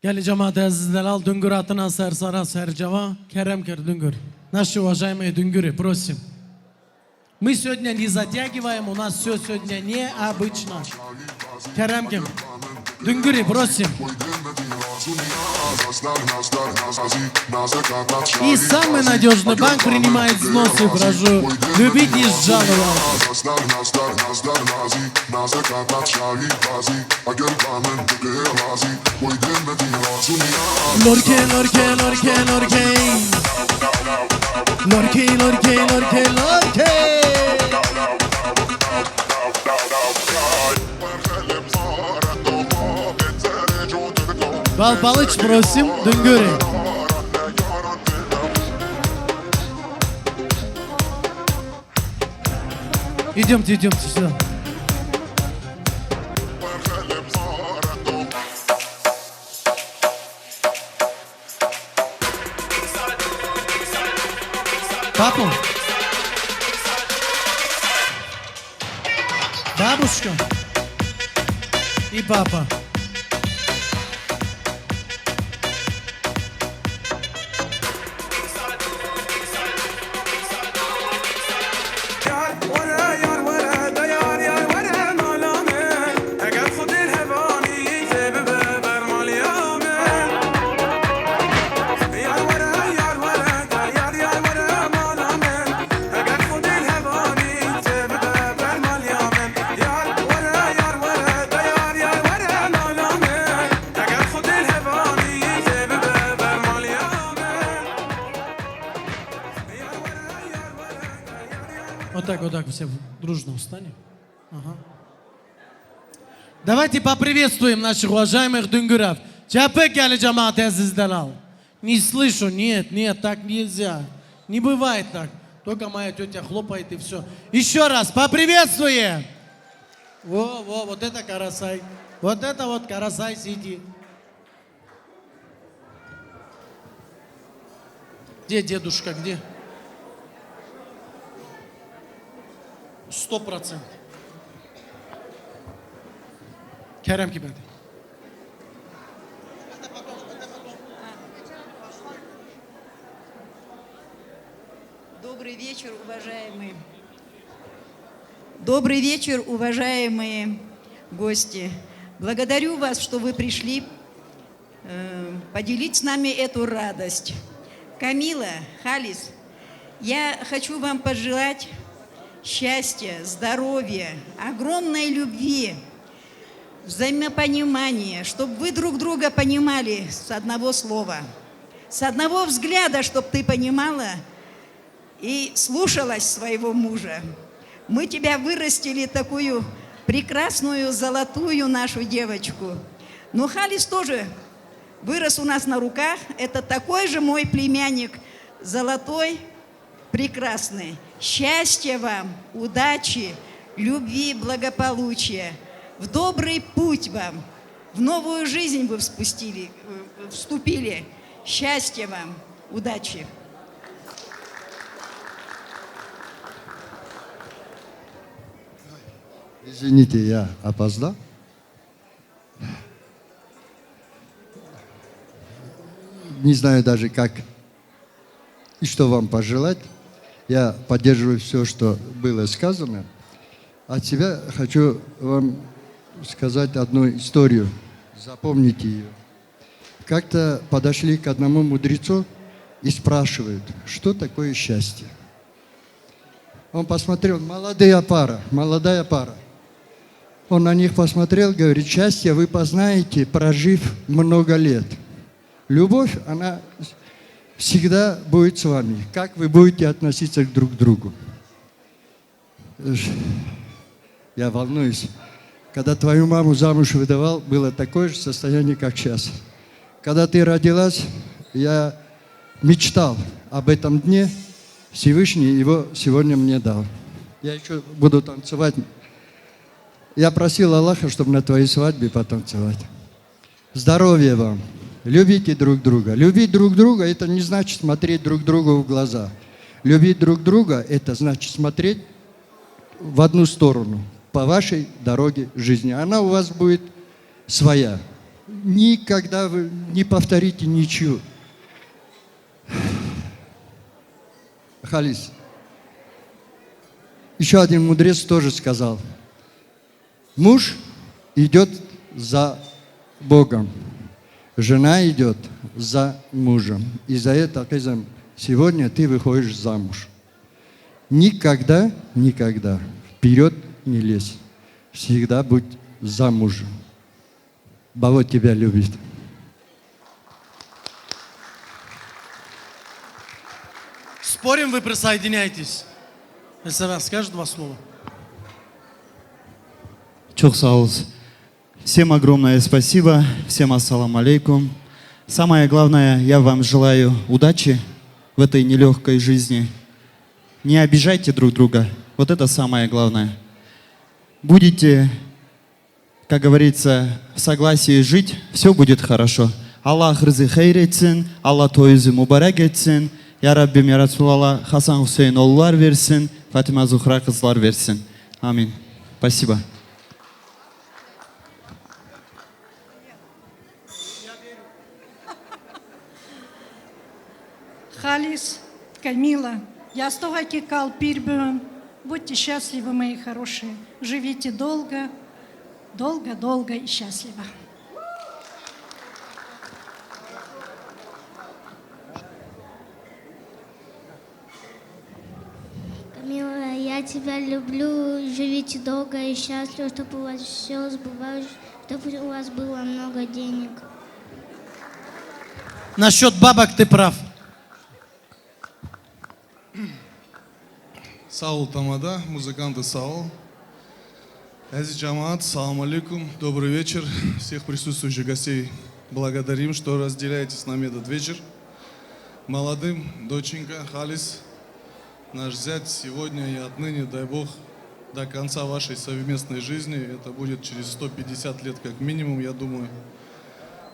Gel cemaat azizler, Düngür atına sersara серджава, Керем Кер Düngür. Наши уважаемые Düнгюры, просим. Мы сегодня не затягиваем, у нас все сегодня необычно. Керем Кер Düngürы, просим. И самый надежный банк принимает взносы, прошу. Любите и жаловаться. Лорке, лорке, лорке, лорке. Лорке, лорке, лорке, лорке. Бал Палыч, просим, Düngürы. Идемте, идемте сюда. Папа? Бабушка? И папа. Вот так, все дружно встанем. Ага. Давайте поприветствуем наших уважаемых Düngürов. Чапек гели джамаат азиздалал. Не слышу, нет, нет, так нельзя. Не бывает так. Только моя тетя хлопает и все. Еще раз поприветствуем. Вот это карасай. Вот это вот карасай сидит. Где дедушка, где? 100%. Kerem gibi. Добрый вечер, уважаемые. Добрый вечер, уважаемые гости. Благодарю вас, что вы пришли поделить с нами эту радость. Камила, Халис, я хочу вам пожелать счастья, здоровья, огромной любви, взаимопонимания, чтобы вы друг друга понимали с одного слова, с одного взгляда, чтобы ты понимала и слушалась своего мужа. Мы тебя вырастили такую прекрасную, золотую нашу девочку. Но Халис тоже вырос у нас на руках. Это такой же мой племянник, золотой, прекрасный. Счастья вам, удачи, любви, благополучия. В добрый путь вам. В новую жизнь вы вступили. Счастья вам, удачи. Извините, я опоздал. Не знаю даже как и что вам пожелать. Я поддерживаю все, что было сказано. От себя хочу вам сказать одну историю. Запомните ее. Как-то подошли к одному мудрецу и спрашивают, что такое счастье. Он посмотрел, молодая пара. Он на них посмотрел, говорит, счастье вы познаете, прожив много лет. Любовь, она всегда будет с вами. Как вы будете относиться друг к другу? Я волнуюсь. Когда твою маму замуж выдавал, было такое же состояние, как сейчас. Когда ты родилась, я мечтал об этом дне. Всевышний его сегодня мне дал. Я еще буду танцевать. Я просил Аллаха, чтобы на твоей свадьбе потанцевать. Здоровья вам. Любите друг друга. Любить друг друга – это не значит смотреть друг другу в глаза. Любить друг друга – это значит смотреть в одну сторону, по вашей дороге жизни. Она у вас будет своя. никогда вы не повторите ничего. Халис, еще один мудрец тоже сказал, муж идет за Богом, жена идет за мужем. И за это, кызым, сегодня ты выходишь замуж. Никогда, никогда вперед не лезь. Всегда будь замужем. Баба тебя любит. Спорим, вы присоединяйтесь. СВ, скажет два слова. Çok sağ olun. Всем огромное спасибо. Всем ассаламу алейкум. Самое главное, я вам желаю удачи в этой нелегкой жизни. Не обижайте друг друга. Вот это самое главное. Будете, как говорится, в согласии жить, все будет хорошо. Аллах рызы хайр etsin, Аллах тойзы мубарак etsin. Ya Rabbim, Ya Resulallah, Hasan Hüseyin oğullar versin, Fatıma Zuhra kızlar versin. Amin. Спасибо. Халис, Камила, ястоваки кал пирбюн. Будьте счастливы, мои хорошие. Живите долго, долго, долго и счастливо. Камила, я тебя люблю. Живите долго и счастливо, чтобы у вас все сбывалось, чтобы у вас было много денег. Насчет бабок ты прав. Саул Тамада, музыканты Саул. Ази Джамаат, салам алейкум, добрый вечер. Всех присутствующих гостей благодарим, что разделяете с нами этот вечер. Молодым, доченька, Халис, наш зять сегодня и отныне, дай Бог, до конца вашей совместной жизни, это будет через 150 лет как минимум, я думаю.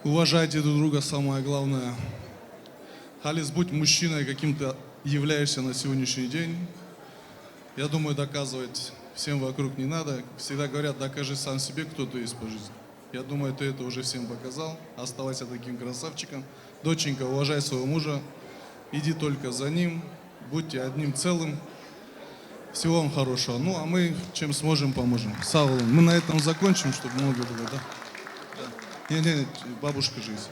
Уважайте друг друга, самое главное. Халис, будь мужчиной, каким ты являешься на сегодняшний день. Я думаю, доказывать всем вокруг не надо. Всегда говорят, докажи сам себе, кто ты есть по жизни. Я думаю, ты это уже всем показал. Оставайся таким красавчиком. Доченька, уважай своего мужа. Иди только за ним. Будьте одним целым. Всего вам хорошего. Ну, а мы чем сможем, поможем. Саул, мы на этом закончим, чтобы много было, да? Да. Не, бабушка жизнь.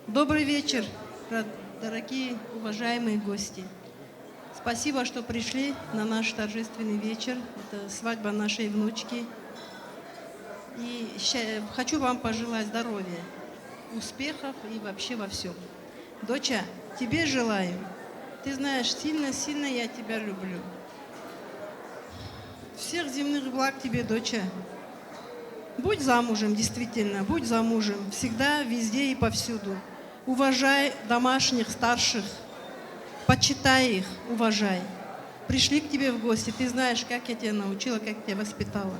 Добрый вечер, дорогие, уважаемые гости. Спасибо, что пришли на наш торжественный вечер. Это свадьба нашей внучки. И хочу вам пожелать здоровья, успехов и вообще во всем. Доча, тебе желаю. Ты знаешь, сильно-сильно я тебя люблю. Всех земных благ тебе, доча. Будь замужем, действительно, будь замужем. Всегда, везде и повсюду. Уважай домашних, старших. Почитай их, уважай. Пришли к тебе в гости, ты знаешь, как я тебя научила, как тебя воспитала.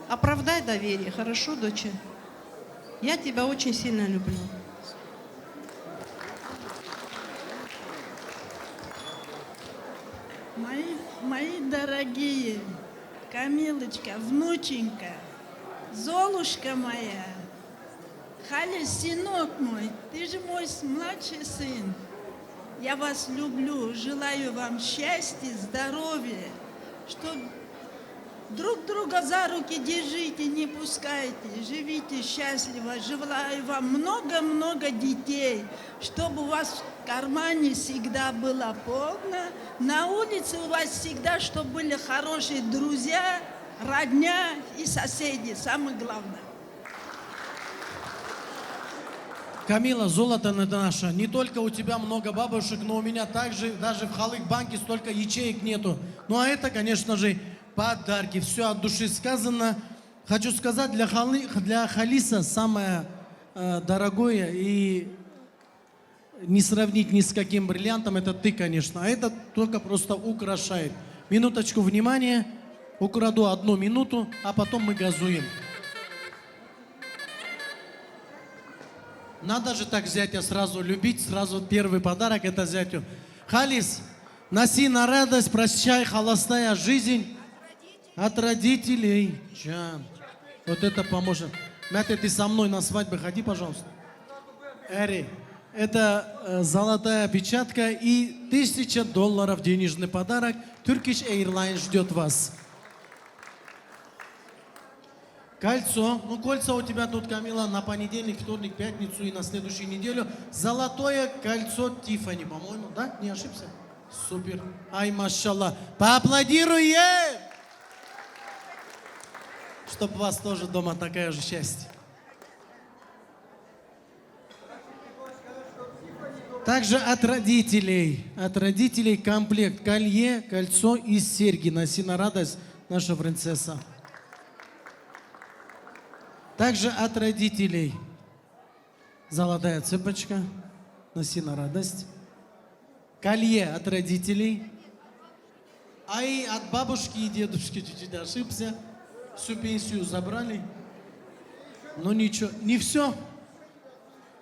Оправдай доверие, хорошо, доча? Я тебя очень сильно люблю. Мои дорогие, Камилочка, внученька, Золушка моя, Халис, сынок мой, ты же мой младший сын. Я вас люблю, желаю вам счастья, здоровья, что друг друга за руки держите, не пускайте, живите счастливо, желаю вам много-много детей, чтобы у вас в кармане всегда было полно, на улице у вас всегда, чтобы были хорошие друзья, родня и соседи, самое главное. Камила, золото наше. Не только у тебя много бабушек, но у меня также, даже в Халык-банке столько ячеек нету. Ну а это, конечно же, подарки. Все от души сказано. Хочу сказать, для Халиса самое дорогое и не сравнить ни с каким бриллиантом, это ты, конечно. А это только просто украшает. Минуточку внимания. Украду 1 минуту, а потом мы газуем. Надо же так зятя сразу любить, сразу первый подарок это зятю. Халис, носи на радость, прощай, холостая жизнь. От родителей. Джан. Вот это поможет. Мятя, ты со мной на свадьбу ходи, пожалуйста. Эри, это золотая печатка и $1000 денежный подарок. Turkish Airlines ждет вас. Кольцо. Ну, кольца у тебя тут, Камила, на понедельник, вторник, пятницу и на следующую неделю. Золотое кольцо Тиффани, по-моему, да? Не ошибся? Супер. Ай, машаллах. Поаплодируем! Чтоб у вас тоже дома такая же счастье. Также от родителей комплект колье, кольцо и серьги. Носи на радость, наша принцесса. Также от родителей золотая цепочка, носи на радость. Колье от родителей. А и от бабушки и дедушки чуть-чуть ошибся. Всю пенсию забрали. Но ничего, не все.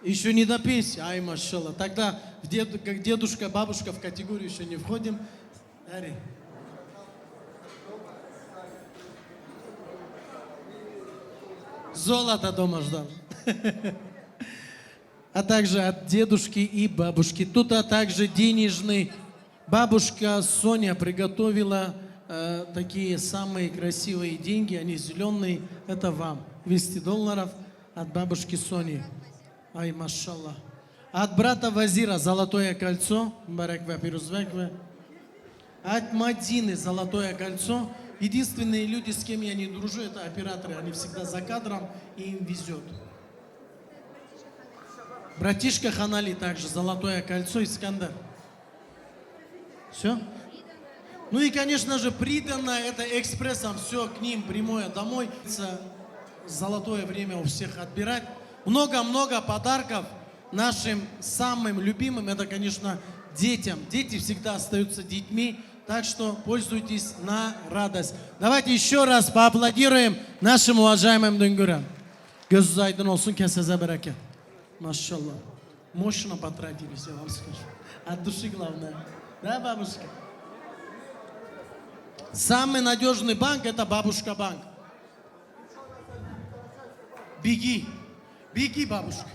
Еще не до пенсии. Ай, машалла. Тогда как дедушка, бабушка в категорию еще не входим. Ари. Золото дома ждал. А также от дедушки и бабушки. Тут также денежный. Бабушка Соня приготовила такие самые красивые деньги. Они зеленые. Это вам. $200 от бабушки Сони. Ай, машаллах. От брата Вазира золотое кольцо. Бараква пирузбеква. От Мадины золотое кольцо. Единственные люди, с кем я не дружу, это операторы. Они всегда за кадром, и им везет. Братишка Ханали также золотое кольцо, Искандер. Все? Ну и, конечно же, приданное, это экспрессом все к ним прямое домой. Золотое время у всех отбирать. Много-много подарков нашим самым любимым, это, конечно, детям. Дети всегда остаются детьми. Так что пользуйтесь на радость. Давайте еще раз поаплодируем нашим уважаемым Дунгурам. Gözünüz aydın olsun, keseze bereket. Машаллах. Мощно потратились, я вам скажу. От души главное. Да, бабушка? Самый надежный банк – это Бабушка банк. Беги. Беги, бабушка.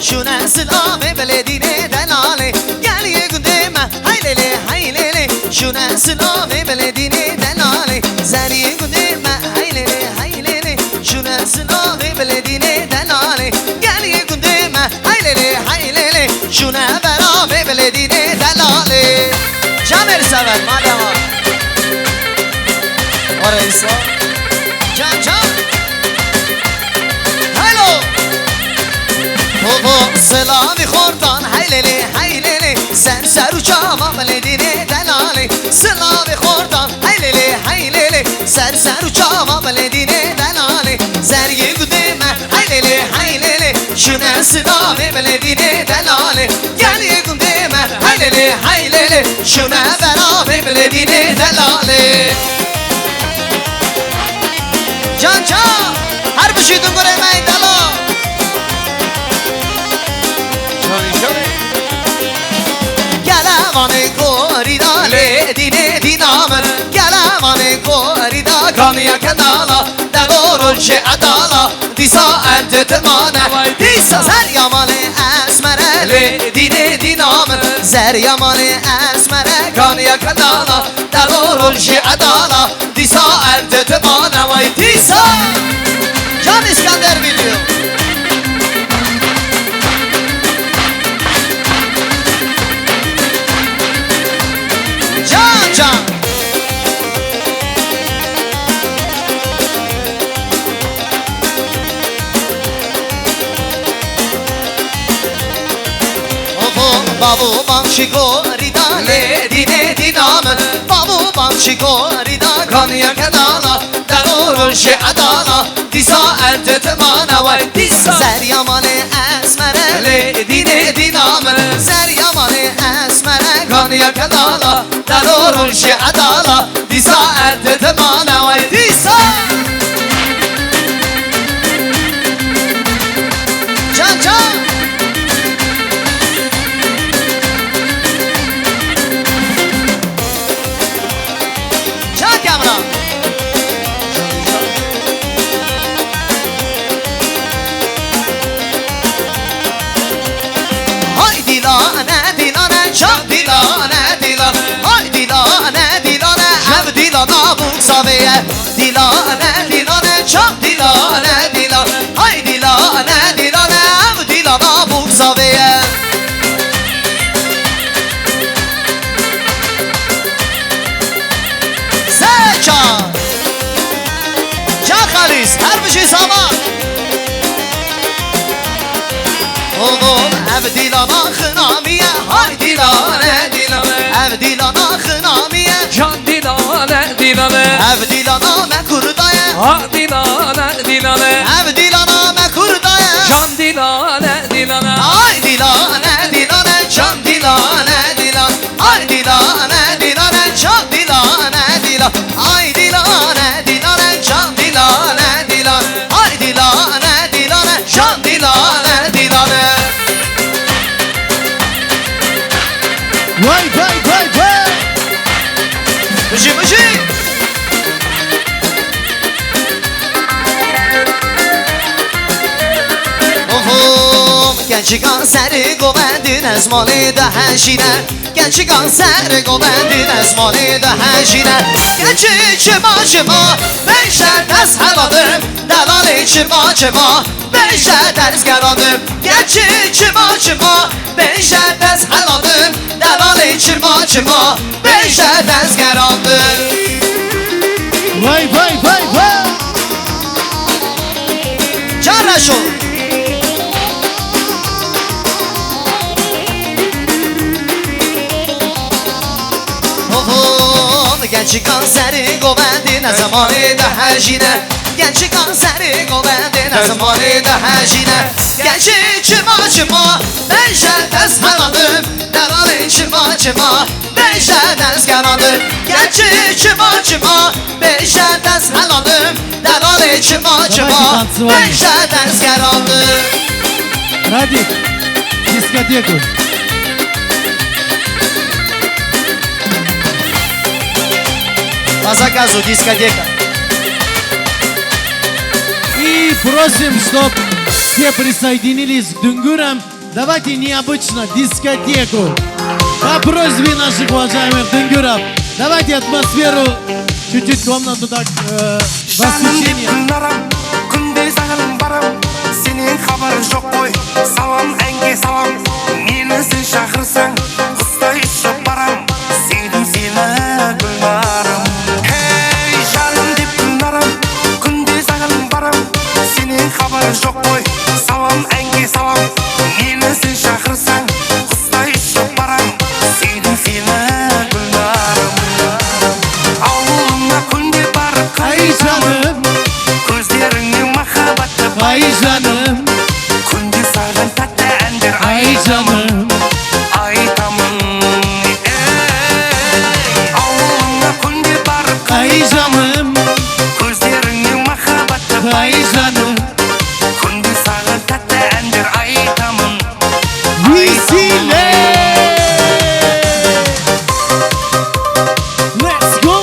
شو ناس الآمي بلديني دلالي قال يقدم هايلي هايلي شو ناس الآمي بلديني دلالي زاري يقدم هايلي هايلي شو ناس الآمي بلديني دلالي قال يقدم هايلي هايلي شو نابرامي بلديني دلالي جامر سبب ماليما ورئيسو جان جان هلو سلامی خوردان هیللی هیللی سر و چاما بلدینی دلالی سلامی خوردان هیللی هیللی سر و چاما بلدینی دلالی زرگی گدیم هیللی هیللی شونه سلامی بلدینی دلالی گلی گدیم هیللی هیللی شونه برامی بلدینی دلالی جان جان هر بشیدون گره من دلا Galavane korida le dine dinamar Galavane korida kamiya kanala Dagorul she adala Disa ente temane Disa zer yamane esmere le dine dinamar Zer yamane esmere kamiya kanala Dagorul she adala Disa ente temane Vay disa Can İskender biliyor Can Babu bamşiko rida ledine dinamın Babu bamşiko rida kanıya kedala Darurun şe'adala Disa ente temana vay disa Zer yamane esmere ledine dinamın Zer yamane esmere kanıya kedala Darurun şe'adala Disa ente temana vay disa Can can Saviye dilane dilane çok dilane dilane hay dilane dilane ev dilana bu saviye Seça Çakalis her bir şey sama Oğlum ev dilana khınamiye hay dilane dilane ev dilana khınamiye can dilane dilane ev dilana me kurdaya ha dilane dilane ev dilana me kurdaya can dilane dilane ay dilane dilane can dilane dilane ay dilane dilane can dilane dilane ay dilane dilane can dilane dilane ay dilane dilane can dilane dilane Vay vay vay vay Mıcı mıcı Gençi kanseri govendin ezmali de heşine Gençi kanseri govendin ezmali de heşine Gençi çıma çıma Beşer ders heladım Delali çıma çıma Beşer ders geradım Gençi çıma çıma Beşer ders heladım Delali çıma çıma Beşer ders geradım Vay vay vay vay Çarraşo Gençi kanseri govendin ne zamanı da hecine Gençi kanseri govendin ne zamanı da hecine Gençi çıma çıma Beşe ders heladım Delali çıma çıma Beşe ders geradım Gençi çıma çıma Beşe ders heladım Delali çıma çıma Beşe ders geradım Ради дискотеку По заказу дискотека. И просим, чтоб все присоединились к Дунгурам. Давайте необычно дискотеку. По просьбе наших уважаемых Дунгуров. Давайте атмосферу, чуть-чуть комнату так, восхищение. Senin haberin yok koy Salam enge salam Meni sen şahırsan Usta içip baram Sevdim seni gülmarım Hey canım dip gülmarım Günde sağın baram Senin haberin yok koy Salam enge salam Meni sen şahırsan Usta içip baram Sevdim seni gülmarım Avluna kunde barıp Ay canım Gözlerini mahabatı Ay canım Kunde sağın tatlı endir Ay canım Ay tamam Avluna kunde barıp Ay canım Gözlerini mahabatı Ay canım Kunde sağın tatlı endir Ay tamam Vesile Let's go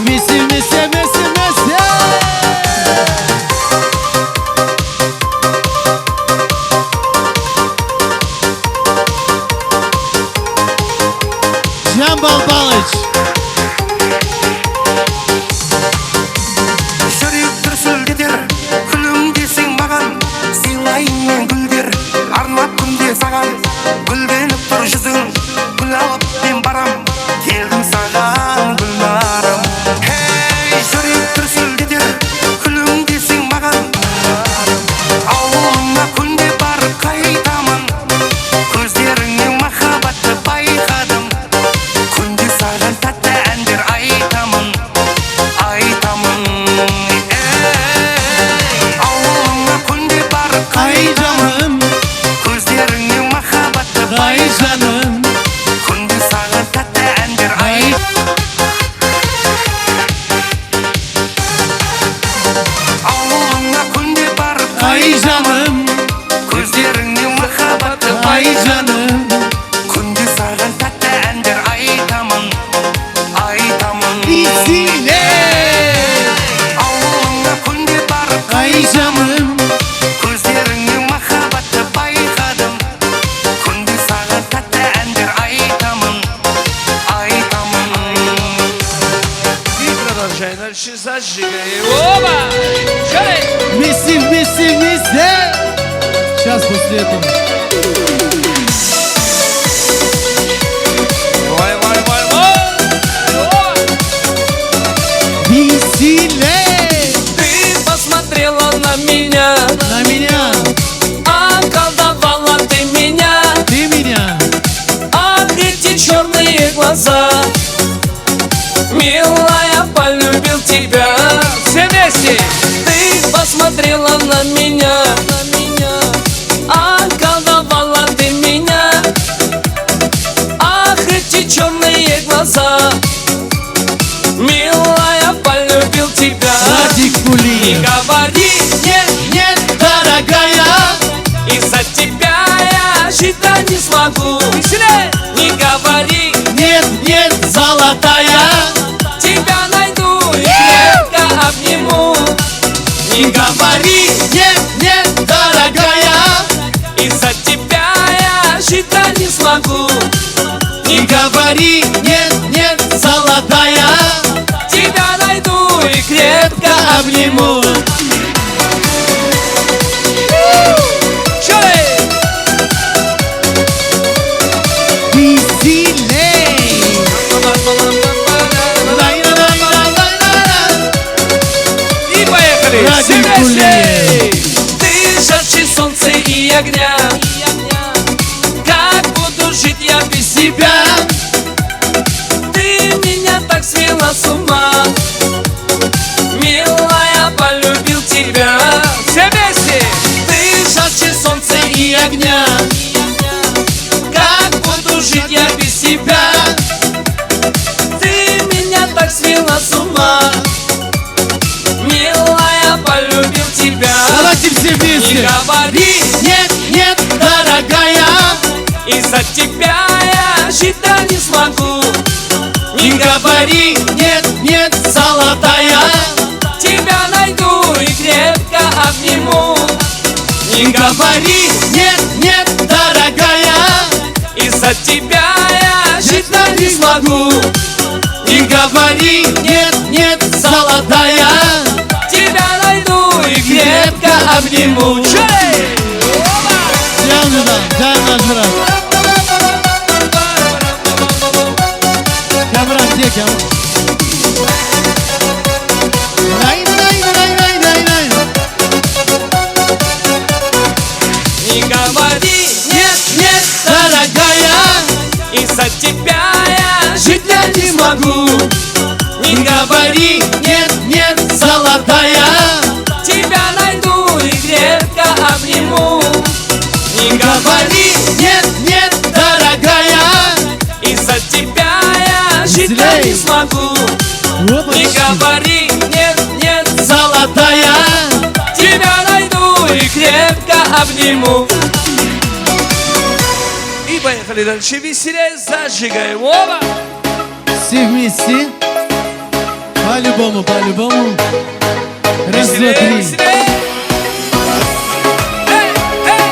Messi, Messi, Messi, Messi Jambal Balыч Жүрек дүрсілдетер Күлім десең маған Сыйлайын мен гүлдер Арнап күнде саған Гүлденіп тұр жүзің Гүл алып мен барам Келдім саған гүлнарым Hey жүрек дүрсілдетер Күлім Ay canım. Күнде саған тәтті әндер Ay. Ауылыңа күнде барып Ay canım. көздеріңнен махаббатты Ay canım. Күнде саған тәтті әндер айтамын Bizimle. Ауылыңа күнде барып Ay canım. көздеріңнен махаббатты байқадым Күнде саған тәтті әндер айтамын И продолжай дальше, зажигай. Оба! Шарей! Вместе, вместе, вместе. Сейчас после этого. Вай, вай, вай, вай! Веселей. Ты посмотрела на меня, околдовала ты меня. Ты меня. Ах, эти черные глаза, милая, полюбил тебя. Все вместе! Ты посмотрела на меня, околдовала ты меня. Ах, эти черные глаза, милая, полюбил тебя. Радик Не Кулиев. говори нет, Нет, дорогая. из-за тебя я жить не смогу. Веселей! Не говори, Нет, нет, золотая. тебя найду и крепко обниму. Не говори, Нет, нет, дорогая. из-за тебя я жить не смогу. Не говори, нет, нет, золотая. Тебя найду и крепко Обниму. Шалей! Веселей. И поехали! Радик Все вместе! Кулиев. Ты жарче солнца и огня. Как буду жить я без тебя? Ты меня так свела с ума. Милая, полюбил тебя. Все вместе! Ты жарче солнца и огня. Как буду жить я без тебя? Ты меня так свела с ума. Милая, полюбил тебя. Давайте все Не вместе. говори, Нет, нет, дорогая. из-за тебя я жить не смогу. Не говори, нет, нет, золотая. Тебя найду и крепко обниму. Не говори, Нет, нет, дорогая. из-за тебя я жить не смогу. Не говори, нет, нет, золотая. Тебя найду и крепко обниму. Шалей! Canım, canım Kamran. Kamran diye Kamran. Lay lay lay lay lay lay. Не говори, Нет, нет, дорогая. из-за тебя я жить не смогу. Не говори, нет, нет, золотая. Тебя найду и крепко обниму. Не Говори, нет, нет, дорогая. из-за тебя я жить не смогу. Не говори, нет, нет, Золотая. тебя найду и крепко обниму. И поехали дальше веселее, зажигаем. Оба! Все вместе. По-любому, по-любому. Раз, два, Веселее, три. веселее. Эй, эй!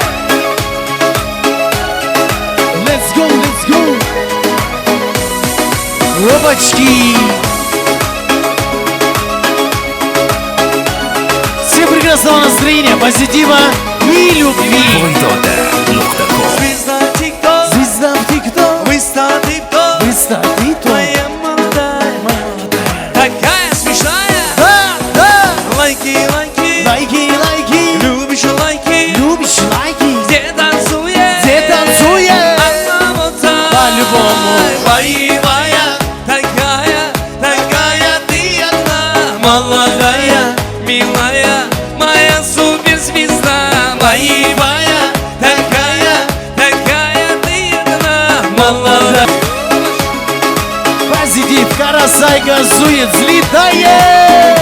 Let's go, let's go. Опачки. Всем прекрасного настроения, позитива и любви. Звезда ТикТок, Звезда в ТикТок. Инста ТикТок, Инста ТикТок. моя молодая, такая смешная. Да, да. Лайки, лайки, Лайки, лайки. любишь лайки, Любишь лайки. где танцует, Где танцует. она вот так. По-любому. Боевая, такая, такая ты одна, молодая, милая, моя суперзвезда. Боевая, такая, такая ты одна. бросай, газует, взлетает.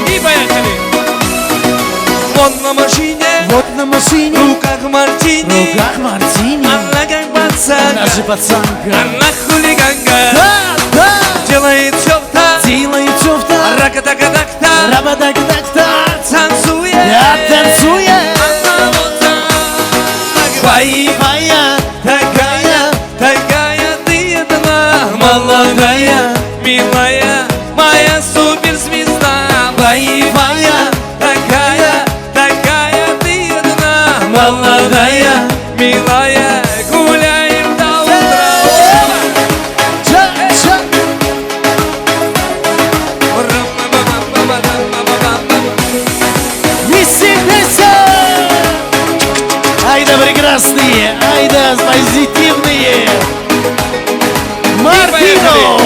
И поехали. Вот на машине, Вот на машине, в руках в мартини. руках мартини. Она как пацанка, Она же пацанка. она хулиганка. Да, да, Делает все-то, делает все-то. рака-така-так-та. Раба-так-так-так. Танцует, Я танцует. она вот так. Боевая, Такая, такая ты одна, молодая, милая, моя суперзвезда. боевая, Такая, такая ты одна, молодая, милая, гуляем до утра. ча-ча. Веселися! Ай да прекрасные, ай да позитивные. Мартино!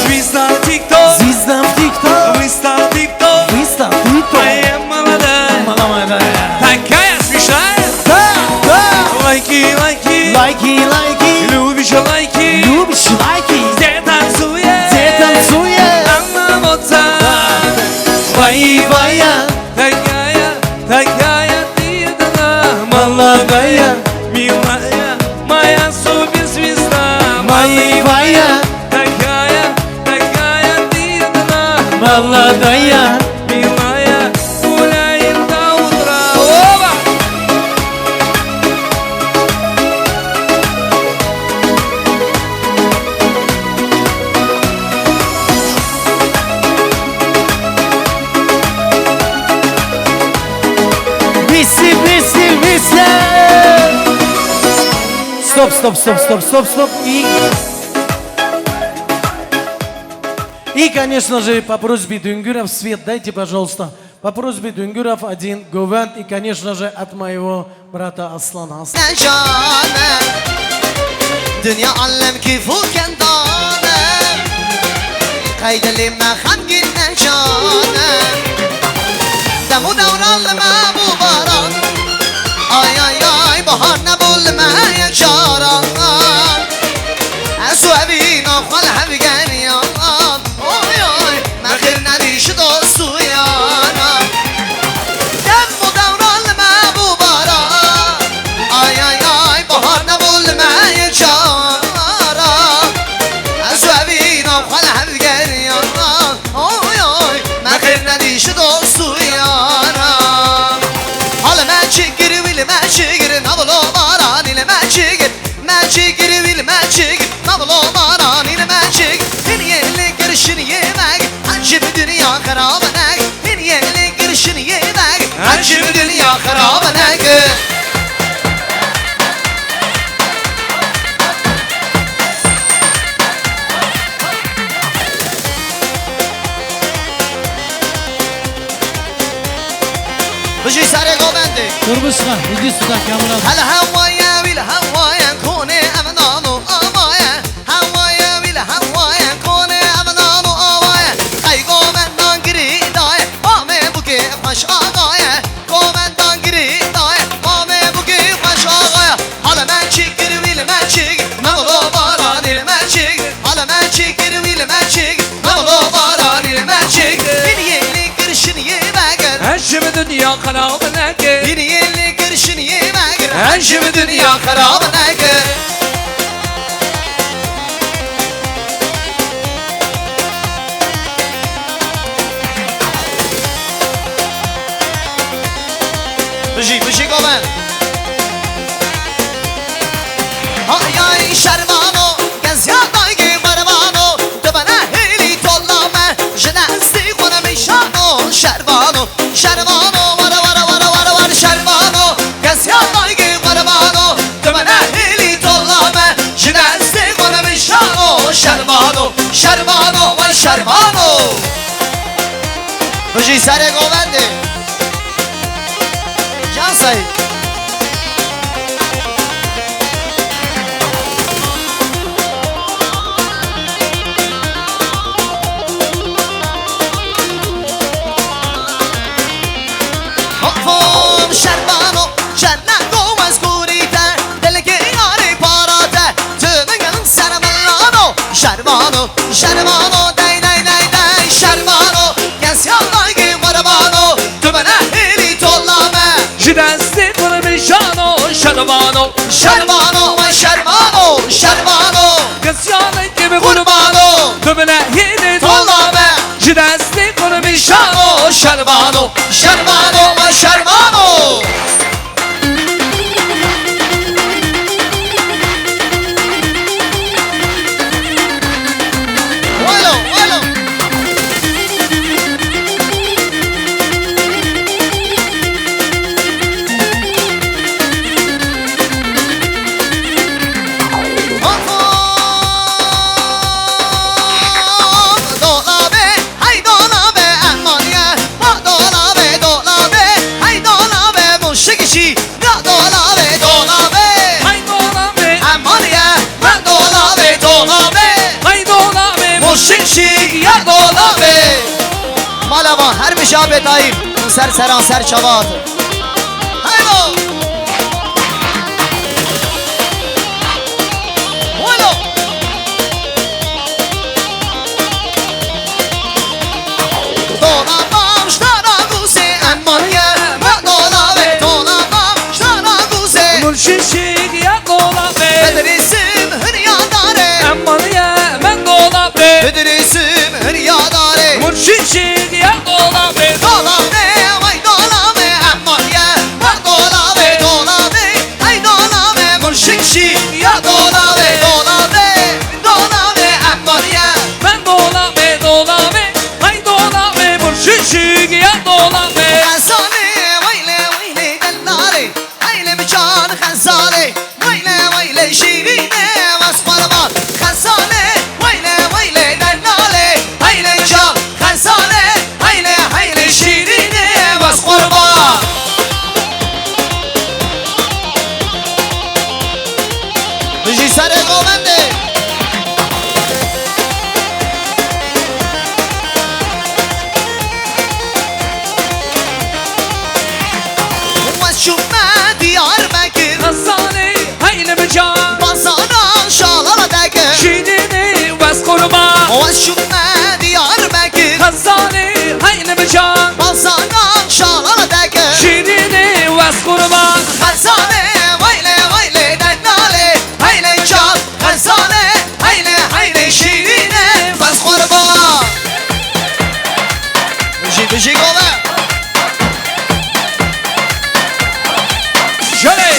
Звезда в ТикТок, Звезда в ТикТок. вы стал ТикТок, Выставь ТикТок. моя молодая, Молодая. такая смешная. Да, да. Лайки, лайки, Лайки, лайки. любишь лайки, Любишь лайки? где танцует, Где танцует? она вот так. Боевая, Такая, такая ты одна, молодая, милая, моя суперзвезда. боевая, Такая, такая ты одна, молодая. милая, гуляем до утра. Оба! Виси, виси, виси. Стоп, стоп, стоп, стоп, стоп, стоп. И, конечно же, по просьбе Дунгуров, Свет, дайте, пожалуйста, по просьбе Дунгуров один гувент и, конечно же, от моего брата Аслана. جانم دنیا علم کی فوکندانم قید لما خمگین نجانم دمو دوران لما مباران آی آی آی بهار نبول لما یک جاران اسوابین آخوال هفگریان آی آی مخیر ندیش دوستو یارم دمو دوران لما مباران آی آی آی بهار نبول لما یک جاران اسوابین آخوال هفگریان آی آی مخیر ندیش دوستو یارم حالا من چیگیر ویل من چیگیر نبولو باران ile من چیگیر ویل من چیگیر نبولو باران ile من چیگیر این yerli görüşünü yemek Hacı bir dünya karabına این yerli görüşünü yemek Hacı bir dünya karabına بجی سر گوبنده Kırbışka, иди сюда, камера. هلا هوايا ويل هوايا كوني أمنانو أوايا هوايا ويل هوايا كوني أمنانو أوايا أي قومندان قريداي قامي بوكي خوش آغايا قومندان قريداي قامي بوكي خوش آغايا هلا من چيكر ويل من چيكر نولو باراني من چيكر هلا من چيكر ويل من چيكر نولو باراني من چيكر بني يلي قرشن يباقر هشم دنيا خرابنا بني يلي قرشن يباقر هشم دنيا خرابنا بجي قومن هاي هاي شرمانو گزیادای قربانو تو بنا هیلی طلامه جنستی خونم شانو شرمانو شرمانو ورا ورا ورا ورا ورا شرمانو گزیادای قربانو تو بنا هیلی طلامه جنستی خونم شانو شرمانو شرمانو ورا شرمانو بجی سر گوونده جان سعید Hopfum şerbano cennet doğmaz gurite Delge yari parate Tümünün sermellano شرمانو شرمانو دی دی دی دی شرمانو کس یالای قربانو تو به نهیلی طلامه جدستی قرب شانو شرمانو شرمانو و شرمانو شرمانو کسیانه که به قربانو تو به نهیلی طلامه جدستی قرب شانو شرمانو شرمانو و شرمانو ولو ولو مالا هر مشابه تاییم سر سراسر چوات هیلو ولو دولابام شتارا گوزه امانیه دولابه دولابام شتارا گوزه مرششی یا dolabı بدریسم هریاداره Amanıya ben dolabı بدریسم هریاداره Murşişi ya dolabı دولابه وای دولابه امانیه دولابه دولابه ای دولابه مرشکشی یا دولابه دولابه دولابه امانیه Ben dolabı dolabı Ay dolabı Murşişi ya dolabı خزانه ویله ویله دلاره ویله بجان خزانه ویله ویله شیرینه واس قربان خزانه ویله ویله دلاله ویله جان خزانه ویله ویله شیرینه واس قربان بجی سر قومنده وشوفنا ديار بكر Hassane hayli bir can بازارا شالala دكر Şirini bas kurban وشوفنا ديار بكر Hassane hayli bir can بازارا شالala دكر Şirini bas kurban خزانه ويلي ويلي دنالي هيلي جان خزانه هيلي هيلي شيرينه بس قربان بجي بجي قوة Şöyle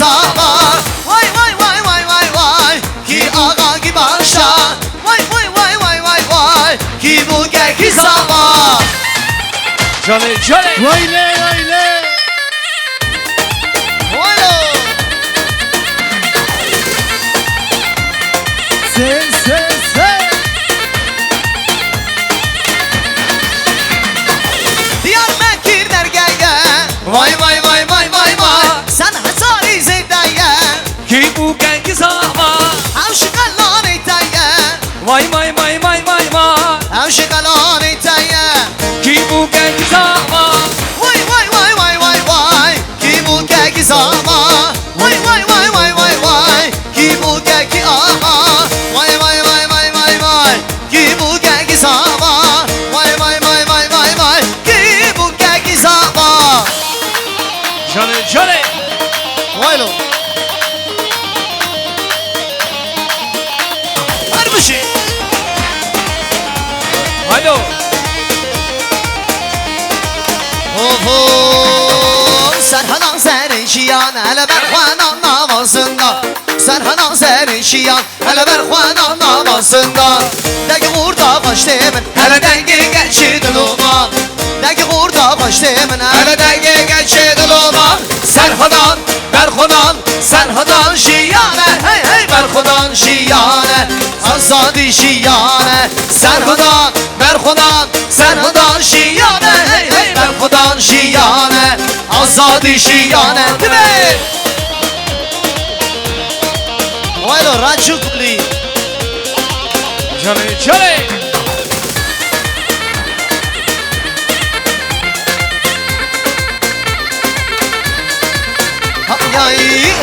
zaman Vay vay vay vay vay vay Ki ağa gibi aşağı Vay vay vay vay vay vay Ki bu gelki zaman Johnny, Johnny. Öyle öyle. Vay Sen sen sen. Diyarbakır dergâye Vay vay vay vay vay vay Sen Hazari Zeydaye Ki bu genki zaman Avşıkalan eytaye Vay vay vay vay vay vay Avşıkalan eytaye Ki bu genki zaman Vay vay vay vay vay vay Ki bu gelki zaman Vay vay vay vay vay vay Ki bu gelki aha Vay vay vay vay vay vay Ki bu gelki zaman Vay vay vay vay vay vay Ki bu gelki zaman Johnny, Johnny. Vay lo Var bir şey Alo. Serhanan senin şiyan hele berxuanan namazında Serhanan senin şiyan hele berxuanan namazında Deki kurda kaçtımın hele dengi geçidin olman Deki kurda kaçtımın hele dengi geçidin olman Serhanan berxuanan Serhanan şiyane hey hey berxuanan şiyane Azadi şiyane Serhanan berxuanan Serhanan şiyane hey hey berxuanan şiyane Azadi şiyane değil mi? Vay lo racukli Johnny, Johnny. Yay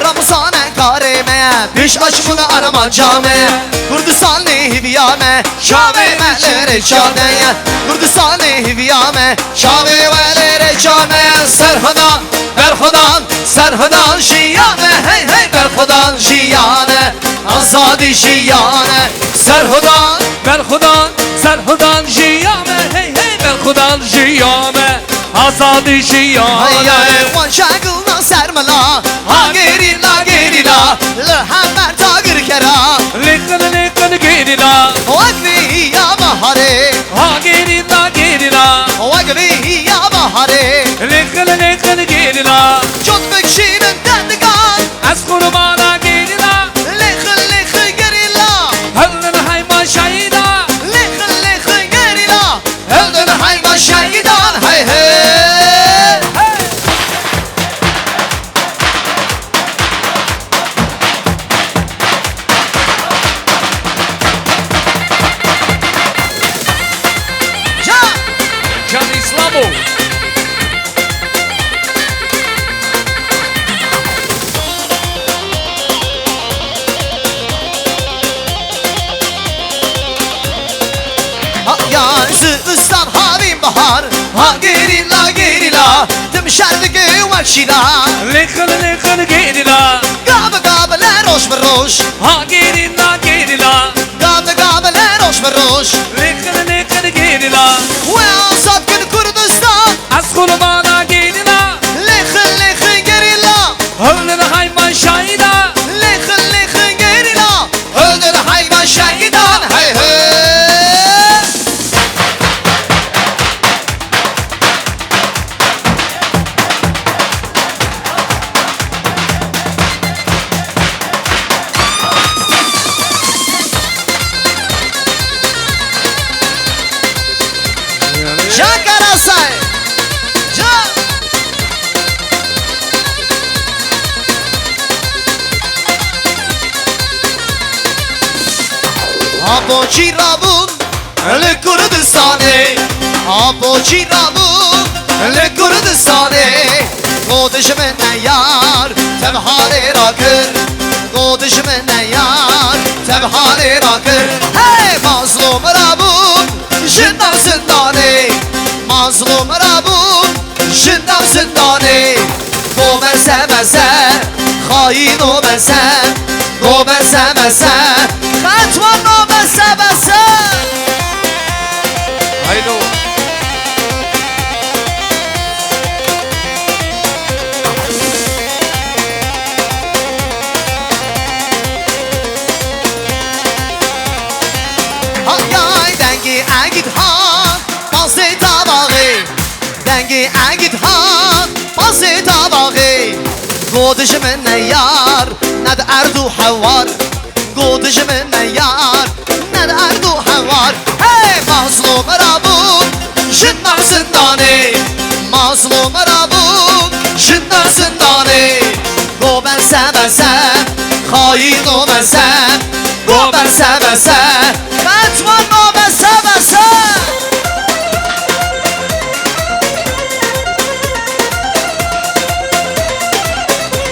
Ramazan kareme Piş aşkını arama came Kurdistan hiviyame Şame mehlere çadeye Kurdistan hiviyame Şame mehlere çame Serhadan Berhudan Serhadan şiyane Hey hey Berhudan şiyane Azadi şiyane Serhadan Berhudan, Serhudan jiyame. Hey hey Berhudan jiyame. Azadi Hay jiyame. hay Wan şagılna sermela Ha gerila gerila Lühammer tagir kera Lekın lekın gerila. Vagvi ya bahare Ha gerila gerila. Vagvi ya bahare Lekın lekın gerila. Çok bekşinin dendigan Az kurbana gerila. Lekın lekın gerila Hallın hayman şahida. Lekın lekın gerila Öldün hayvan şahidan Hey hey Can Johnny Slamo. Ya Zıbıstan havim bahar Ha gerila gerila Tımşerligi vakşila Lekın lekın gerila. Gabı gabılar roş mu roş Ha gerila gerila. Gabı gabılar roş mu roş Lekın lekın gerila. Ve azat gün Kurdistan Az kurbana gerila. Lekın lekın gerila Hallın hayman şahida. Lekın lekın gerila Öldür hayvan şahidan Hey hey Can Karasay Can Apo Çirabun Le Kurdistane Apo Çirabun Le Kurdistane Godiş menne yar Tevhare rakır Godiş menne yar Tevhare rakır Hey mazlum Rabun Jindam zindane Mazlum Rabun Jindam zindane Bu bensemezse Hain o bense Bu bensemezse Katman o bensemezse Haydo. بازی تباقی دنگی اگید ها بازی تباقی گودش من یار ند اردو حوار گودش من یار ند اردو حوار hey mazlum rabum şınnar zindani mazlum rabum şınnar zindani go ben sevesem hain olmasam go ben sevesem kaçman o ben sevesem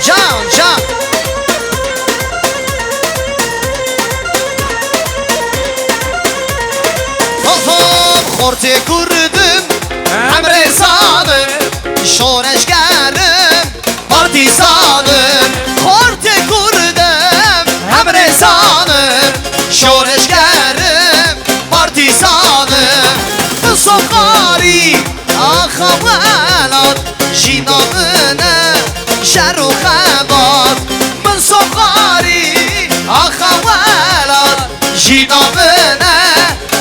can can خورتی کردم امرزانم شورشگرم پارتیزانم خورتی کردم امرزانم شورشگرم پارتیزانم سخاری آخوالات جینامنه شر و خبات من سخاری آخوالات جینامنه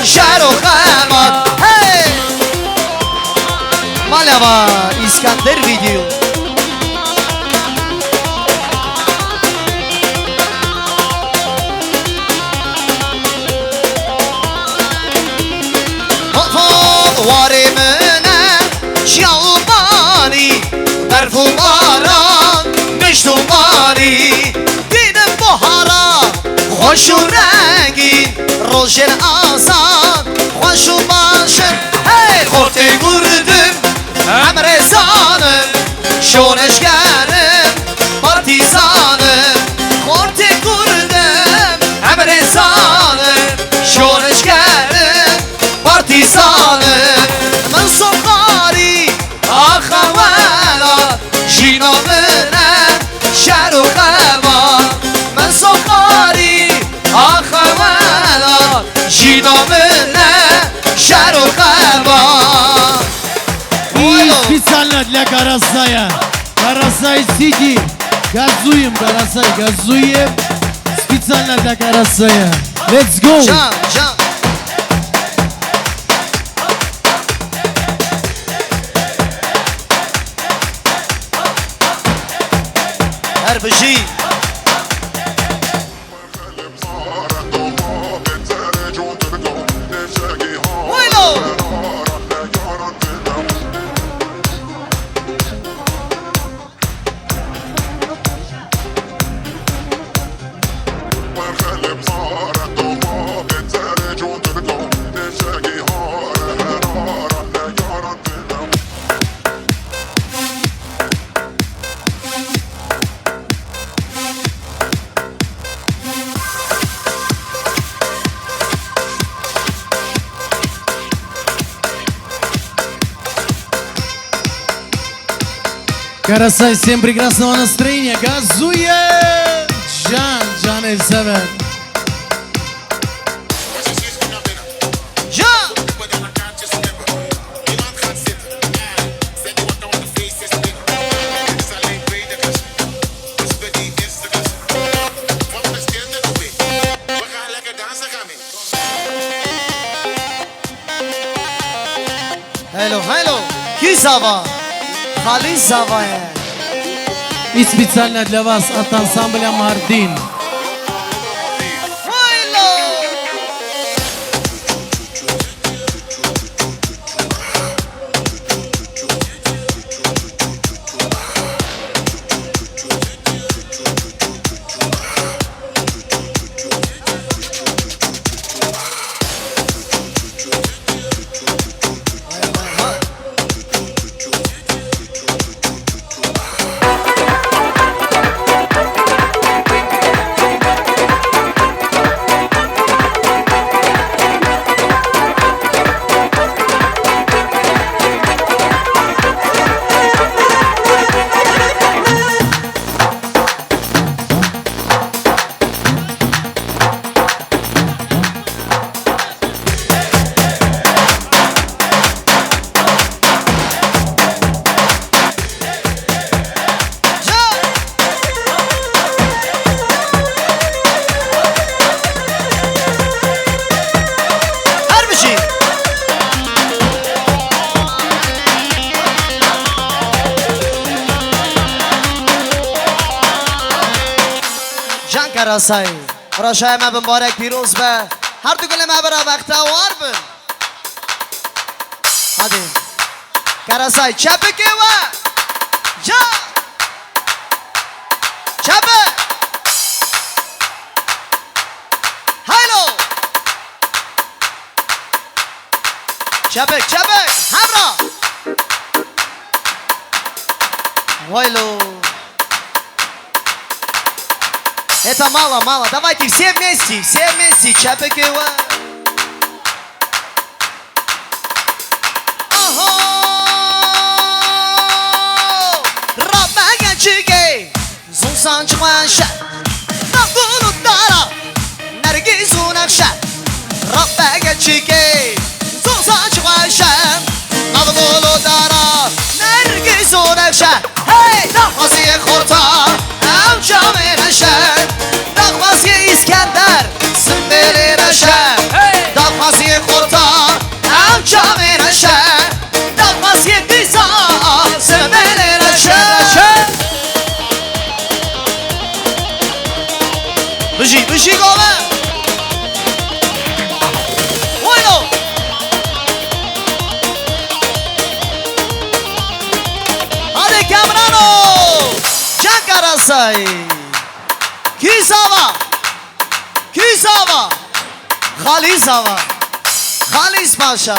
شهر و خرمات hey! Malava İskender video Varimine şalmani Berfumaran Meştumani Dinim buhara Hoşu rengin Rojen azan Hoşu başın Hey korte kurdum Emrezanım Şoneşgerim Partizanım Korte kurdum Emrezanım Şoneşgerim Partizanım من سخاری آخوالا جینامنه شهر و خبان من سخاری آخوالا جینامنه شهر و خبان И специально для Карасая. Карасай Сити. Газуем, Карасай, газуем. Специально для Карасая. Let's go. Can, can. Erbiji. Карасай, всем прекрасного настроения. Газуем! Жан, Жан Эльсавет. Hello, hello. Кизава. Хали Завая. И специально для вас от ансамбля Мардин. Karasay. Proşay me mübarek piroz be. Her tüküle me bera vakta var mı? Hadi. Karasay çapık eva. Ja. Çapık. Haylo. Çapık çapık. Hamra. Haylo. Это мало, мало. Давайте все вместе, чапекева. Ого! Рабага чиге, зунсан чванша, нагулу дара, наргизу накша. Рабага чиге, зунсан чванша, нагулу дара, наргизу накша. Hey, nafasiye kurta, amcamı neşer. Dağvasiye İskender, sümbeli neşer. Dağvasiye kurta, amcamı neşer. Dağvasiye kıza, sümbeli neşer. Bışı gole. Oyno. Hadi Kamrano. Can Karasay. Kisava. Khalisava. Khalis Pasha.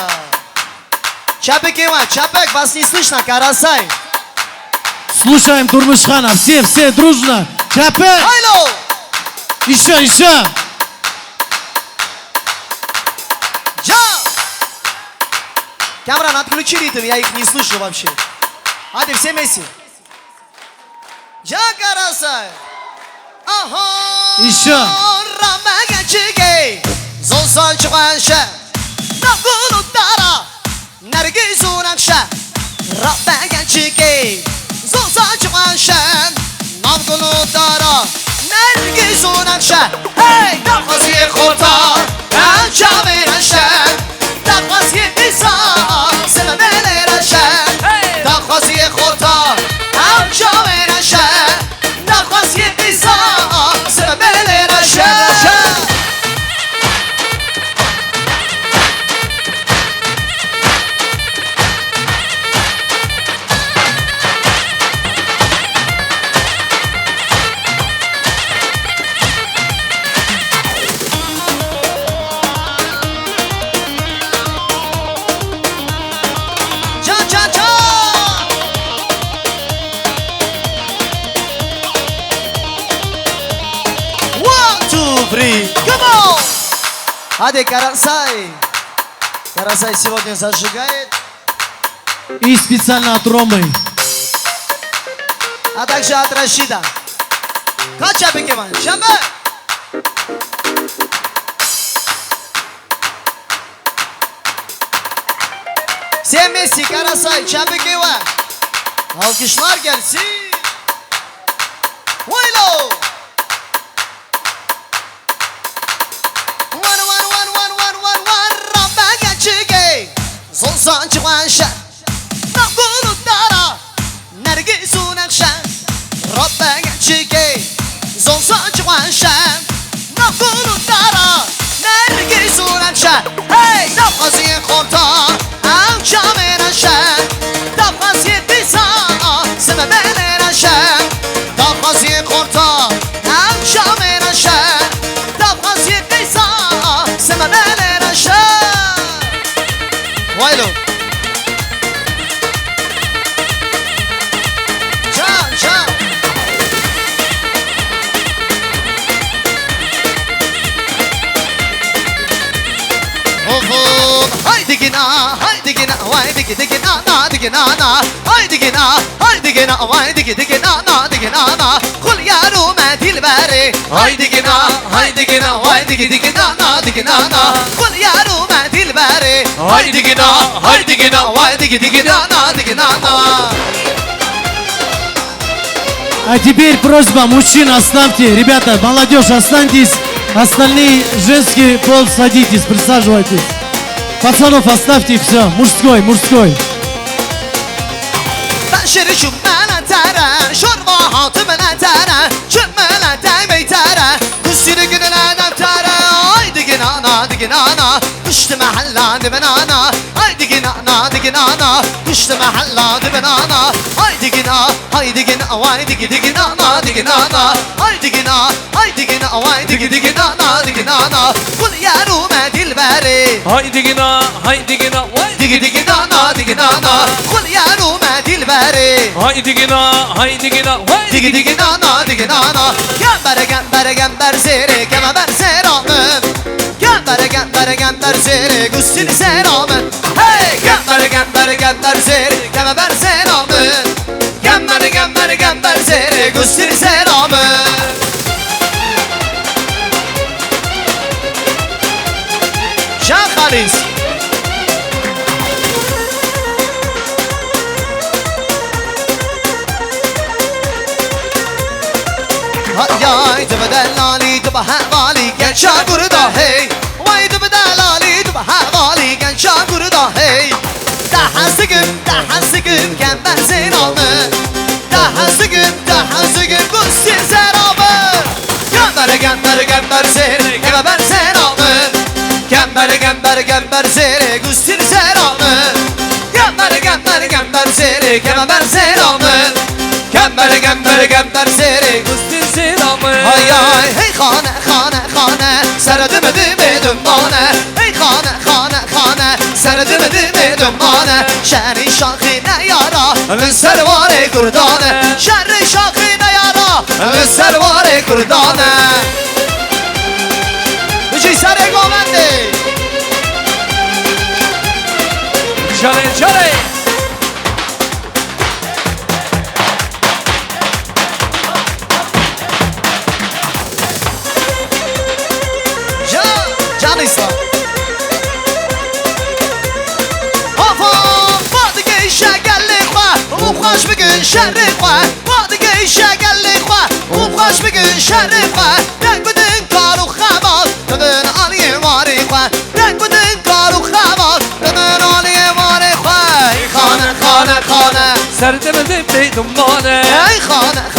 Чапек Иван, Чапек, вас не слышно, Карасай. Слушаем Турмышхана, все дружно. Чапек! Хайло! Еще! Джа! Камран, отключи ритм, я их не слышу вообще. Hadi все вместе. Джа Карасай. Ага. Еще! Рамага чиге. Золсан чуанша. Нагулу дара. Наргизу накша. Рамага чиге. Золсан чуанша. Navgulu dara. Nargizu nakşa. Hey! Dağvasiye kurta. Amcamı neşer. Dağvasiye kıza. Sevmeli neşer. Dağvasiye kurta. Amcamı neşer. Dağvasiye kıza. Sevmeli neşer. Come on! Hadi Karasay. Карасай сегодня зажигает. И специально от Ромы. А также от Рашида. Как Чапек Иван? Чапек! Все вместе, Карасай, Чапек Иван. Alkışlar gelsin. Oylo! Zolsan çuanşa. Nagulu dara. Nargizu nakşa. Rabbaga çige. Zolsan çuanşa. Nagulu dara. Nargizu nakşa. Hey! Dağvasiye kurta. Amcamı neşer. Dağvasiye kıza. Sevmeli neşer. Dağvasiye kurta. Amcamı neşer. Dağvasiye kıza. Sevmeli neşer. Haylo. Can. Haydi gina, haydi gina, na digina na. Haydi gina, haydi gina na. Kul yaru me dilberi. Haydi gina, haydi gina, na digina na. Kul yaru me dilberi. Haydi gina, na digina na. А теперь просьба мужчин, оставьте. Ребята, молодежь, останьтесь. Остальные женский пол садитесь, присаживайтесь. Пацанов оставьте, все. Мужской. شرشم من تره شرما حاتم نتره چون من تای بیتره نانا قشت محلا دبنانا هايدي جنانا دي جنانا قشت محلا دبنانا هايدي جنا هايدي جنا وايدي جنانا دي جنانا هايدي جنا هايدي جنا وايدي جنانا دي جنانا قول يا روما دلبري هايدي جنا هايدي جنا دي جنانا دي جنانا قول يا روما دلبري هايدي جنا هايدي جنا دي جنانا دي جنانا جنبر زيري جنبر زيرامن جنبر زيري قصتي زيرامن هاي جنبر زيري جنبر زيرامن جنبر زيري قصتي زيرامن شان خالص ياي تبدلالي تبقى حوالي كان شاكر دا هي واي تبدلالي تبقى حوالي كان شاكر دا هي تحسكم كان بنزين عمر تحسكم قصي زرابر جنبر زيري كما بنزين عمر جنبر زيري قصي زرابر جنبر زيري كما بنزين عمر جنبر زيري قصتي زيرامن هاي هاي خانه سردم دمانه هاي خانه سردم دمانه شهر شاخینه یارا من سروار کردانه شهر شاخینه یارا من سروار کردانه بچی سر گوونده چاره جان اسلام آفا ما دیگه شگل خواه او خوش بگن شر خواه ما دیگه شگل خواه او خوش بگن شر خواه رنگ بدن کارو خبال بدن آلی واری خواه رنگ بدن کارو خبال بدن آلی واری خواه خانه سردم دبی دنبانه ای خانه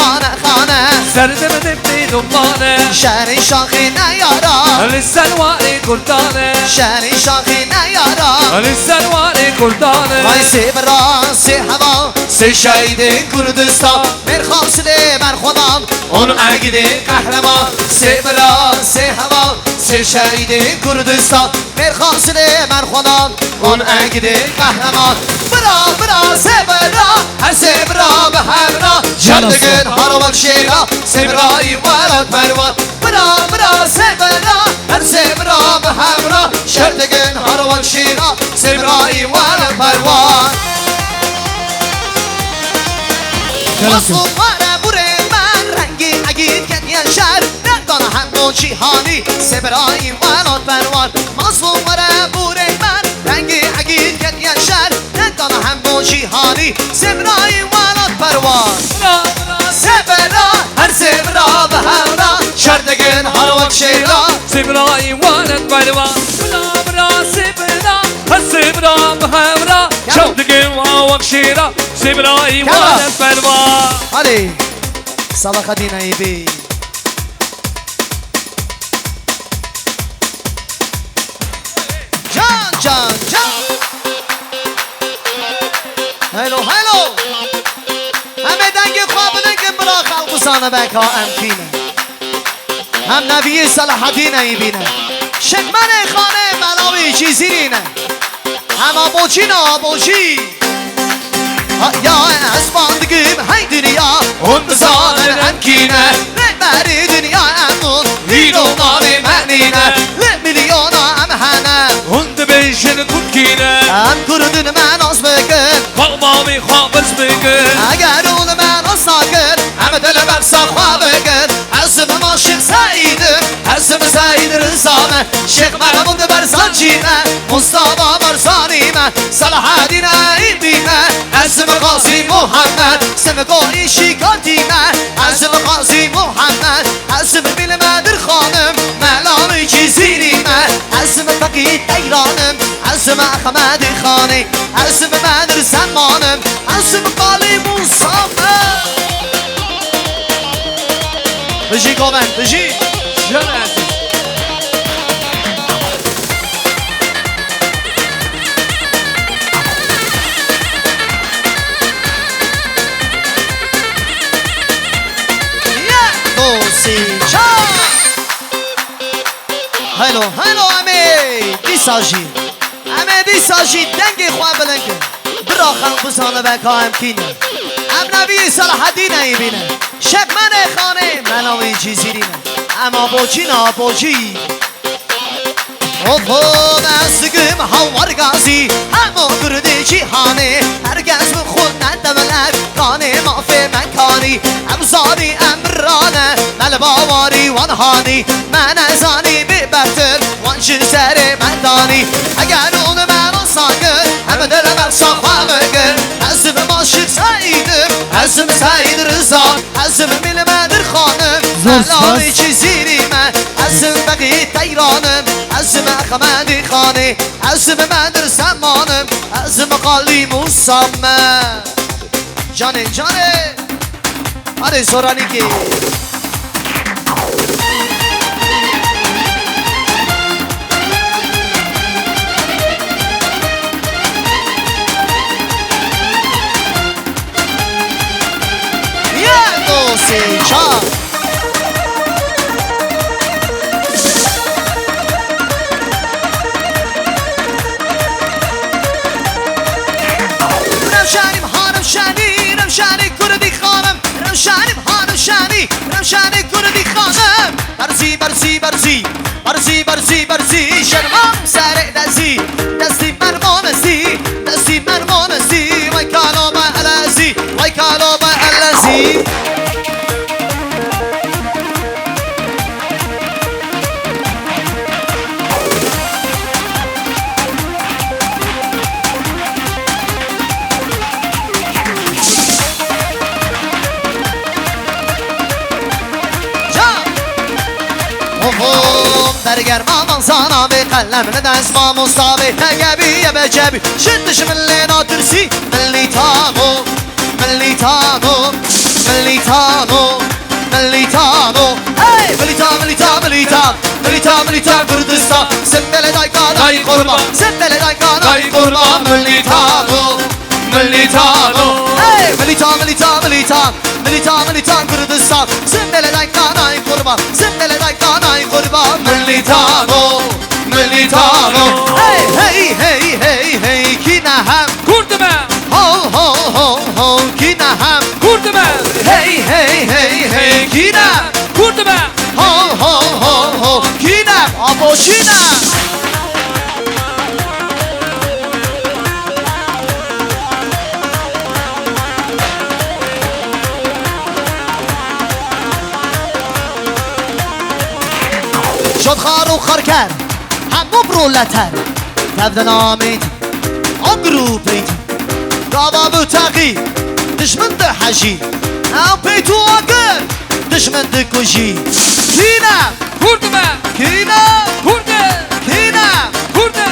سردم دبی دنبانه شهر شاخی نیارا للسلوار کردانه شهر شاخی نیارا للسلوار کردانه وای سی برا سی هوا سی شهید کردستان مرخواصله بر خودم اون عقیده قهرمان سی برا سی هوا سی شهید کردستان مرخواصله بر خودم اون عقیده قهرمان برا سی برا هر سی برا به همراه شردگن هارو شیرا سی برای ورد پروان برا سی برا هر سی برا به همراه شردگن هارو شیرا سی برای ورد پروان مصومره بوره من رنگی اگید کنیان شهر ندانه همون جیهانی سبرای ولاد پروان مصومره بوره من رنگی اگید کنیان شهر ندانه همون جیهانی سبرای ولاد پروان سبرا هر سبرا به همراه شردگن هروک شیرا سبرای ولد پروان برا سبرا سبرا به همراه شردگن هروک شیرا سبرای ولد پروان علي صباح دينا يبي جان هلو همه دنگ خواب دنگ برا خلق سانه بکا امکینه هم نبی صلاح الدین یبینه شکمن خانه ملاوی چیزی رینه هم آبوچی یا اسماندگیم های دنیا اون بزانه امکینه رهبری دنیا امون هیرونان منینه میلیونا ام هنه اون دبیشن کمکینه ام کردن من از بکن قلبامی خوابز بگن اگر اون من از ساکن ام دل من صفا بکن اسم ما شیخ سعیدم اسم سعید رزامه شیخ محمود برزنجیمه مصطفی برزانیمه صلاح الدین ایبیمه اسم قاضی محمد اسم قایی شیکاتیمه اسم قاضی محمد اسم بیل مدر خانم ملامی چیزیریمه اسم فقید ایرانم اسم احمد خانی اسم مدر زمانم اسم قالی مصافه بجی گومن بجی جان عزیز سی چار هلو هلو امی دیساجی امی دیساجی دنگی خواه بلنگه برا خلق بزانه بکا امکینه ام نبی صلاح الدین ایبینه شکمن خانه مناوی چیزیرینه اما بوچی نابوچی اوه مسگم هوار گازی اما گرده جیهانه هرگز من خود ندملک کانه مافه من کانی امزانی امرانه مل باواری وانهانی من ازانی ببتر وانشن سر من دانی اگر اون من ساگر همه دل من صفا بگر حزم ماشق سعیدم حزم سعید رضا حزم مل مدر خانم ملاوی چیزیری من حزم بقیه تیرانم حزم خمدی خانه حزم مدر زمانم حزم قالی موسامه جانه جانه آره سورانی که سی چار رمشانیم هانم شانی رمشانی کردی خانم رمشانیم هانم شانی رمشانی کردی خانم برزی برزی برزی برزی برزی برزی شرمام سر دزی دستی مرمانستی دستی مرمانستی وای کالو با الازی وای کالو با الازی برگر مامان زانا به قلم ندست ما مصابه تگبی به جبی شدش من لینا ترسی ملی تامو ملی تامو ملی تامو ملی تامو ای ملی تام ملی تام ملی تام ملی تام ملی تام کردستان سمبل دایکان ای قربان سمبل دایکان ای قربان ملی تامو ملی تامو ای ملی تام ملی تام ملی تام ملی تام ملی تام کردستان سمبل دایکان ای قربان سمبل دایکان ای قربان ملی تامو ملی تامو هی هی هی هی کی نهم کردمه هو هو هو هو کی نهم کردمه هی هی هی هی کی نهم کردمه هو هو هو هو کی نهم آبوشینم شد خار و خار کرد همو برولتر تبدن آمید آن گروپید دابا بوتاقی دشمن ده حجی او پیتو آگر دشمن ده کجی کینم کردمه کینم کرده کینم کرده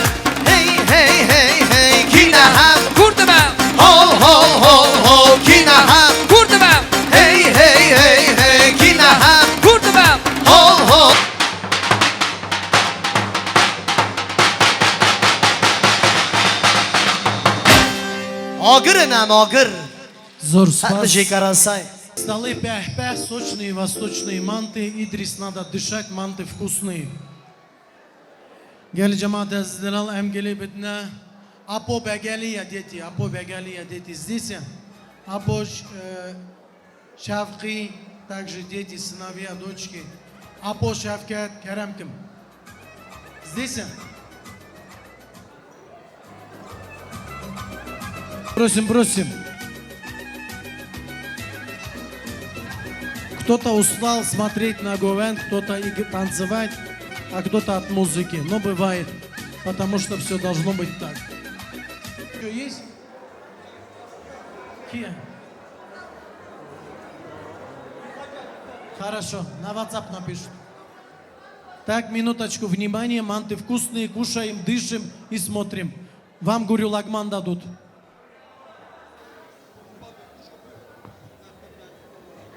هی هی هی هی کینم کردمه هو هو هو هو کینم کردمه هی هی هی هی کینم کردمه هو هو آگرنم آگر Зор спас. Hadi карасай. Столы пях-пях, сочные восточные манты. Идрис надо дышать, манты вкусные. Гели джамат азизлал, гели бедна. Апо бегали дети, апо бегали дети здесь. Апо Шавки, также дети, сыновья, дочки. Апо Шавкат, Карамким. Здесь. Просим, просим. Кто-то устал смотреть на Говен, кто-то танцевать, а кто-то от музыки. Но бывает, потому что все должно быть так. Что есть? Кия? Хорошо, на WhatsApp напишут. Так, минуточку, внимание, манты вкусные, кушаем, дышим и смотрим. Вам гурю лагман дадут.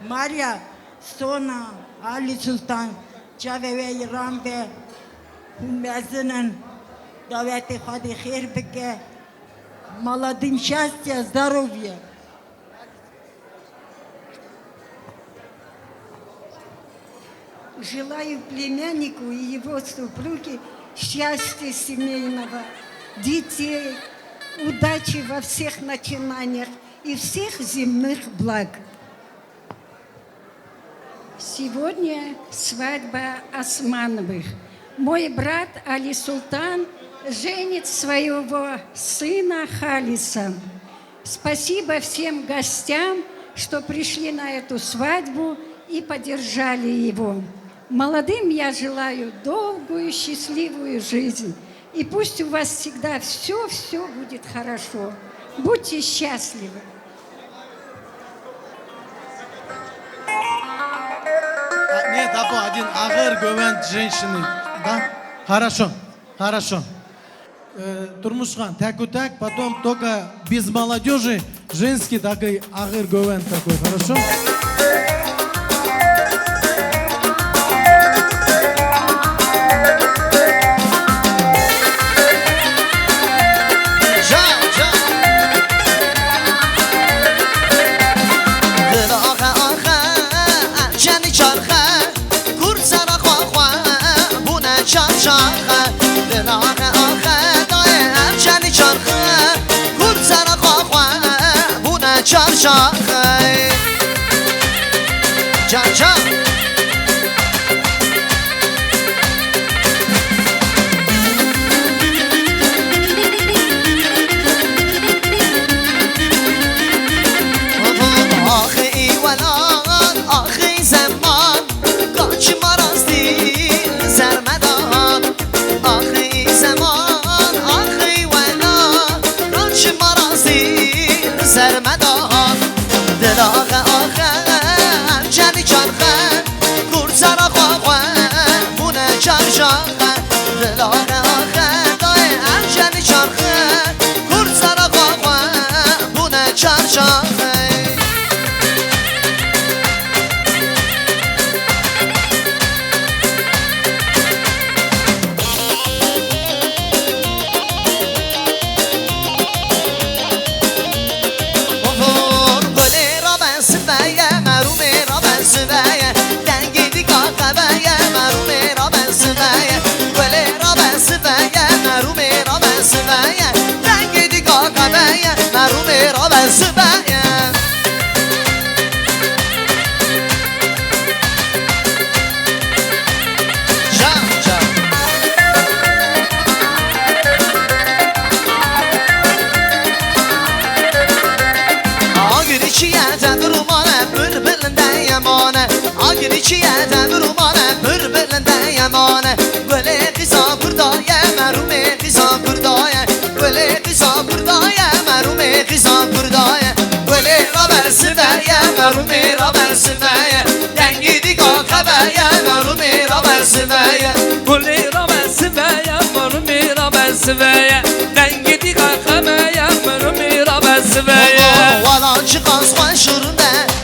Мария, Sona, Ali Sultan, Chaveve Rambe, Умязанан, давайте ходи хербеке, молодым счастья, здоровья. желаю племяннику и его супруге счастья семейного, детей, удачи во всех начинаниях и всех земных благ. Сегодня свадьба Османовых. Мой брат Али Султан женит своего сына Халиса. Спасибо всем гостям, что пришли на эту свадьбу и поддержали его. Молодым я желаю долгую, счастливую жизнь. И пусть у вас всегда все будет хорошо. Будьте счастливы. Нет, Апу, один агыр гөвент женщины. Да? Хорошо, хорошо. Турмушхан, так, потом только без молодежи, женский такой агыр гөвент такой, хорошо?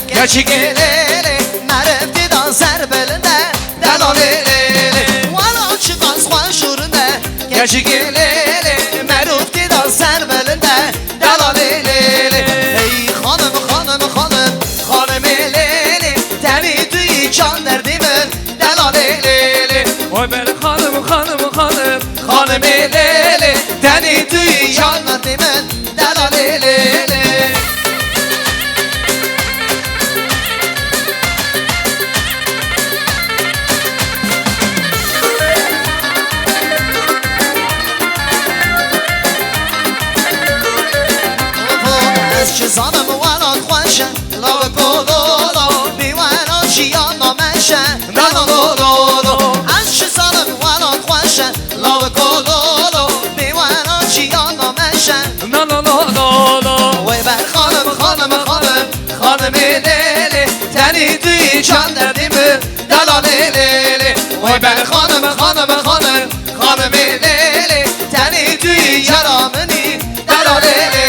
Gerçi gelele, merefti danser belinde, delalele. Valla çıkan soğan şurunda. Gerçi gelele, merefti danser belinde, delalele. Hey hanım, hanım elele, teni duy can derdimin, delalele. Oy ben hanım elele, teni duy can derdimin, delalele. Zanım varan khoşe la kololo biwana jiyana meşe la kololo aş zanım varan khoşe la kololo biwana jiyana meşe la kololo ve ben hanım elele teni duy can derdimi dalalele ve ben hanım elele teni duy yaramını dalalele.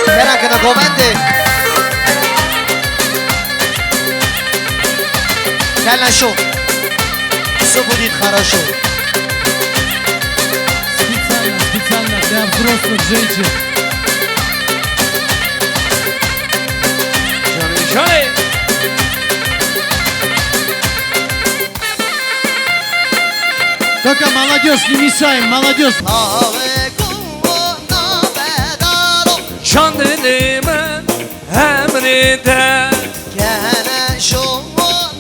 Merakına komendi. Хорошо. Все будет хорошо. Специально для взрослых женщин. Только молодежь, не мешаем, молодежь. Can dilimin emrinde Gene şu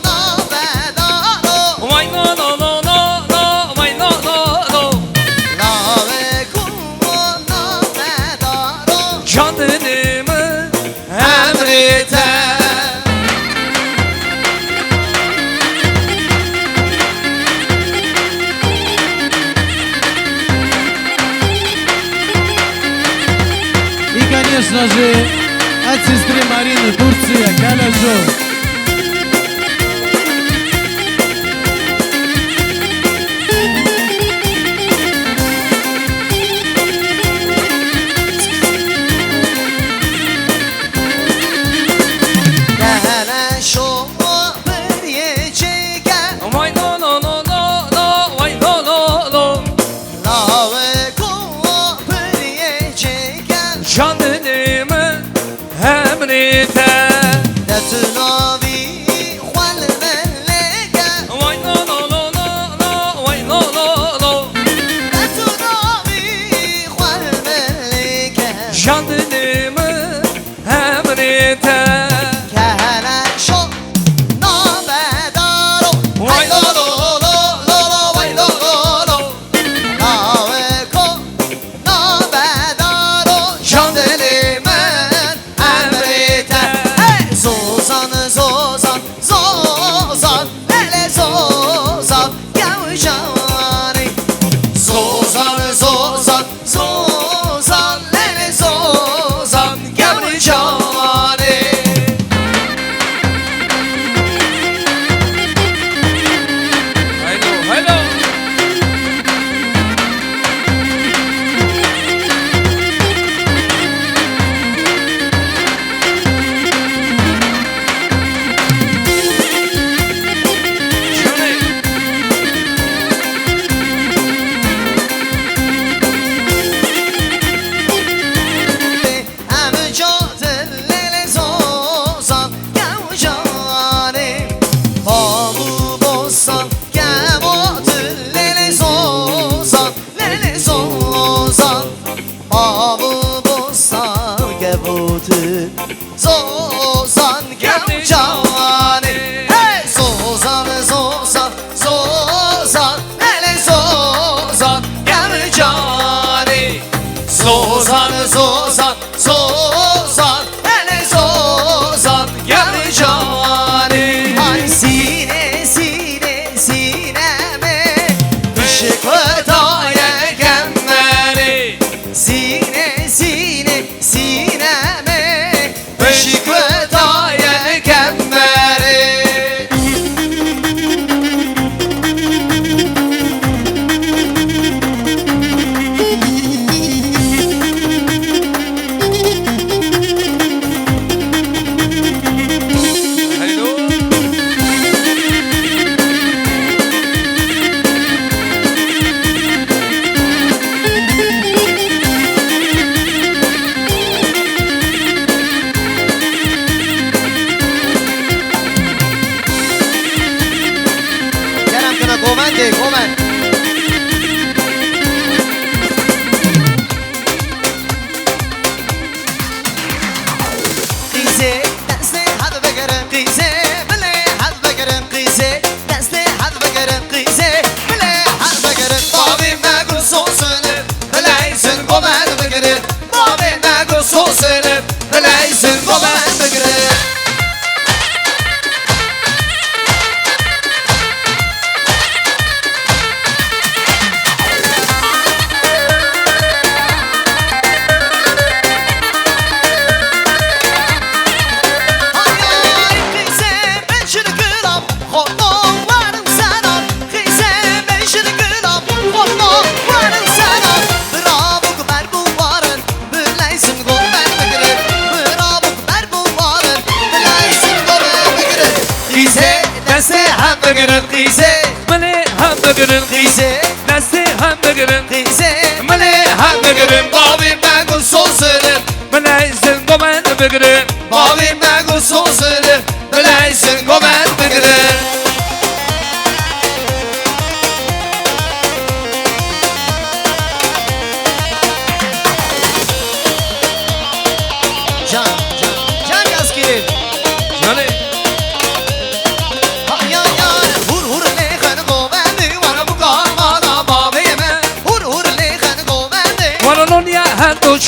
nabedaro Vay no no no no no Vay no no no Nave kuva nabedaro Can dilimin Emrite И, конечно же, от сестры Марины, Турция, Каляжо. Gene şu bir yecike Vay no no no no no Vay no no no Nave kuva bir yecike Can dilimin emrinde Detunavi Juan Meleke Vay no no no no no Vay no no no Detunavi Juan Meleke Can dilimin emrinde Gene şu nabedaro Vay lo lo lo lo lo vay lo lo lo Nave kuva nabedaro Can dilimin emrite Hey! Zozan zozan zozan Hele zozan Gavşani Zozan zozan zozan Hele zozan Gavşani Haydo haydo Zozan gavcani Hey! Zozan zozan zozan Hele zozan gavcani Zozan zozan zozan Hele zozan gavcani Ay sine sine sineme Işıklı daye kemmeri Sine sine sineme Işıklı daye kemmeri Kerem kına komen de komen Qiyse dəstə had bəgərəm qiyse Bilə had bəgərəm qiyse Dəstə had bəgərəm qiyse Bilə had bəgərəm Babi məqul sosunu Biləysin qomen bəgərəm Babi məqul sosunu Biləysin qomen bəgərəm hamburgerin qiyse Mane hamburgerin qiyse Nasti hamburgerin qiyse Mane hamburgerin Babi mango sosunu Bilaysin gomen burgerin Babi mango sosunu Bilaysin gomen burgerin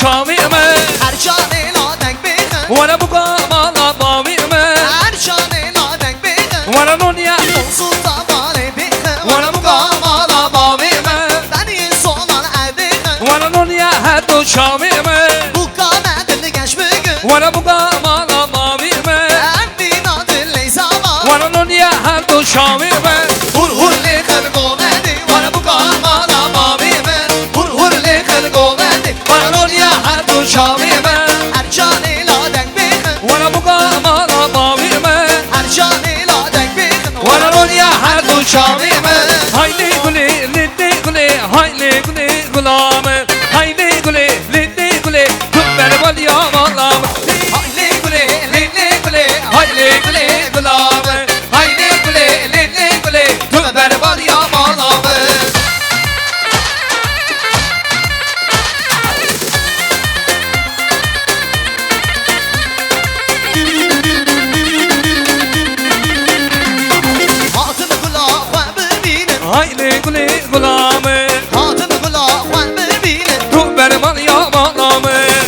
çavime هر جانه لادنگ بیخن Vara bu kamala mavime هر جانه لادنگ بیخن Vara nonya Sonsuz zamane بیخن Vara bu kamala mavime Beni solan erdiğin Vara nonya her do çavime Bu kametin geç bugün Vara bu kamala mavime Endin adın zaman Vara nonya her do çavime Hur hur li khalqo medi Vara bu kamala mavime Hur hur li khalqo medi Vara nonya her do çavime Her canı ladeng bihin Vara bu kamala mavime Her canı ladeng bihin Vara nonya her do çavime Hayli guli liddi guli Hayli guli gulame Hayli guli liddi guli Tübber val yamalam Hayli guli liddi guli Hayli guli gulame Hayli guli liddi guli Tübber val yamalam Hatın kulak ve bibinin Hayli guli gulame Hatın kulak ve bibinin Tübber val yamalam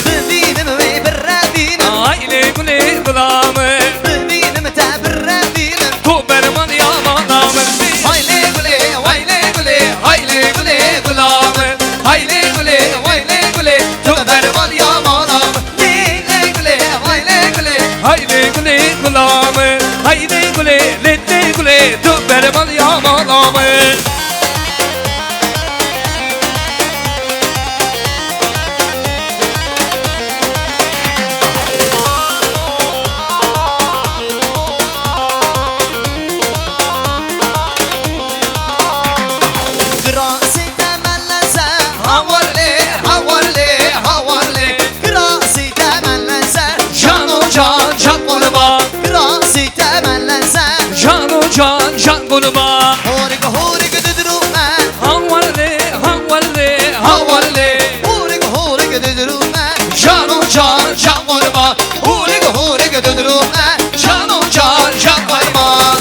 Bibinin ve birrebinin Hayli guli gulame Bibinin tebirrebinin Tübber val yamalam Hayli guli hayli guli Hayli guli gulame Hayli guli hayli guli Tübber val yamalam Lile gule vayle gule Hayli guli gulame Hayli guli liddi guli Tübber val yamalam Grasi temellese Havarli havarli havarli Grasi temellese Canu can can kurba Grasi temellese Canu can can kurba Horik horik düdürüme Havarli havarli havarli Horik düdürüme Canu can can kurba Horik düdürüme Canu can can kurba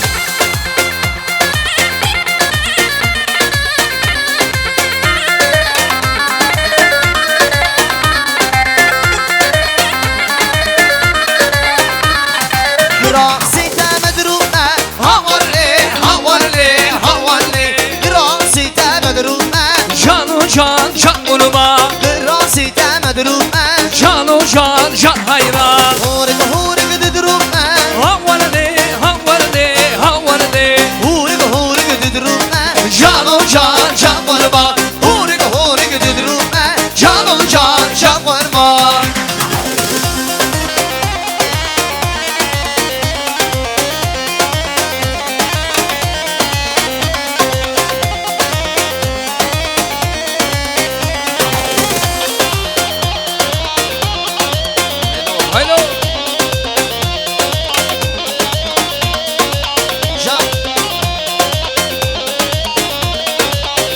Grasi temedrüme Havarli havarli havarli Grasi temedrüme Canu can can kurba Grasi temedrüme Canu can can hayran Horik düdürüme Havarli havarli havarli Horik düdürüme Canu can can kurba Horik düdürüme Canu can can kurba Hello.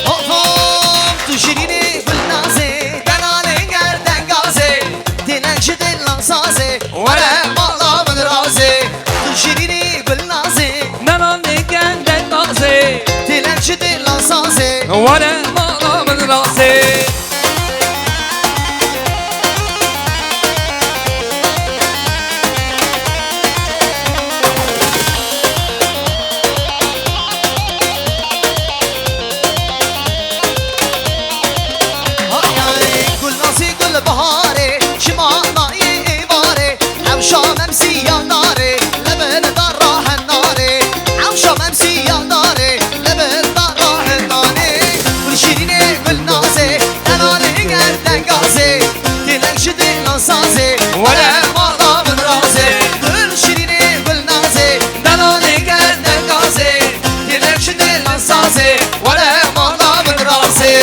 Hopam tu şirini gülnaze Denale gerden gaze Dilenci dilan saze Vere malamın raze Tu şirini gülnaze Nanani genden naze Dilenci dilan saze Vare malamın raze Hayali gülnaze gül bahare Şima nayi ibare Avşa memsi yandare Lebel darrahen nare Avşa memsi yandare Lebel darrahen nare Gül şirine gülnaze Denale gerden gaze Dilenci dilan saze Vare malamın raze Gül şirine gülnaze Nanani genden gaze Dilenci dilan saze Vare malamın raze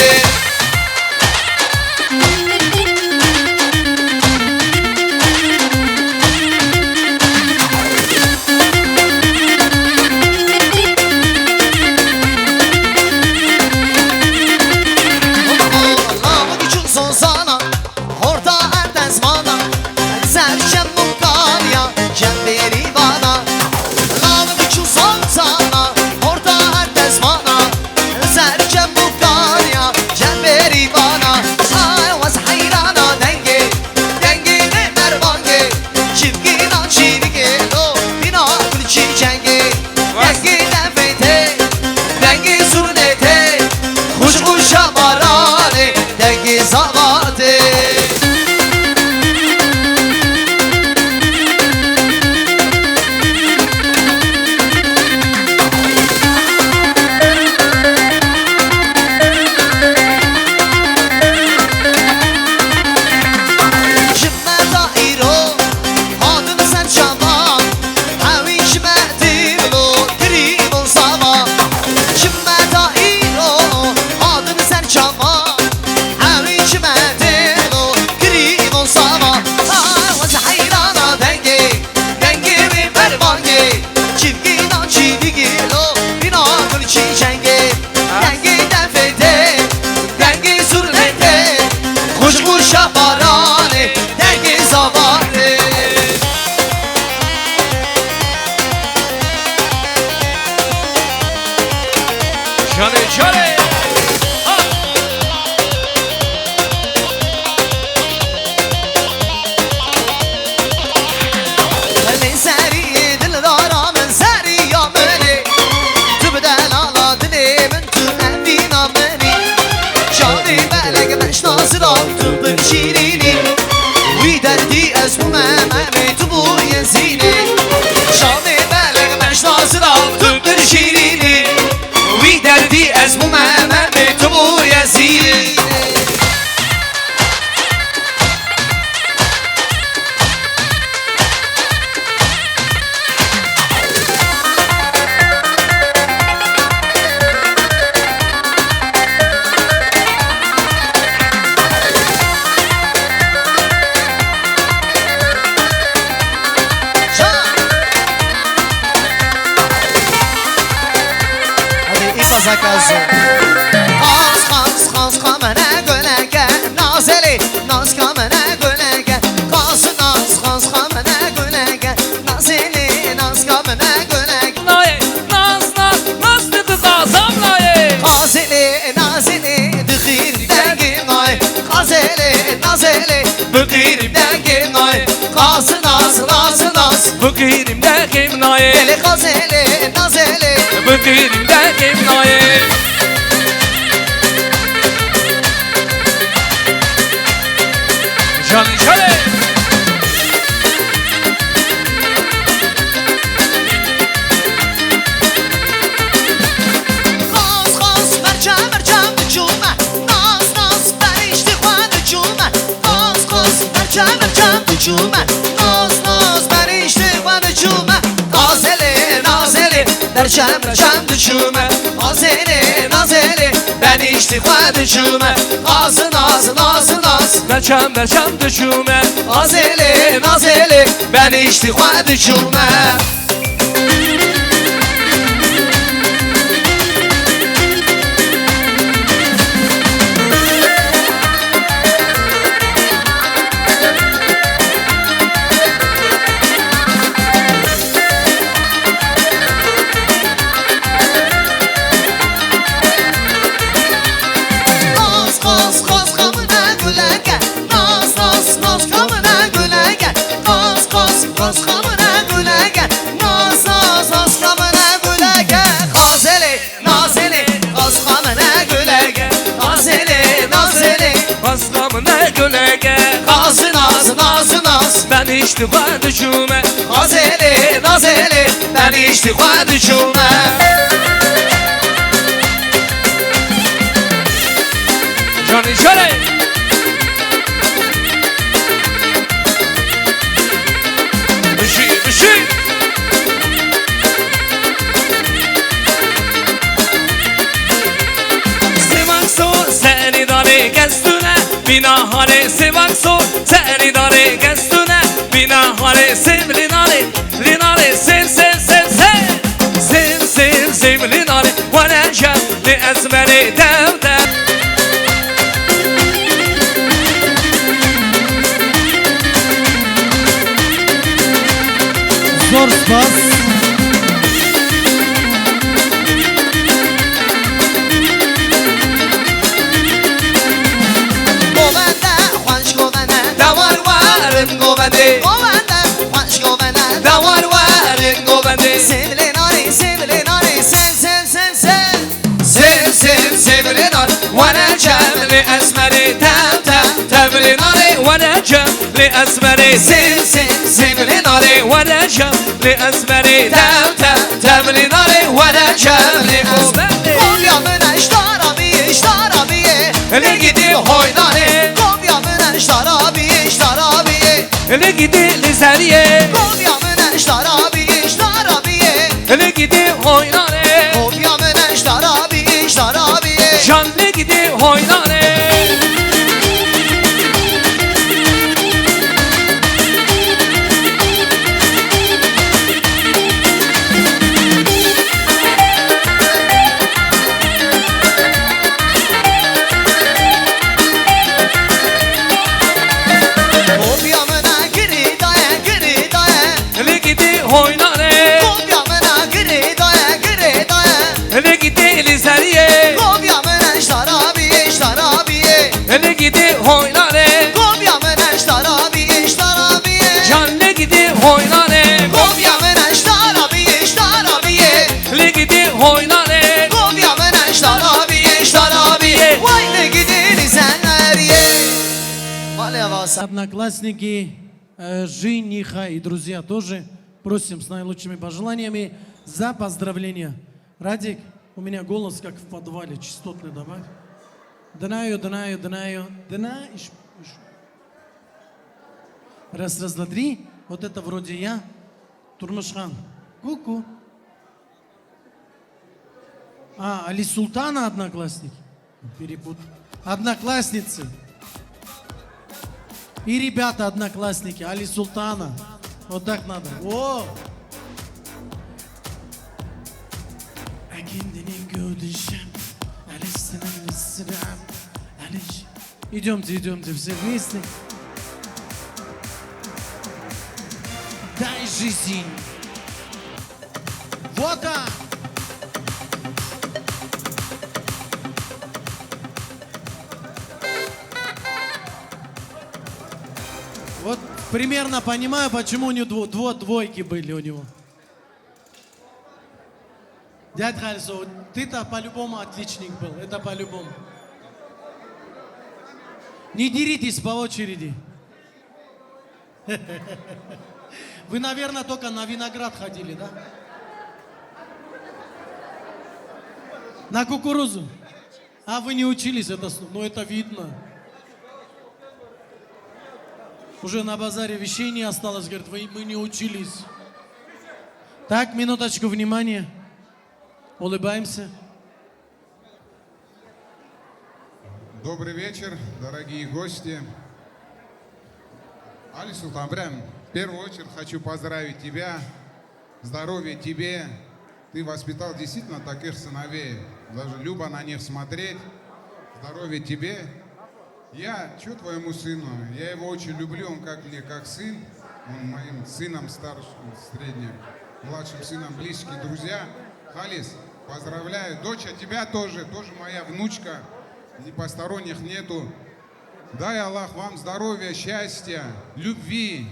zaказı Kaz kamene gölege Nazeli naz kamene gölege Kaz kamene gölege Nazeli naz kamene gölege Naye naz dedi kazam naye Nazeli dıkhir dengim nay Nazeli dıkhir dengim nay Kaz naz Fakirimde kim naye Deli nazeli Fakirimde kim naye Canı şöyle Kaz mercem düşüme Naz ben işte kuan düşüme Kaz mercem düşüme Naz ben işte kuan düşüme Nazeli mercem düşüme Nazeli ben işte kuan düşüme Kaz Berçem düşüme Nazeli ben işte kuan düşüme Kaz kamına gülege Naz kamına gülege Kaz kamına gülege Naz kamına gülege Nazeli kaz kamına gülege Nazeli Aslamına gölege Kaz naz Ben iştifa düşüme Nazeli ben işte kuan düşüme Canı şöyle Işık Sevak sor seni dare gestüne Binahare sevak sor seni dare gestüne Binahare sev linare sev sev linare Vanaca li ezmeri dev Zor spas. Govende, Juanş govende Davar varın govende Govende, Juanş govende Davar varın govende Sevli nari, sev linare Wana cemli esmeri tevli nari Vanaca li ezmeri Sev linare Vanaca li ezmeri tevli nari Wana cemli Govende Kovyamın iştarabiye Hele gidi Hoynare Kovyamın iştarabiye Hele gidi lizeriye Kovyamın iştarabiye Hele gidi oynare Kovyamın iştarabiye Canlı gidi oynare Kovyamına giri daye Hele gidi oynare Kovyamına giri daye Hele gidi lizeriye Kovyamın iştarabiye Hele gidi oynare Kovyamın iştarabiye Canlı gidi oynare Kovyamın iştarabiye Hele gidi oynare Kovyamın iştarabiye Vay ne gidin senler ye Vale vasa Одноклассники, жениха и друзья тоже просим с наилучшими пожеланиями за поздравления. Радик, у меня голос как в подвале, частотный добавь. Дынаю. Раз, два, три. Вот это вроде я. Турмышхан. Ку-ку. Али Султана одноклассники. Перепутал. Одноклассницы. И ребята одноклассники. Али Султана. Вот так надо. О! kendini gördüşem. Aleyhisselam vesselam. Идемте, все вместе. Дай жизнь. Вот так. Вот примерно понимаю, почему у него двойки были у него. Дядь Хальсо, ты-то по-любому отличник был, это по-любому. Не деритесь по очереди. Вы, наверное, только на виноград ходили, да? На кукурузу. А вы не учились, ну это видно. Уже на базаре вещей не осталось, говорит, мы не учились. Так, минуточку внимания. Улыбаемся. Добрый вечер, дорогие гости. Али Султанбрям, в первую очередь хочу поздравить тебя, здоровья тебе. Ты воспитал действительно таких сыновей. Даже любо на них смотреть. Здоровья тебе. Я, что твоему сыну? Я его очень люблю, он как мне, как сын. Он моим сыном старшим, средним, младшим сыном близкие друзья. Халис, поздравляю. Дочь, а тебя тоже моя внучка. Ни посторонних нету. Дай Аллах вам здоровья, счастья, любви,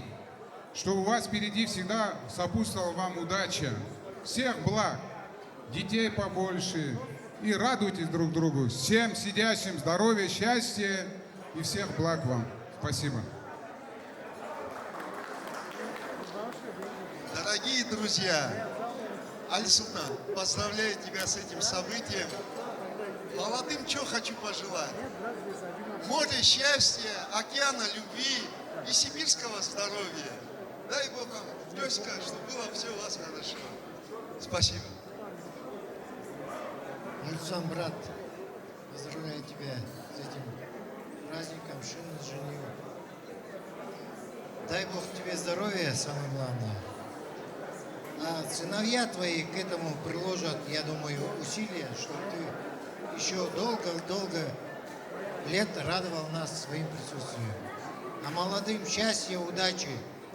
чтобы у вас впереди всегда сопутствовала вам удача. Всех благ, детей побольше. И радуйтесь друг другу. Всем сидящим здоровья, счастья и всех благ вам. Спасибо. Дорогие друзья, Али Султан, поздравляю тебя с этим событием. Молодым что хочу пожелать? Море счастья, океана любви и сибирского здоровья. Дай Бог вам, Лёська, чтобы было все у вас хорошо. Спасибо. Альцам, брат, поздравляю тебя с этим праздником, шина женил. Дай Бог тебе здоровья, самое главное. А сыновья твои к этому приложат, я думаю, усилия, чтобы ты еще долго лет радовал нас своим присутствием. А молодым счастья, удачи,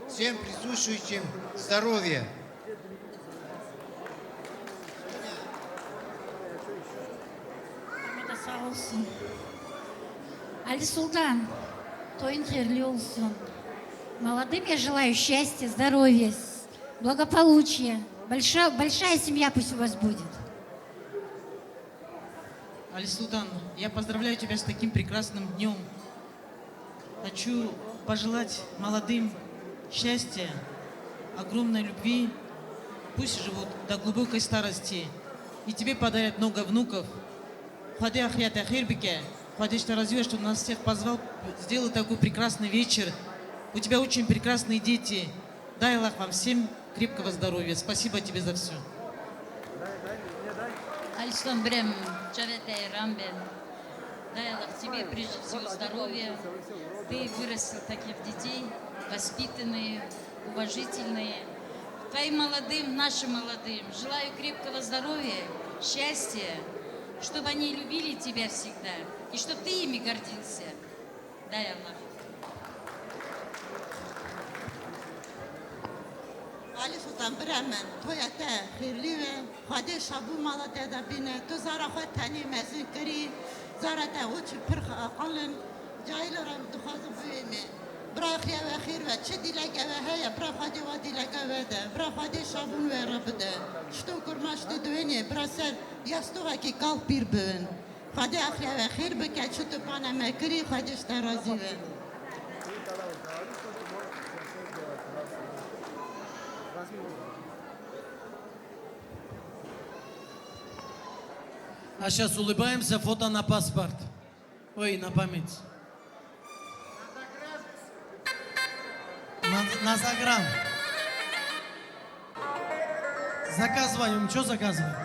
всем присутствующим здоровья. Sağ olsun. Али Султан, тойын херлі olsun. Молодым я желаю счастья, здоровья, благополучия. Большая семья пусть у вас будет. Али Султан, я поздравляю тебя с таким прекрасным днем. Хочу пожелать молодым счастья, огромной любви. Пусть живут до глубокой старости. И тебе подарят много внуков. Хаде ахрят ахирбике. Хаде что разве, что нас всех позвал, сделал такой прекрасный вечер. У тебя очень прекрасные дети. Дай Аллах вам всем крепкого здоровья. Спасибо тебе за все. Али Султан, Чавете Рамбе, дай Аллах тебе прежде всего здоровья. Ты вырастил таких детей, воспитанные, уважительные. Твоим молодым, нашим молодым, желаю крепкого здоровья, счастья, чтобы они любили тебя всегда, и чтобы ты ими гордился. Дай Аллах. Али Султан Bremen, تویت خیلی و خواهد شبو مالات دبینه تو زارا خود تنی مزین کری زارا تا وچ پر قلن جایل رم دخواز بویمه برا خیا و خیر و چه دیلگه و هیا برا خواهد و دیلگه و ده برا خواهد شبون و رب ده شتو کرماش دوینه برا سر یستو که کال پیر بون خواهد خیا و خیر بکه چه تو پانه مکری خواهدش ترازی و А сейчас улыбаемся, фото на паспорт. Ой, на память. На загран. Заказываем. Что заказываем?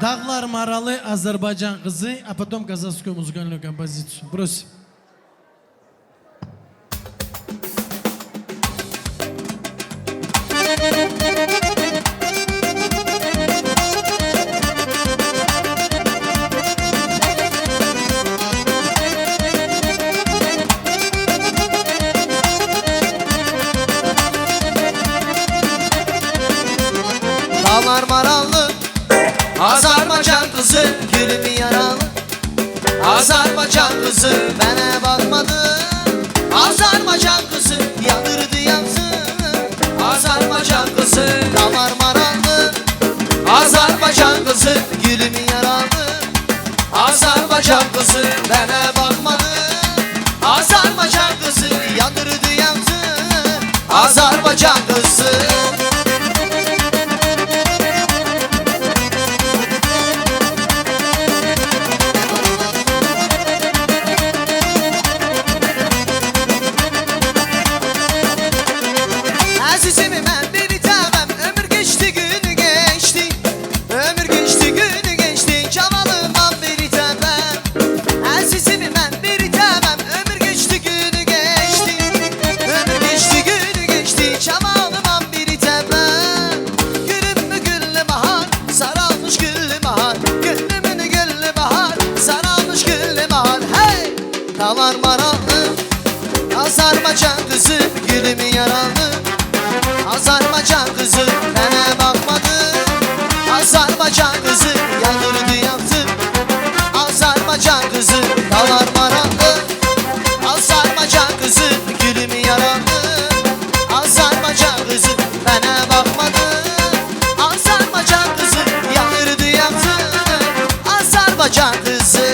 Dağlar Maralı Azerbaycan kızı, а потом казахскую музыкальную композицию. Брось. Thank you. Dağlar marallı Azerbaycan kızı gülümü yaralı Azerbaycan kızı bana bakmadı Azerbaycan kızı yandırdı yansın Azerbaycan kızı damar marallı Azerbaycan kızı gülümü yaralı Azerbaycan kızı bana bakmadı Azerbaycan kızı yandırdı yansın Azerbaycan kızı Azizimi ben bir tamam ömür geçti günü geçti Ömür geçti günü geçti Camalımdan bir tamam Azizimi ben bir tamam ömür geçti günü geçti Ömür geçti günü geçti Camalımdan bir tamam Gülüm mü güllü bahar saralmış güllü bahar Gülümün güllü bahar saralmış güllü bahar Hey! Dağlar marallı Azerbaycan kızı gülümü yaralı Azerbaycan kızı bana bakmadı Azerbaycan kızı yandırdı yaktı Azerbaycan kızı dağlar marallı Azerbaycan kızı gülümü yaralı Azerbaycan kızı bana bakmadı Azerbaycan kızı yandırdı yaktı Azerbaycan kızı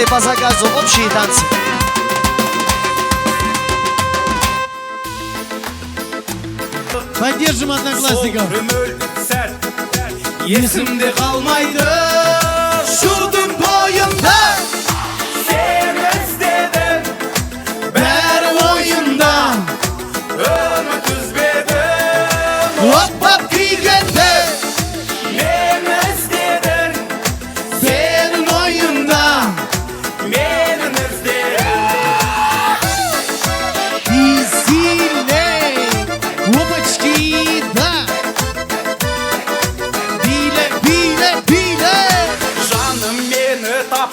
По заказу общие танцы. Поддержим одноклассников. Есімде қалмайды шудың бойында Сен іздедің бәрі ойында Үміт үзбедің от күйгенде Мен іздедің сенің ойында Менің іздедің И сильней, опачки, да. Жаным мені тап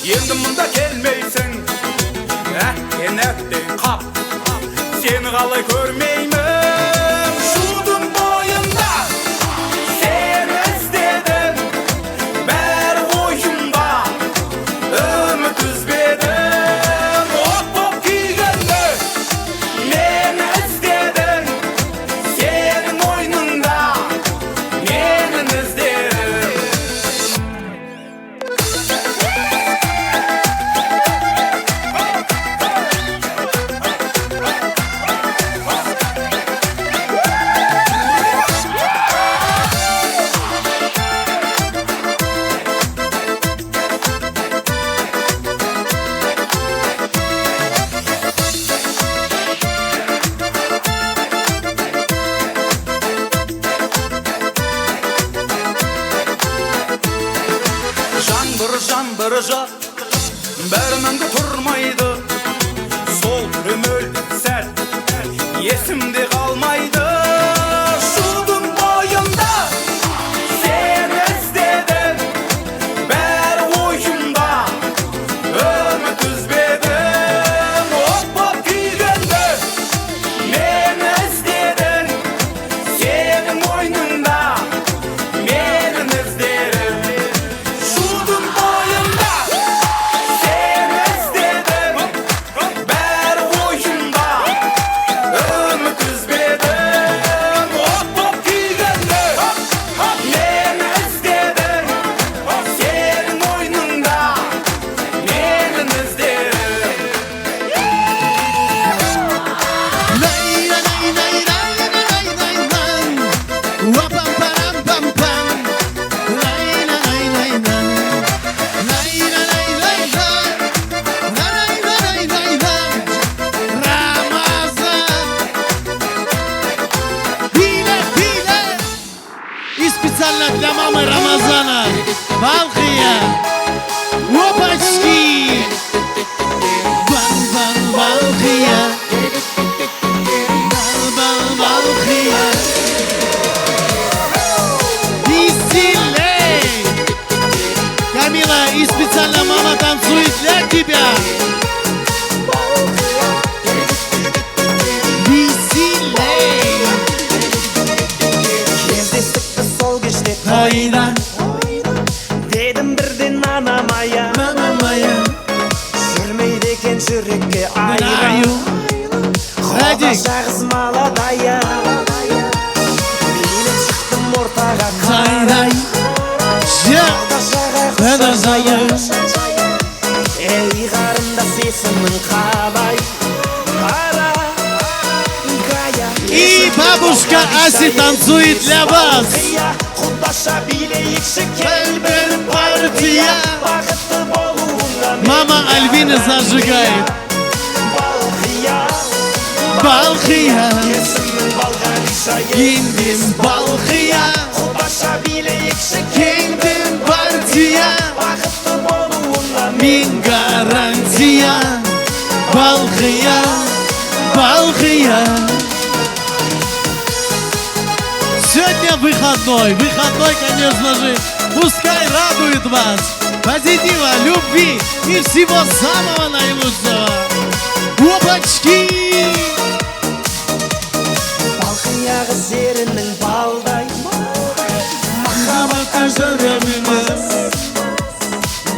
Енді мұнда келмейсің Әттен әттен қап Сені қалай көрмеймін Шудың бойында Сені іздедің бәрі ойымда Үміт үзбедің от боп күйгенде Мені іздедің сенің ойныңда Менің іздедің Жаңбыр жақ бәрініңді тұрмайды Сол өмір сәт есімде қалмайды Шудың бойында сені іздедің бәрі ойымда Үміт үзбедің от боп күйгенде Мені іздедің сенің ойныңда Менің іздедің Шудың бойында сені іздедің бәрі ойымда Үміт үзбедің от боп күйгенде Мені іздедің сенің ойныңда Менің іздедің И специально для мамы Рамазана. Балхия. Опачки. Балхия. Балхия. И сильней. мама танцует для тебя. Веселей. Кездестік біз сол кеште Қайда дедім бірден анамая жүрмейді екен жүрекке айран Қодаша қыз маладая билеп шықтым ортаға Қайдай Қодашаға ей қарындас есімің қалай қара гая И бабушка Аси танцует для вас. Құдаша билейікші Кел бір партия. бақытты болуыңа Мама Альвина зажигает. Балқия есімің Балғадиша Кендім Балқия Құдаша билейікші Кендім партия бақытты болуыңа Мен гарантия. Балқия Балқия. Сегодня выходной, конечно же, пускай радует вас позитива, любви и всего самого наилучшего. Опачки! Балқияғы зерінің балдай Махаббатқа жүрегіміз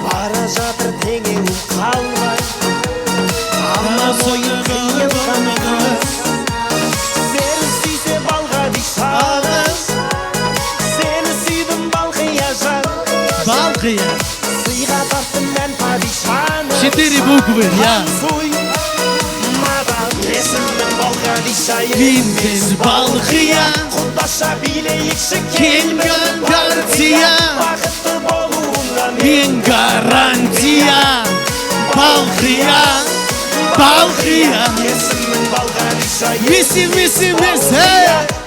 бара жатыр теңеуім қалмай Ана сойы қанымыз сені сүйсе Балғадиша сені сүйдім Балқия жан Балқия. сыйға тарттым мән падишаны 4 буквы, я. есімің Балғадиша Кендім Балқия Құдаша билейікші Келген партия. бақытты болуыңа Мен гарантия. Балқия Балқия. есімің Балғадиша Вместе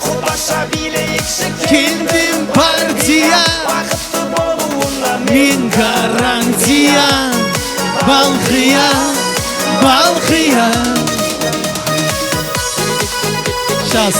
Құдаша билейікші Кендім партия. бақытты болуыңа Мен гарантия. Балқия Балқия. Сейчас.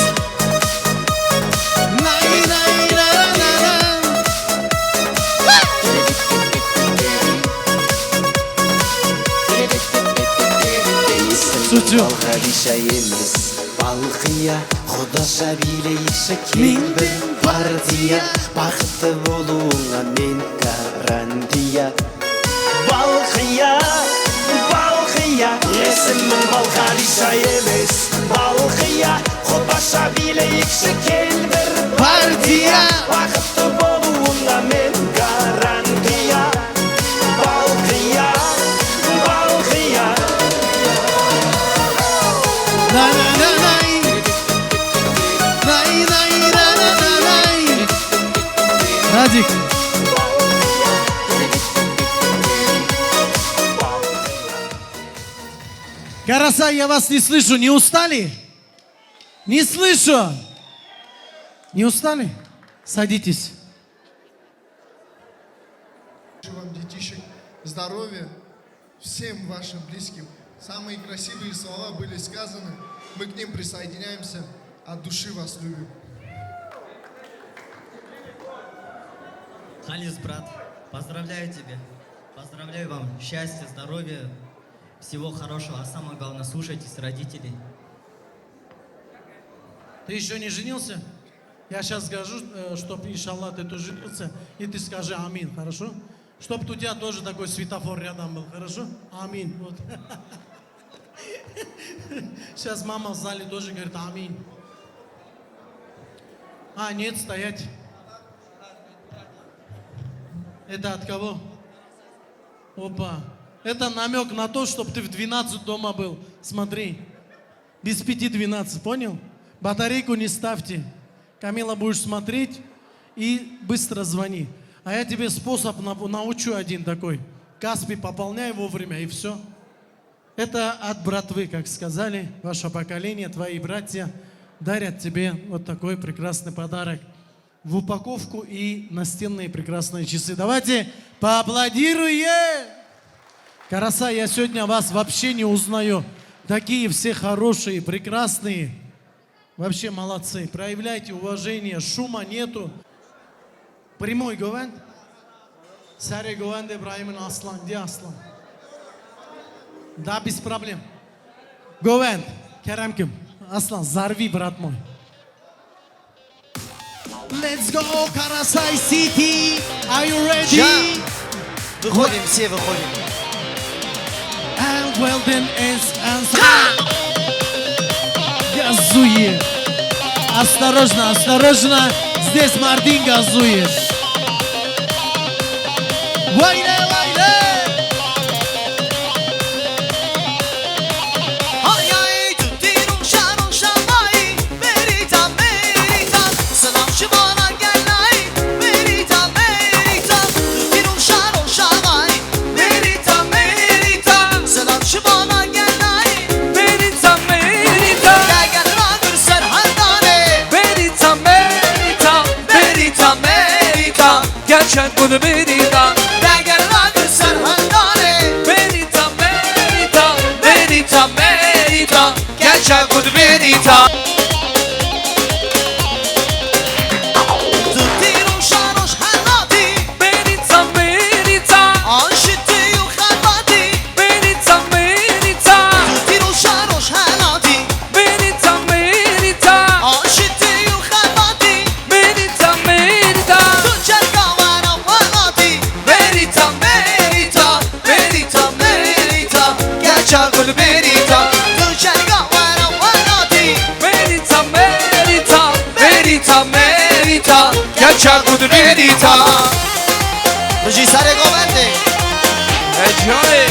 Шучу. Балғадиша емес Балқия Құдаша билейікші кел бір партия бақытты болуыңа мен гарантия Балқия Балқия есімің Балғадиша емес Балқия Құдаша билейікші кел бір партия бақытты болуыңа мен гарантия Балқия Балқия Радик. Караса, я вас не слышу. Не устали? Не слышу. Не устали? Садитесь. Желаю вам, детишек, здоровья, всем вашим близким. Самые красивые слова были сказаны. Мы к ним присоединяемся. От души вас любим. Халис, брат, поздравляю тебя. Поздравляю вам счастья, здоровья, всего хорошего. А самое главное, слушайтесь родителей. Ты еще не женился? Я сейчас скажу, чтобы, иншаллах, ты тоже женился, и ты скажи амин, хорошо? Чтобы у тебя тоже такой светофор рядом был, хорошо? Амин. Вот. Сейчас мама в зале тоже говорит амин. А, нет, стоять. Это от кого? Опа. Это намек на то, чтобы ты в 12 дома был. Смотри. Без 5:12, понял? Батарейку не ставьте. Камила, будешь смотреть и быстро звони. А я тебе способ научу один такой. Каспи пополняй вовремя и все. Это от братвы, как сказали. Ваше поколение, твои братья дарят тебе вот такой прекрасный подарок. В упаковку и настенные прекрасные часы. Давайте поаплодируем! Караса, я сегодня вас вообще не узнаю. Такие все хорошие, прекрасные. Вообще молодцы. Проявляйте уважение, шума нету. Прямой говорит. Саре Говенд Ибраимин Аслан. Где Аслан? Да, без проблем. Говенд, Керемким. Аслан, зарви, брат мой. Let's go, Karasai City. Are you ready? Выходим, все выходим. And Weldon is answer. Газует. Осторожно, осторожно. Здесь Мартин газует. Война, война. Hayay tuttirum şarun şamay. Meritan, meritan. Selam şu bana gel ay. Meritan, meritan. Tuttirum şarun şamay. Meritan, meritan. Selam şu bana gel ay. Meritan, meritan. Gel gel radır serhandane. Meritan, meritan. Meritan, meritan. Gerçek bunu meritan. Gel gel radır serhandane. Meritan, meritan. Meritan, meritan. Gerçek bunu meritan. Tuttirum şarun şamay. Meritan, meritan. Anşitti yukarıdi. Meritan, meritan. Tuttirum şarun şamay. Meritan, meritan. Anşitti yukarıdi. Meritan, meritan. Tuçer kavana vanadi. Meritan, meritan. Meritan, meritan. Gerçek bunu meritan. Tuçer kavana vanadi. Meritan, meritan. Meritan, meritan. Gerçek bunu meritan. Reggisare Govendi. Ecai.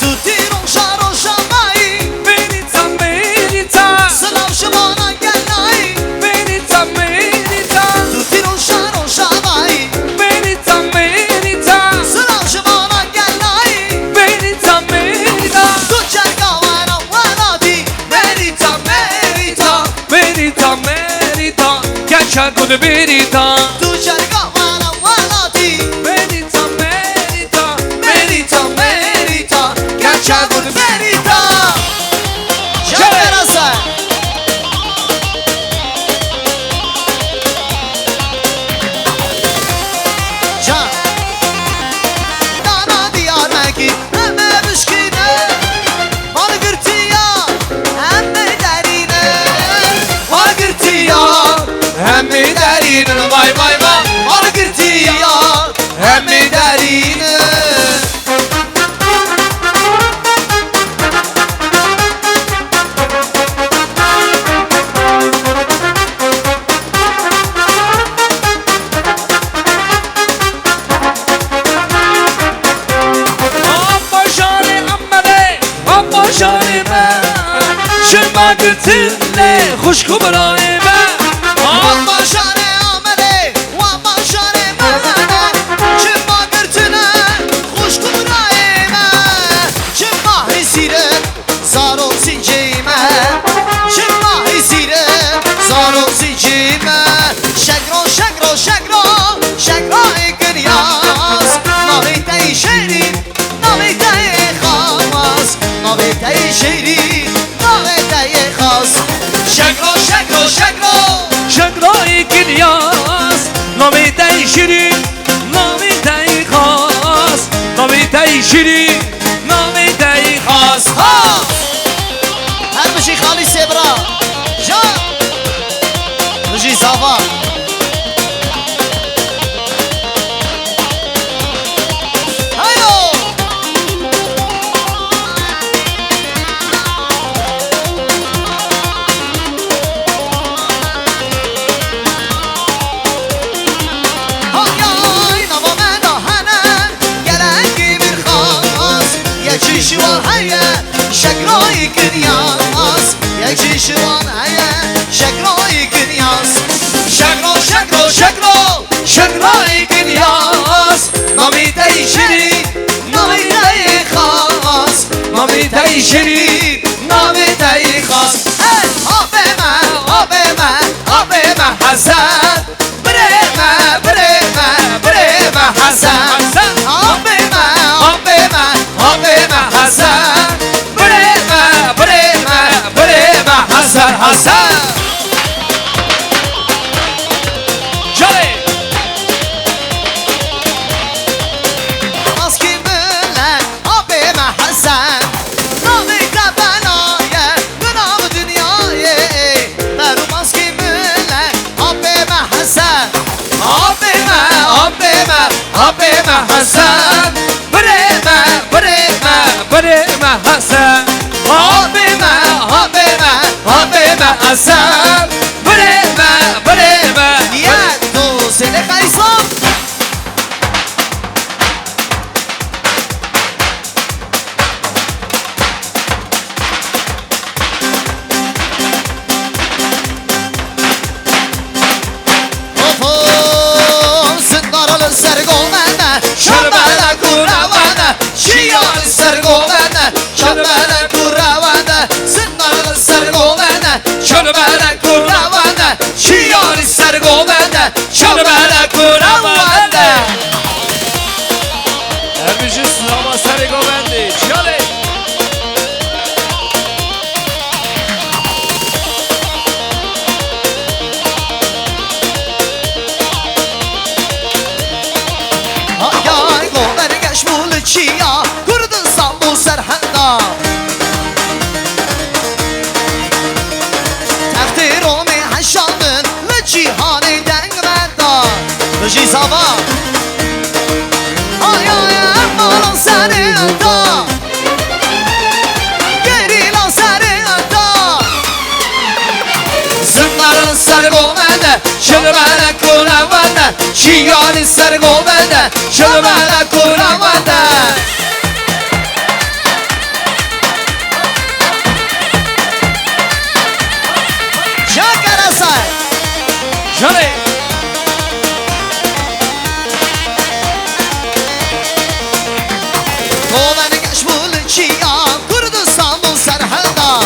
Tuttirum şarun şamay. Meritan, meritan. Selam şu bana gel ay. Meritan, meritan. Tuttirum şarun şamay. Meritan, meritan. Selam şu bana gel ay. Meritan, meritan. Tuçer kavana vanadi. Meritan, meritan. Meritan, meritan. Gerçek bunu meritan. Tuçer kavana vanadi. Meritan, meritan. Meritan, meritan. Gerçek bunu meritan. Şakarasa. Can. Dana diyar meki. Emme müşkine. Bana gırtıya. Emme derine. Bana gırtıya. Emme derine. Vay vay vay. Bana gırtıya. Emme derine. Amma şari ammale. Amma şari me. Şırma gırtınle. Hoş kubrayı me. Amma şare amele. Amma şare mene. Çıma gırtına. Kuş kumrayeme. Çıma hisire. Zar olsun ceyme. Çıma hisire. Zar olsun ceyme. Şegro şegro şegro. Şegro ikir yaz. Navite şehrin. Navite khas. Navite şehrin. Navite khas. Şegro şegro şegro. Şegra'yı kinyas. Navite şirin. Navite khas. Navite şirin. Navite khas. Ha! Her bir şey halis sebra. Can. Müziği sava. Hayo. Hayay navame dahane. Gelengi bir khas. Yekşi var heye. Şekrayı kinyas. Yekşi var heye. Şekrayı kinyas. Şekro şekro şekro. Şekrayı kinyas. Navite şirin. Navite khas. Navite şirin. Navite khas. Hey abime abime abime hasan. Breme breme breme hasan. Abime abime abime hasan. Abime Hasan Breme breme breme Hasan Abime Hasan Breme breme Nietto se ne kaysan Şambala kuravana, şiyan sargovana, şambala kuravana, sındarlı sargovana, şambala kuravana, şiyan sargovana, şambala kuravana. Ermişiz ama sargovendi Çale Ay gover geçmul çiya, Kurdistan bu serhanda. Tahti Romi haşandın, le cihani dengmenda. Leci sava. Ay ay amalan seni anda. Geri lan seni anda. Zınların sargovende, şılmana kuravende, şiyan sargovende, şılmana kuravende. Şakarasay. Çale Gover geçmul çiya, Kurdistan bu serhanda.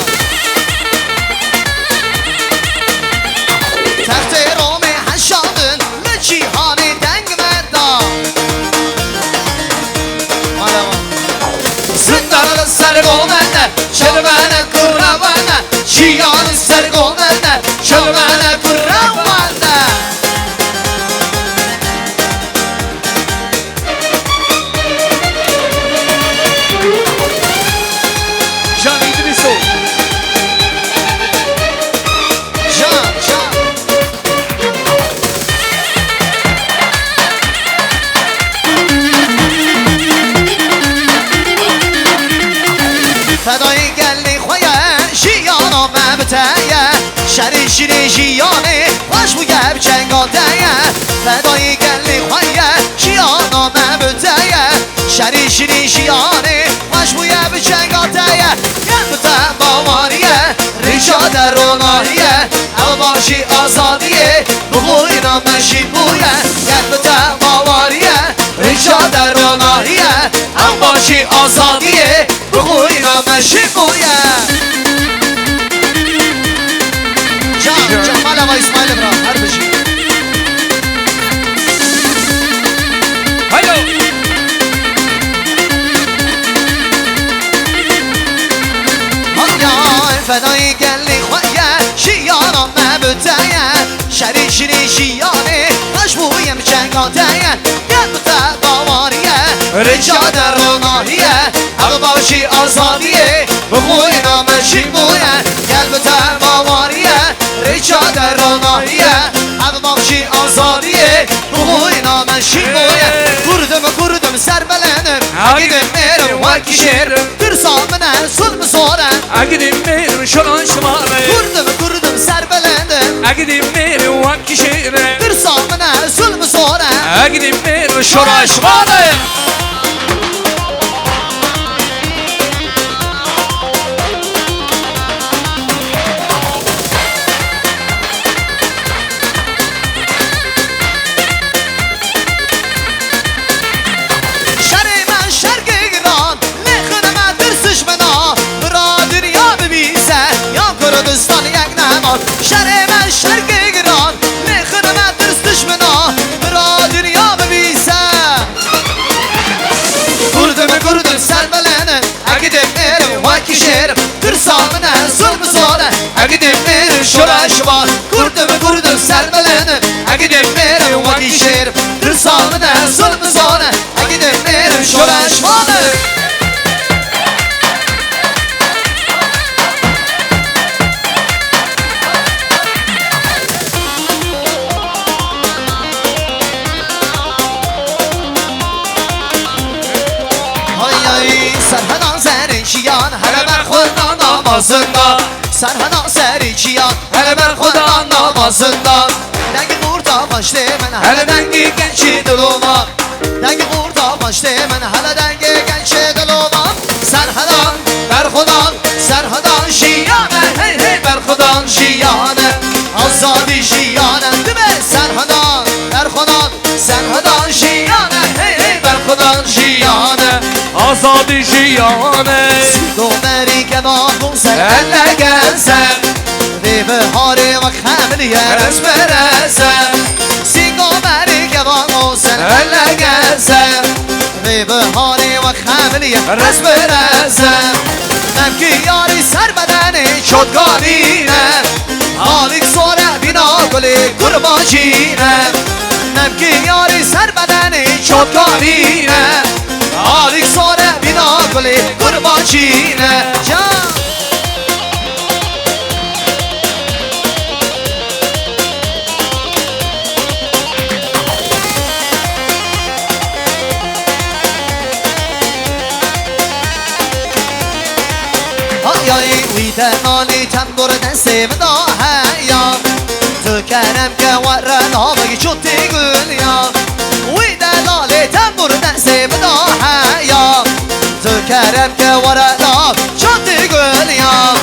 Tahti Romi haşandın, le cihani dengmenda. Zındarlı sargovende, şılmana kuravende, şiyan sargovende, şılmana kuravende. Can İdriso Can فدای گلی خویه شیانا مبتایه شری شیری شیانه باش بویه بچنگاتایه فدای گلی خویه شیانا مبتایه شری شیری شیانه باش بویه بچنگاتایه گل باواریه ریشا در روناهیه او باشی آزادیه بخوینا مشی بویه گل باواریه ریشا در روناهیه او باشی آزادیه بخوینا مشی بویه جان مالا و اسماعیل برا هر بشی Haydo فدای گلی خویه شیانا مبتایه شری شیری شیانه باش بویم چنگاتایه گل باواریه رجا در روناهیه او باشی آزادیه بخوینا مشی بویه گل باواریه رجا در روناهیه او باشی آزادیه بخوینا مشی بویه کردم سر بلندم اگیدم میرم وکی شیرم درسامنه سلم زورم Agidim mir şoran şımale Kurdum ser belendim Agidim mir vakki şehre Bir samına zulmü sonra Agidim mir şoran şımale Şerimen şerki giran Lekhine tırsış bana Bıra dünya bibise Yan Kurdistan yak naman Şerimen şerki giran Lekhine tırsış bana Bıra dünya bibise Kurdum sen belene Agidip erim vaki şerim Tırsamına zulmü sonra Agidip erim şora şıvar Kurdum sen belene Agidip erim vaki şerim Tırsamına zulmü sonra Agidip erim şora şıvar Ay Serhana Zerişiyan hele ben Kur'an namazında Serhana Zerişiyan hele ben Kur'an namazında Dengi kurta başlı men hele dengi gençi diluma Dengi kurta başlı men hele dengi gençi diluma Serhana Berhudan Serhadan Şiyane hey hey Berhudan Şiyane Azadi Şiyane değil mi? Serhadan Berhudan Serhadan Şiyane hey hey Berhudan Şiyane Azadi Şiyane Sido beri kebabun sen elle gelsen Ve bihari vak hamliye resmeresen Sido beri kebabun sen elle gelsen Ve bihari vak hamliye resmeresen Mevki yari ser bedeni çotkanine Halik sonra bina gülü kurbancine Mevki yari ser bedeni çotkanine Halik sonra bina gülü kurbancine Can Ay ويدا نالي تنبر دنسي مداهيا تكرم كورا نابي شو تقول يا ويدا نالي تنبر دنسي مداهيا تكرم كورا نابي شو تقول يا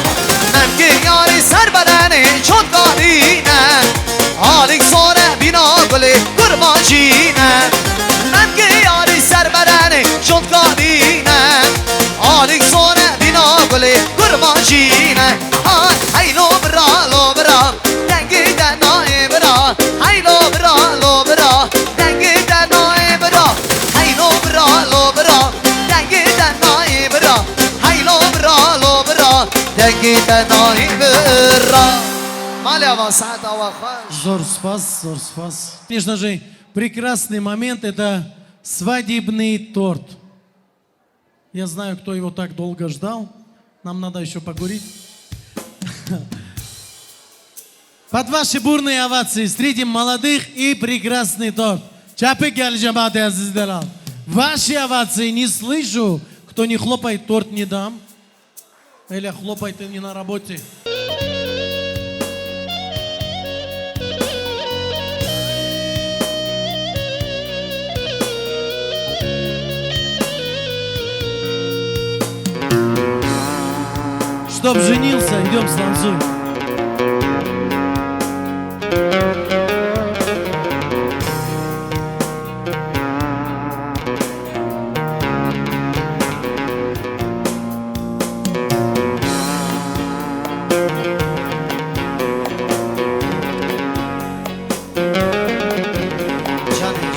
ممكن ياري سر بدني شو تقالينا حالك صورة بنا قولي قربانجينا ممكن ياري سر بدني شو تقالينا حالك صورة بنا قولي قربانجينا هاي لو برا دنگي دناي برا هاي لو برا دنگي دناي برا هاي لو برا دنگي دناي برا هاي لو برا دنگي دناي برا Малява садова хаш. Зор спас. Конечно же, прекрасный момент – это свадебный торт. Я знаю, кто его так долго ждал. Нам надо еще покурить. Под ваши бурные овации встретим молодых и прекрасный торт. Чапык аль-Джамат азиздалал. Ваши овации не слышу. Кто не хлопает, торт не дам. Или хлопает и не на работе. Чтоб женился, идем станцуем.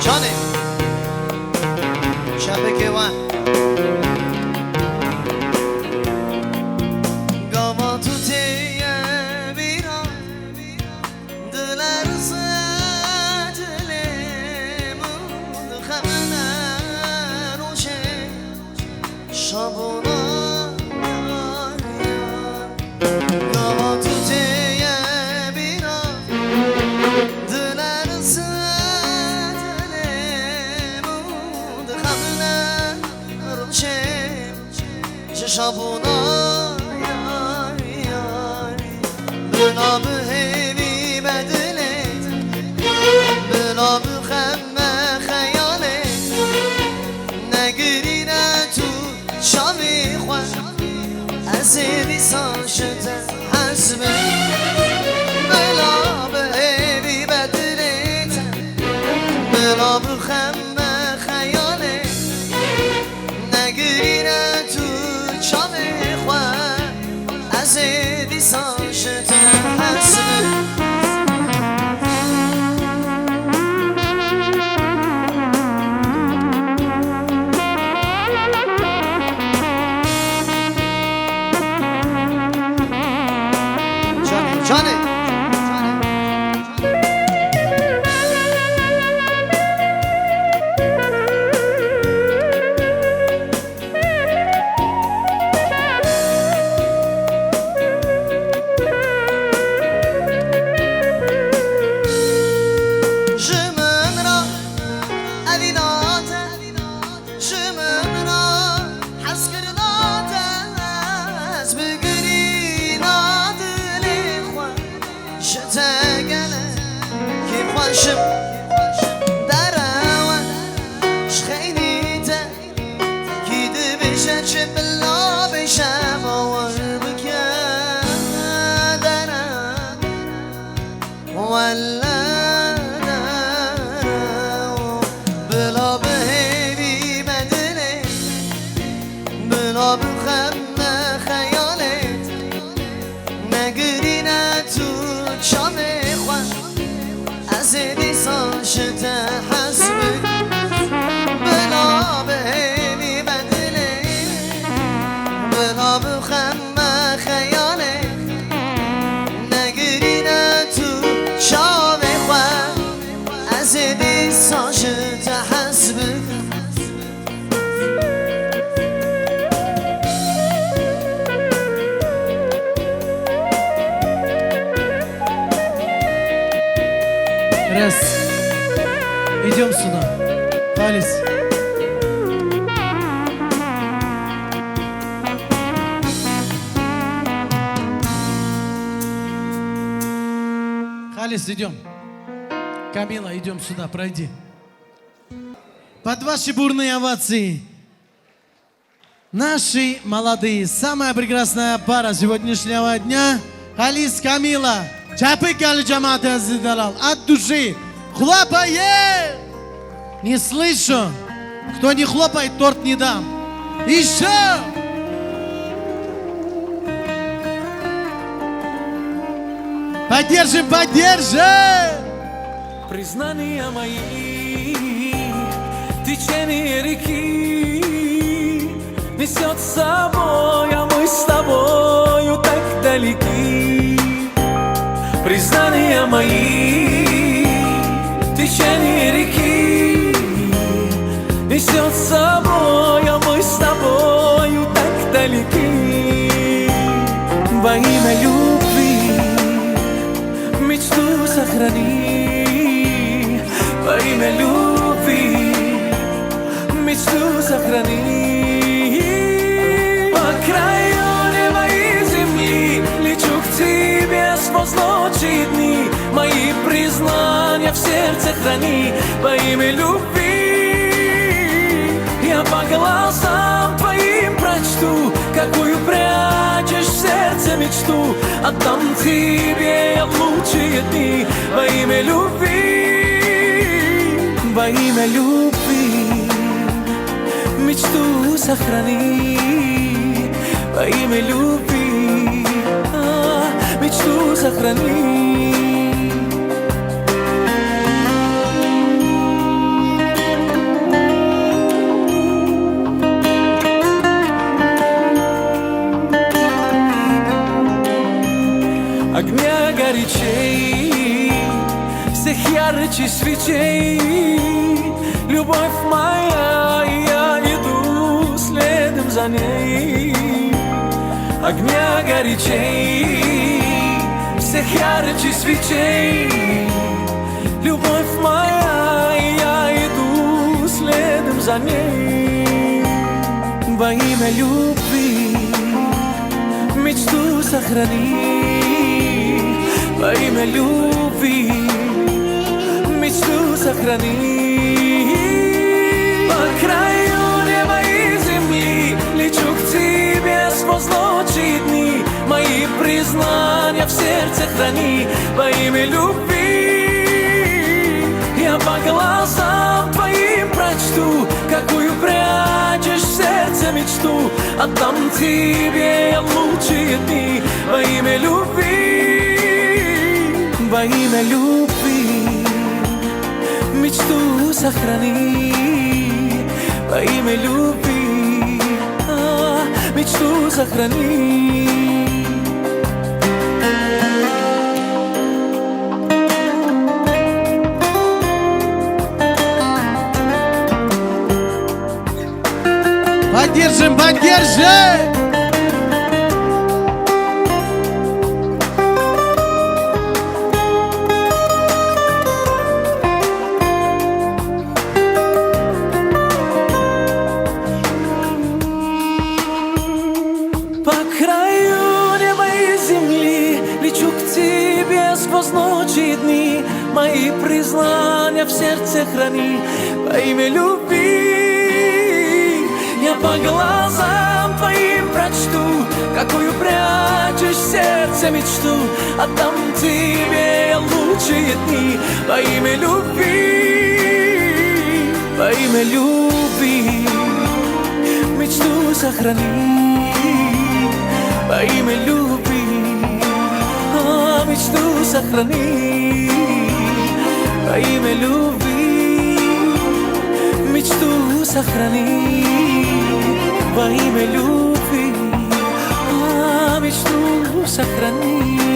Johnny, Chapek Ewan. Şabuna yari yari Bına bühevi bedlet Bına bühemme hayalet Negirine tu şavi khwan Azedi sanşete hasbe Bına bühevi bedlet Bına bühemme hayalet Negirine tu شامي خواه عزیزی ساشت حسن Johnny حسكرنا تاز بقري نادل إخوة شتاقنا كي خوشم دراوة شخينيتا كي دبشت شبلا بشام وربكا درا ولا بخم خیالت نگرینه تو شام خوش از دیسان شده حسب بلا بهمی بدله بلا بخم خیالت نگرینه تو شام خوش از دیسان شده حسب Раз. Идем сюда. Халис. Халис, идем. Камила, идем сюда, пройди. Под ваши бурные овации. Наши молодые, самая прекрасная пара сегодняшнего дня. Халис, Камила. Чапы гали джамат азидалал. От души. Хлопает! Не слышу. Кто не хлопает, торт не дам. Еще! Поддержим, поддержим! Признания мои, течение реки несет с собой, а мы с тобою так далеки. Признания мои, течение реки несет с собой, а мы с тобою так далеки. Во имя любви мечту сохрани, во имя любви мечту сохрани. По краю неба и земли лечу к тебе сквозь ночи и дни. Мои признания в сердце храни во имя любви. Я по глазам твоим прочту, какую прячешь в сердце мечту. Отдам тебе я в лучшие дни во имя любви, во имя любви. Мечту сохрани во имя любви, мечту сохрани. Огня горячей, всех ярче свечей. Любовь моя, я иду следом за ней. Огня горячей, всех ярче свечей. Любовь моя, я иду следом за ней. Во имя любви мечту сохрани, во имя любви мечту сохрани. По краю неба и земли лечу к тебе сквозь ночи и дни. Мои признания в сердце храни во имя любви. Я по глазам твоим прочту, какую прячешь в сердце мечту. Отдам тебе я в лучшие дни во имя любви, во имя любви. Мечту сохрани во имя любви, мечту сохрани. Поддержим, поддержим! Мои признания в сердце храни во имя любви. Я по глазам твоим прочту, какую прячешь в сердце мечту. Отдам тебе я лучшие дни во имя любви, во имя любви. Мечту сохрани во имя любви, мечту сохрани во имя любви, мечту сохрани во имя любви, мечту сохрани.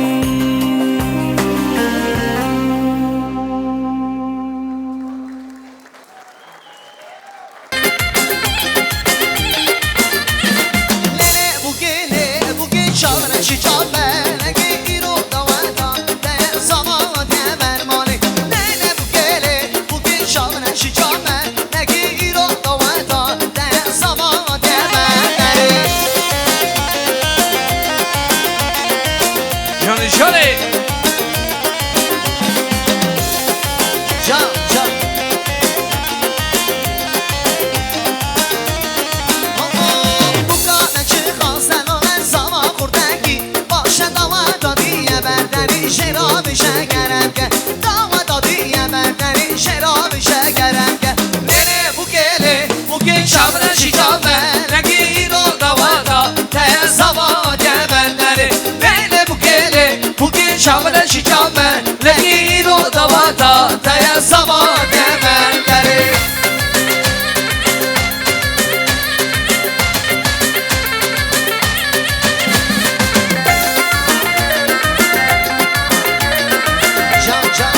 Şam'dan şikame Lehir o davata Taya sabah demenleri Can can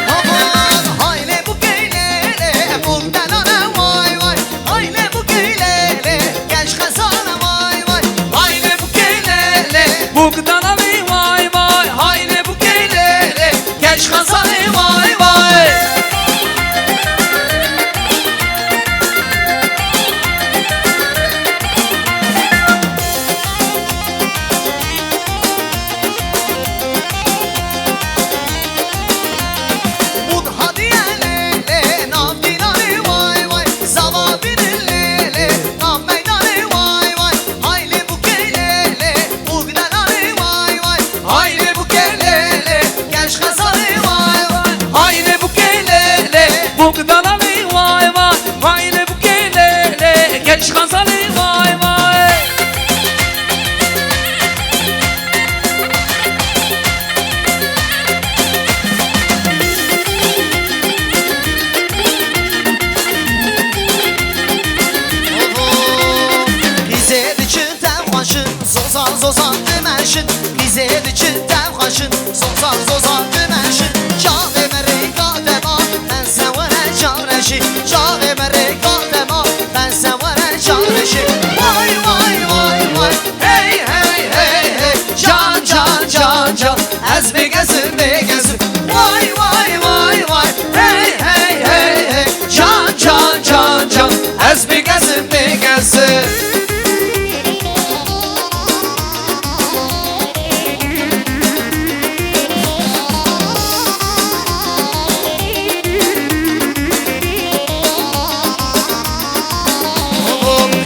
Aman hayle bu geylere Buradan ana vay vay Hayle bu geylere Genç kazana vay vay Hayle bu geylere Buradan Ez bir gezir bir gezir Vay vay vay vay Hey hey hey hey Can can can can Ez bir gezir bir gezir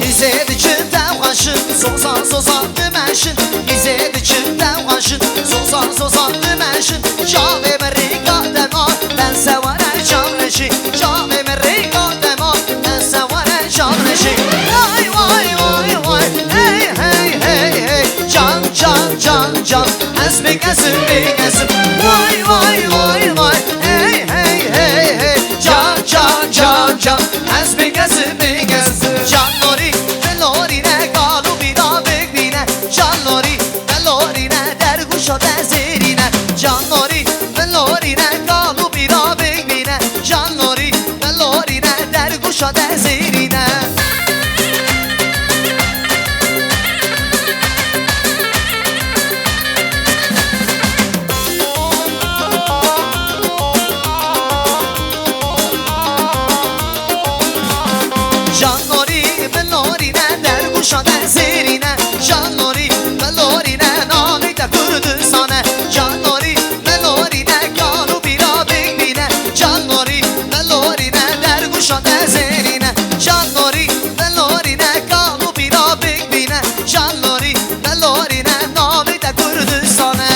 Bize de çıldan başın Sozan sozan dümenşin Bize de çıldan başın Sozan sozan dümenşin Cave merika dema Ben sevare canreşi Cave merika dema Ben sevare canreşi Vay vay vay vay Hey hey hey hey Can can can can Ez bir gezir bir gezir Vay vay vay vay Hey hey hey hey Can can can can Ez bir gezir bir gezir Can nori velorine Galu bina bekbine Can nori velorine Derguşa dezirine Can nori velorine Galu bina bekbine Can nori velorine Derguşa dezirine Can nori velorine Derguşa dezirine Can nori velorine Namide Kürdistan'e Can nori velorine جالوری دلوری نه کامو بیرا بگبینه جالوری دلوری نه نامی ده کردستانه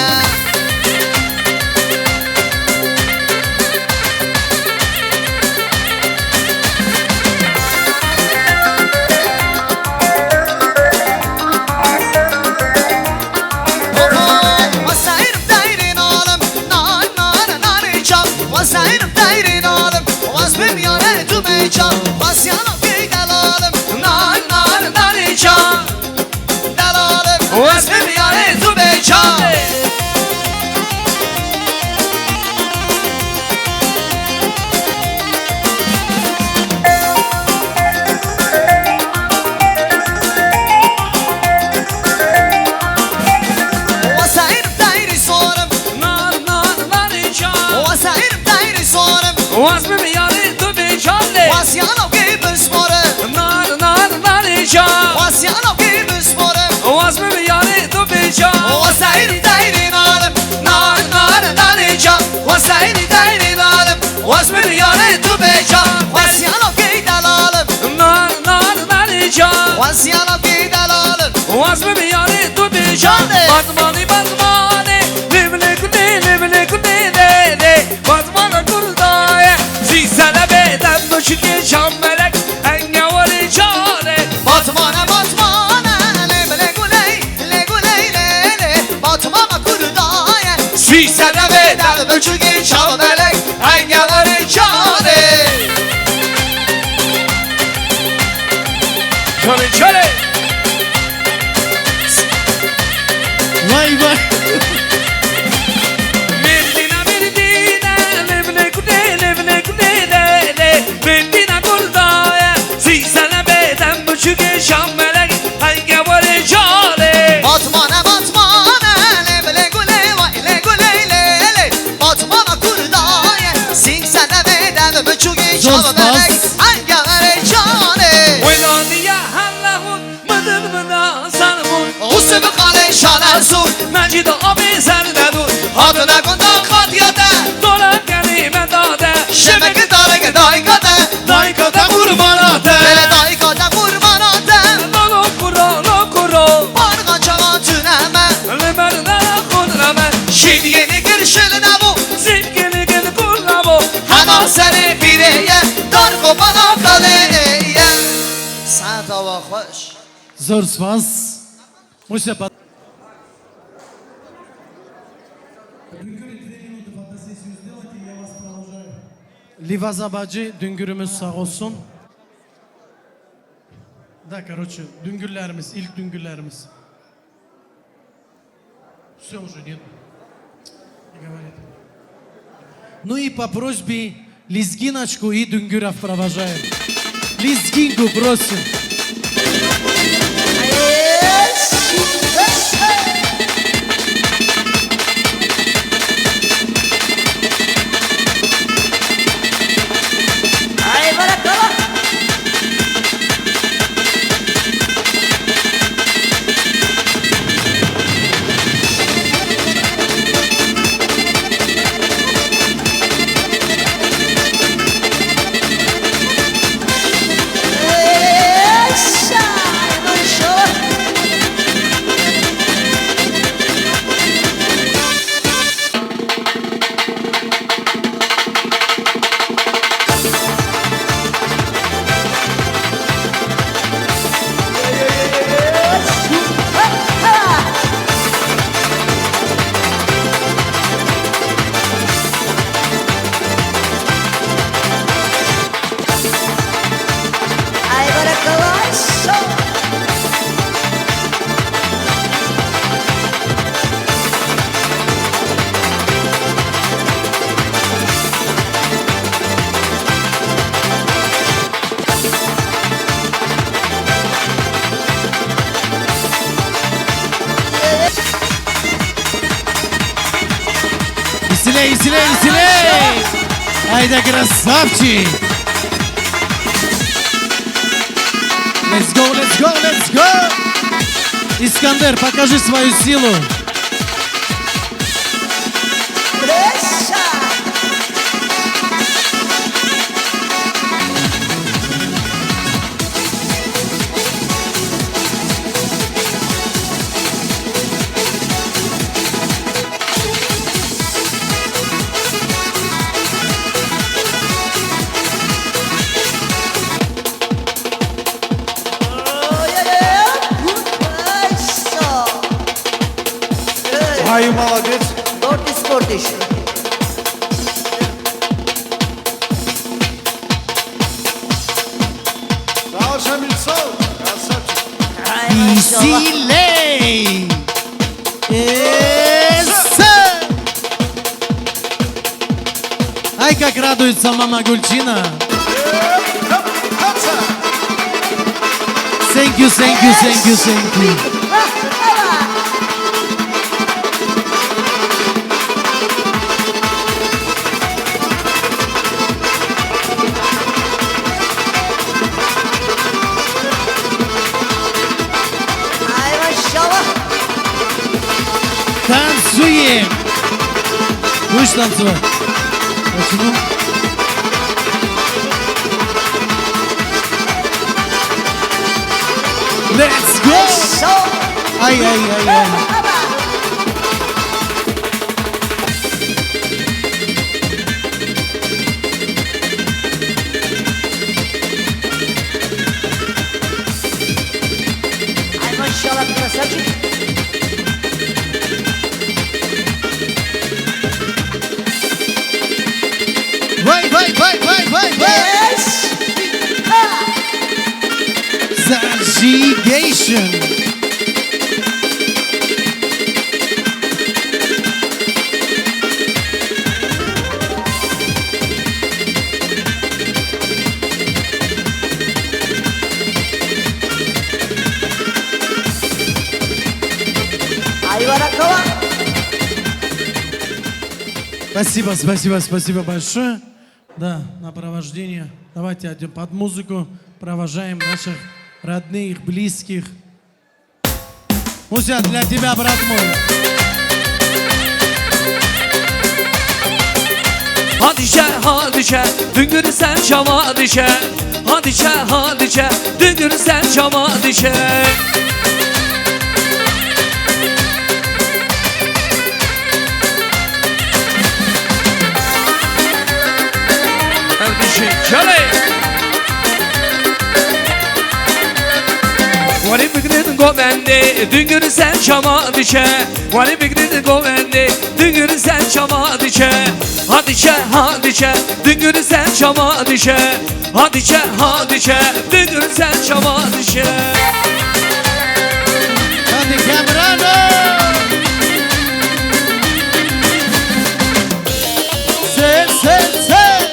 Batmani batmani Livli kuni livli kuni de de Batmana kurdaya Ziksele beden döşüke şam melek Enge var içare Batmana batmana Livli kuni livli le Batmana kurdaya Ziksele beden döşüke şam melek Enge var içare Çöre çöre Vay vay. Medina Medina Livli kuni livli kuni de de Medina kurdaya Ziksele beden döşüke şam melek Enge var içare Batmana batmana Livli kuni vay le le Batmana kurdaya Sinsene beden döşüke şam melek Enge var içare Velaniye hallahun mıdır mıda sanmun Usubı kale şalar sur Mecid abi sende dur Adına kunda katiyate Dola gelime dade Şemeki dareke daykate Daykata kurbanate Bele daykate kurbanate Lolo kuro Barga çağa tüneme Limerde kudreme Şidyeni girşiline bu Zipkini gel kurlamo Hana seni bireye Dar kopana kaleye Santa ve hoş Zor spas. Musia pat. Livaza bacı düngürümüz sağ olsun. Da, короче, düngürlerimiz, ilk düngürlerimiz. Все уже нет. Не говорит. Ну и по просьбе Лизгиночку и Дунгюров провожаем. Лизгинку просим. Веселей! Айда, красавчик! Let's go, let's go, let's go! Искандер, покажи свою силу! Ай, молодец. Гордый спортиш. Сал, Шамиль, сал. Красавчик. Веселей! Ай, как радуется мама Гульчина. Thank you, thank you, thank you, thank you. Ай, машаллах. Танцуем! Будешь танцевать? Почему? Let's go! Ай, ай, ай, ай. Ай, машаллах, красавчик. Vai, vai, vai, vai, vai, vai! Zagigation! Ай, Варакова. Спасибо, спасибо, спасибо большое. Да, на провождение. Давайте идем под музыку. Провожаем наших родных, близких. Муся, для тебя, брат мой. Hadi çe, hadi çe, düngürü sen şama düşe. Hadi çe, hadi çe, düngürü sen şama düşe. Kardeşim, şöyle. Vali bigrin govendi, düngürü sen şama düşe. Vali bigrin govendi, düngürü sen şama düşe. Hadi çe, hadi çe, düngürü sen şama düşe. Hadi çe, hadi çe, düngürü sen şama düşe. Hadi Camerano! Sen, sen, sen!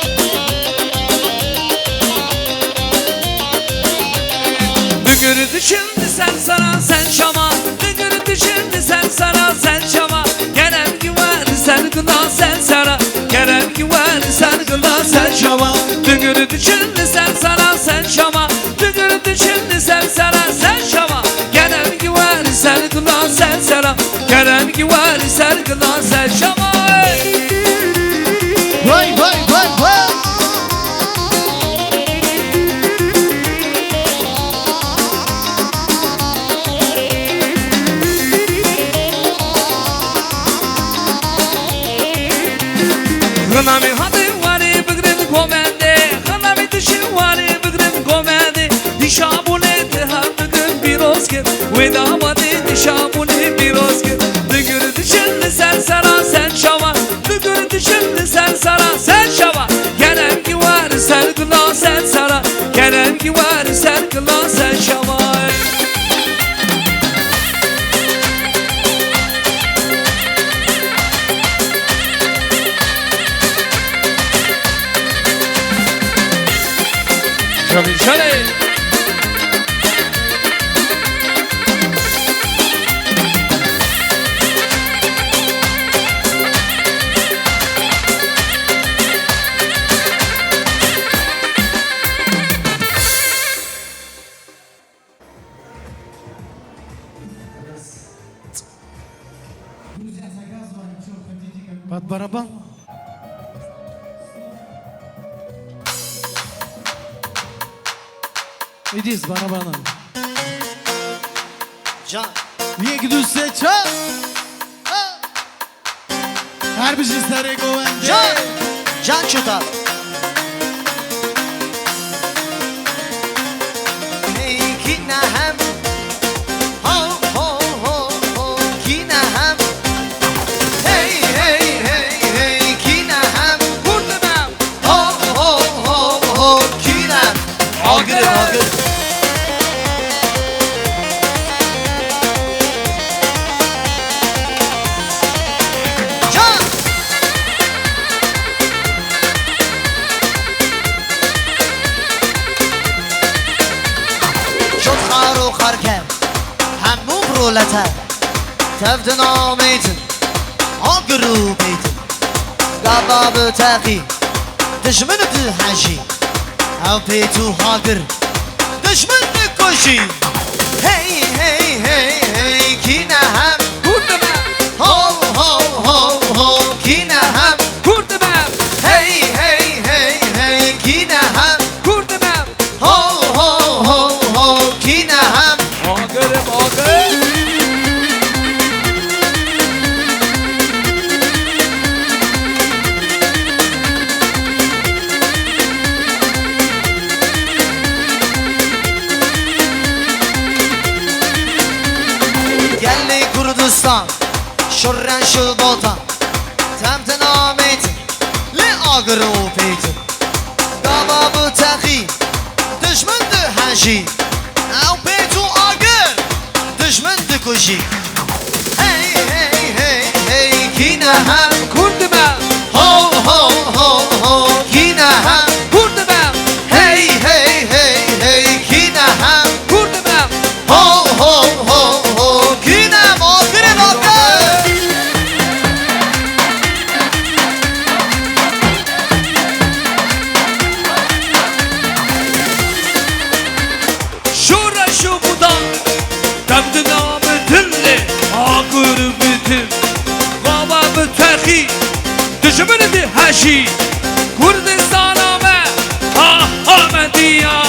Düngürü şimdi sen sana, sen şama. Düngürü şimdi sen sana, sen şama. Kerem güven sen gına, sen sana. Kerem güven sen gına, sen şama. Düngürü şimdi sen sana, sen şama. Düngürü şimdi sen sana, sen şama. Kerem güven sen gına, sen sana. Kerem güven sen gına, sen şama. Vay, vay, vay, vay! Gına mi hadi vari bigrin komende. Gına mi dişin vari bigrin komende. Dişabune tehar bigrin birozgir. Veda vadi dişabune birozgir. Düngür dişin sen sana, sen şava. Düngür dişin sen sana, sen şava. Kerem ki var sen gına, sen sana. Kerem ki var sen gına, sen şava. Şöyle şöyle. Под барабан. Иди с барабаном. Can. Нигде сеча. Harbi staré govende. Can. Can çutal. Ey ki nahem. Ho ho ho ho ki nahem. و خرکر همون برولتر تفت نامیتن آگرو بیتن قباب تاقی دشمن ده حجی او پیتو هاگر دشمن کشی هی هی هی هی کی نه هم هو هو هو هو کی نه هم هی هی هی هی کی نه هم هو هو هو هو کی نه هم گلی کردستان شرن شل باتا تمت نامیت لی آگر و پیت داباب تقی دشمن ده هنشی او پیتو آگر دشمن ده کشی هی هی هی هی کی نه هم هو هو هو هو کی نه هم هی هی هی هی کی نه هم هو هو هو هو کی نه ماگر ماگر شورشو بودن تبد نام دلی آگر بیتن بابا بتخی دشمن ده هشی کردستان آمدیا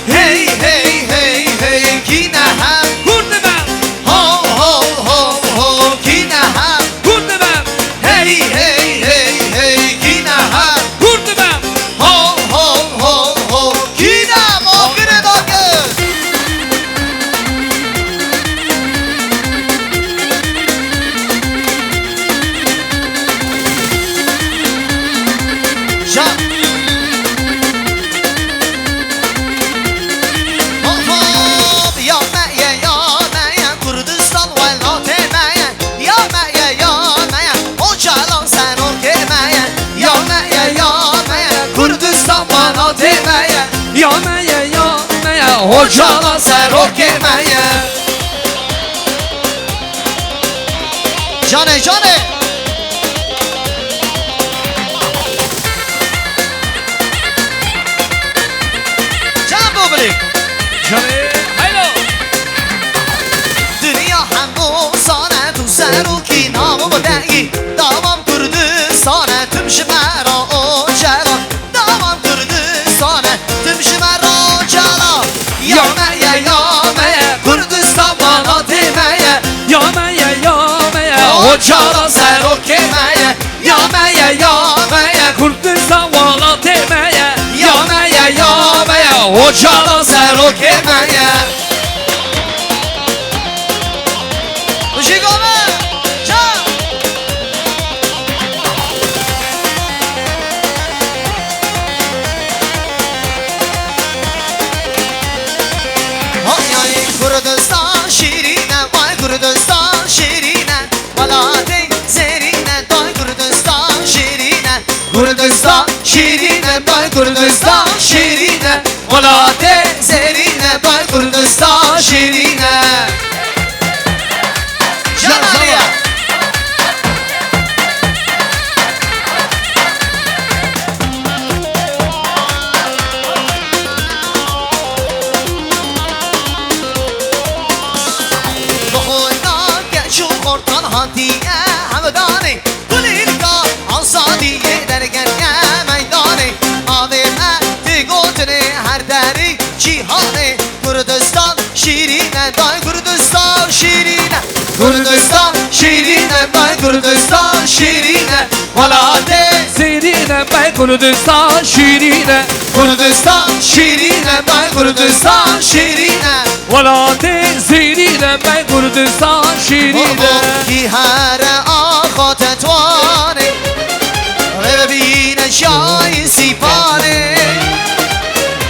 هی هی هی هی کی نه هم هو هو هو هو کی نه هم هی هی هی هی کی نه هم هو هو هو هو کی نه ماگر ماگر جان یا مایه کردستان ولات مایه یا مایه او چالان سنو که مایه یا مایه کردستان ولات مایه یا Hocalar serok girmeye Cane cane Can bubrik haylo Dünya hem bu sana tu seruki namı degi Davam Kürdistan'a tüm şimera o cela Davam Kürdistan'a tüm şimera o cela Yameye Kürdistan bana demeye Yameye Hocalar serok girmeye Yameye Kurdistan valla demeye Yameye Hocalar serok girmeye Jigome Can Kurdistan şirine vay Kurdistan şirine Balade zerine doy Kurdistan şirine Kurdistan şirine vay Kurdistan şirine Balade zerine vay Kurdistan şirine Canaliye Hantiye hamdani kulilka ansadiye dergene meydani avime tigotne her deri cihane Kurdistan şirine day Kurdistan şirine Kurdistan şirine bay Kurdistan şirine Valade Zerine bay Kurdistan şirine Kurdistan şirine bay Kurdistan şirine Valade zerine bay Kurdistan şirine Ki her آخات توانه و ببین شای سیپانه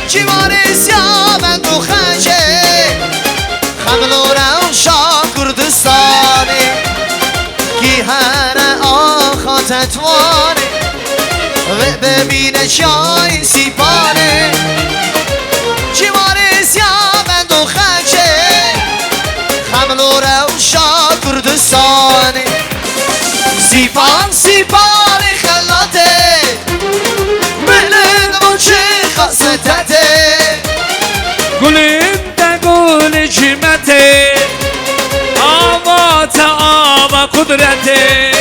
چیمانه سیامن دو خنجه خملورم شا کردستانه کی هر آخات توانه و ببین شای سیپانه چیمانه سیامن دو خنجه سیپان سیپان خلاته بلند و چه خاصتته گلنده گل جمته آوات آوا قدرته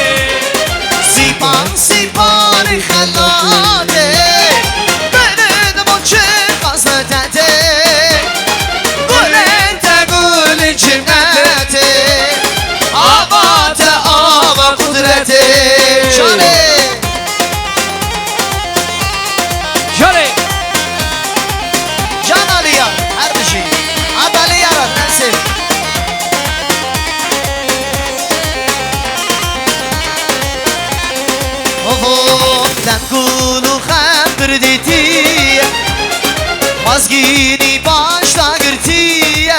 سیپان سیپان خلاته بلند و چه خاصتته گلنده گل جمته آوات آوا قدرته جانه جانه جان علیا هر بشی عبالی یاران نسیم دنگونو خبر دیتی وازگینی başta girtiye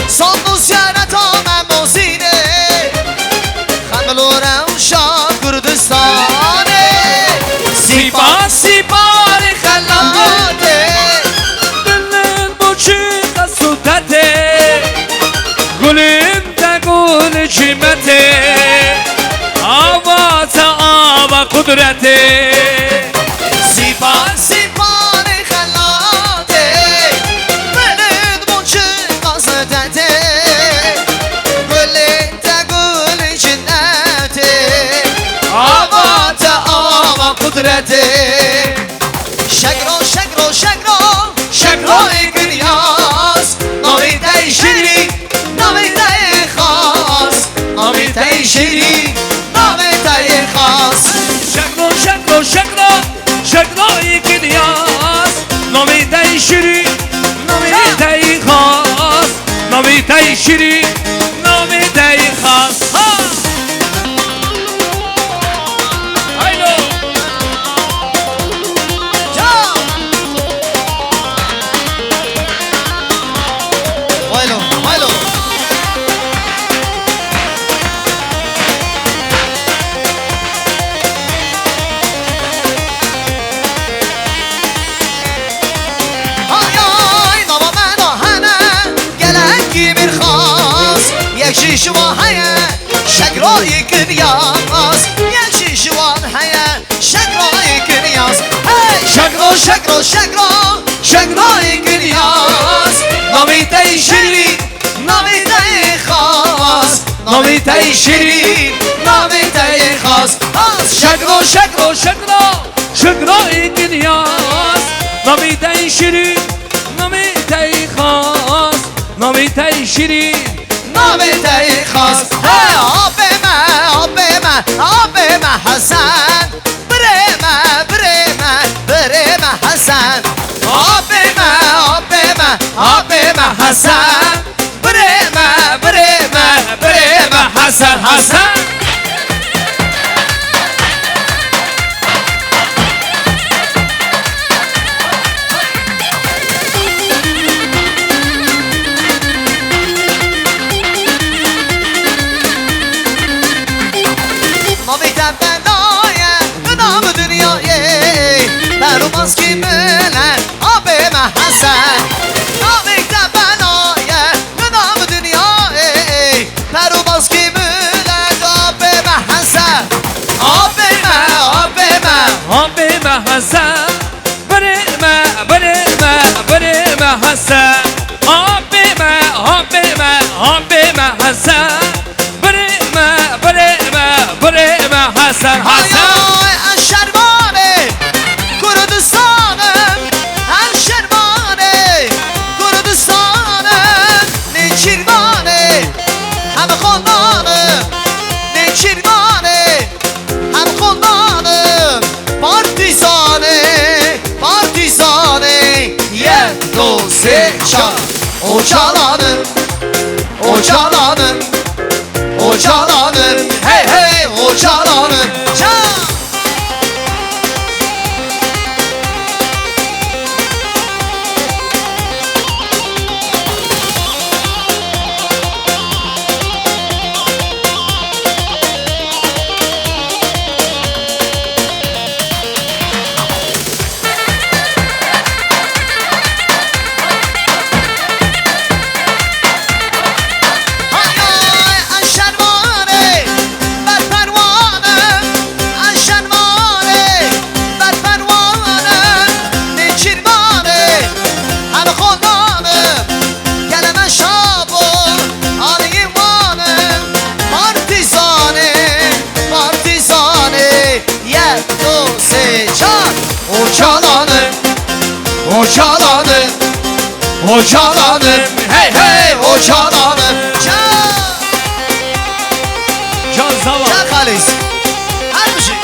Sonlu ziyaret olmam mozine Hamlora uşak Kürdistan'e سیپان سیپان خلاته دلن بوچی قصودته گلنده گل جمته آوات آوا قدرته سیپان سیپان خلاته بلند بوچه قصدته گلنده گل جنته آوات آوا قدرته شگرو شگرو شگرو شگرو گریاس نامیده شیری نامیده خاص نامیده شیری نامیده خاص شکرو شکرو شکرو شکرو ایکیدیاس نامیده شیری نامیده خاص نامیده شیری نامیده خاص هایلو وایلو وایلو های نام من آهنه گلنگی میرخواست یک شیشوان هیه شگرای کنیاز یک شیشوان هیه شگرای کنیاز شگرو شگرو شگرو شگرای کنیاز نامیده شیرین نامیده خاص نامیده شیرین نامیده خاص شکرو شکرو شکرو شکرو ایکیدیاس نامیده شیری نامیده خاص نامیده شیری نامیده خاص آبم حسن برم حسن آبم حسن برم حسن حسن نامیدم بنایه به نام دنیایه برو کی بلن آبم حسن نامیدم بنایه به نام دنیایه برو کی بلن آبم حسن آبم حسن برم حسن آبم حسن برم حسن از شرمانه کردستانم از شرمانه کردستانم نیچیرمانه همه خاندانم نیچیرمانه همه خاندانم پارتیزانه یک دو سه چار اوچالانم hey hey اوچالانم از شرمانه بر پروانه o cananım Hey hey o cananım Can Zaval. Can Halis. Her bir şey.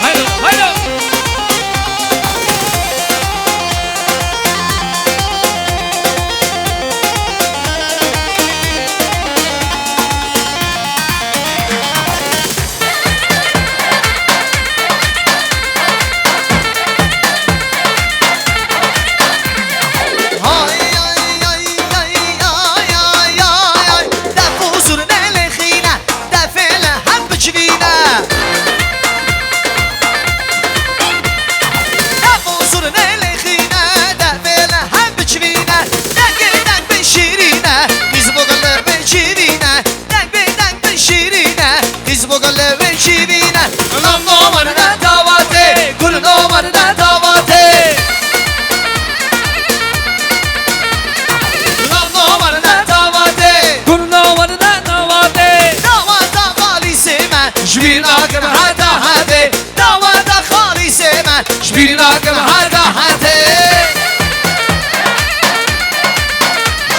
Haydi haydi.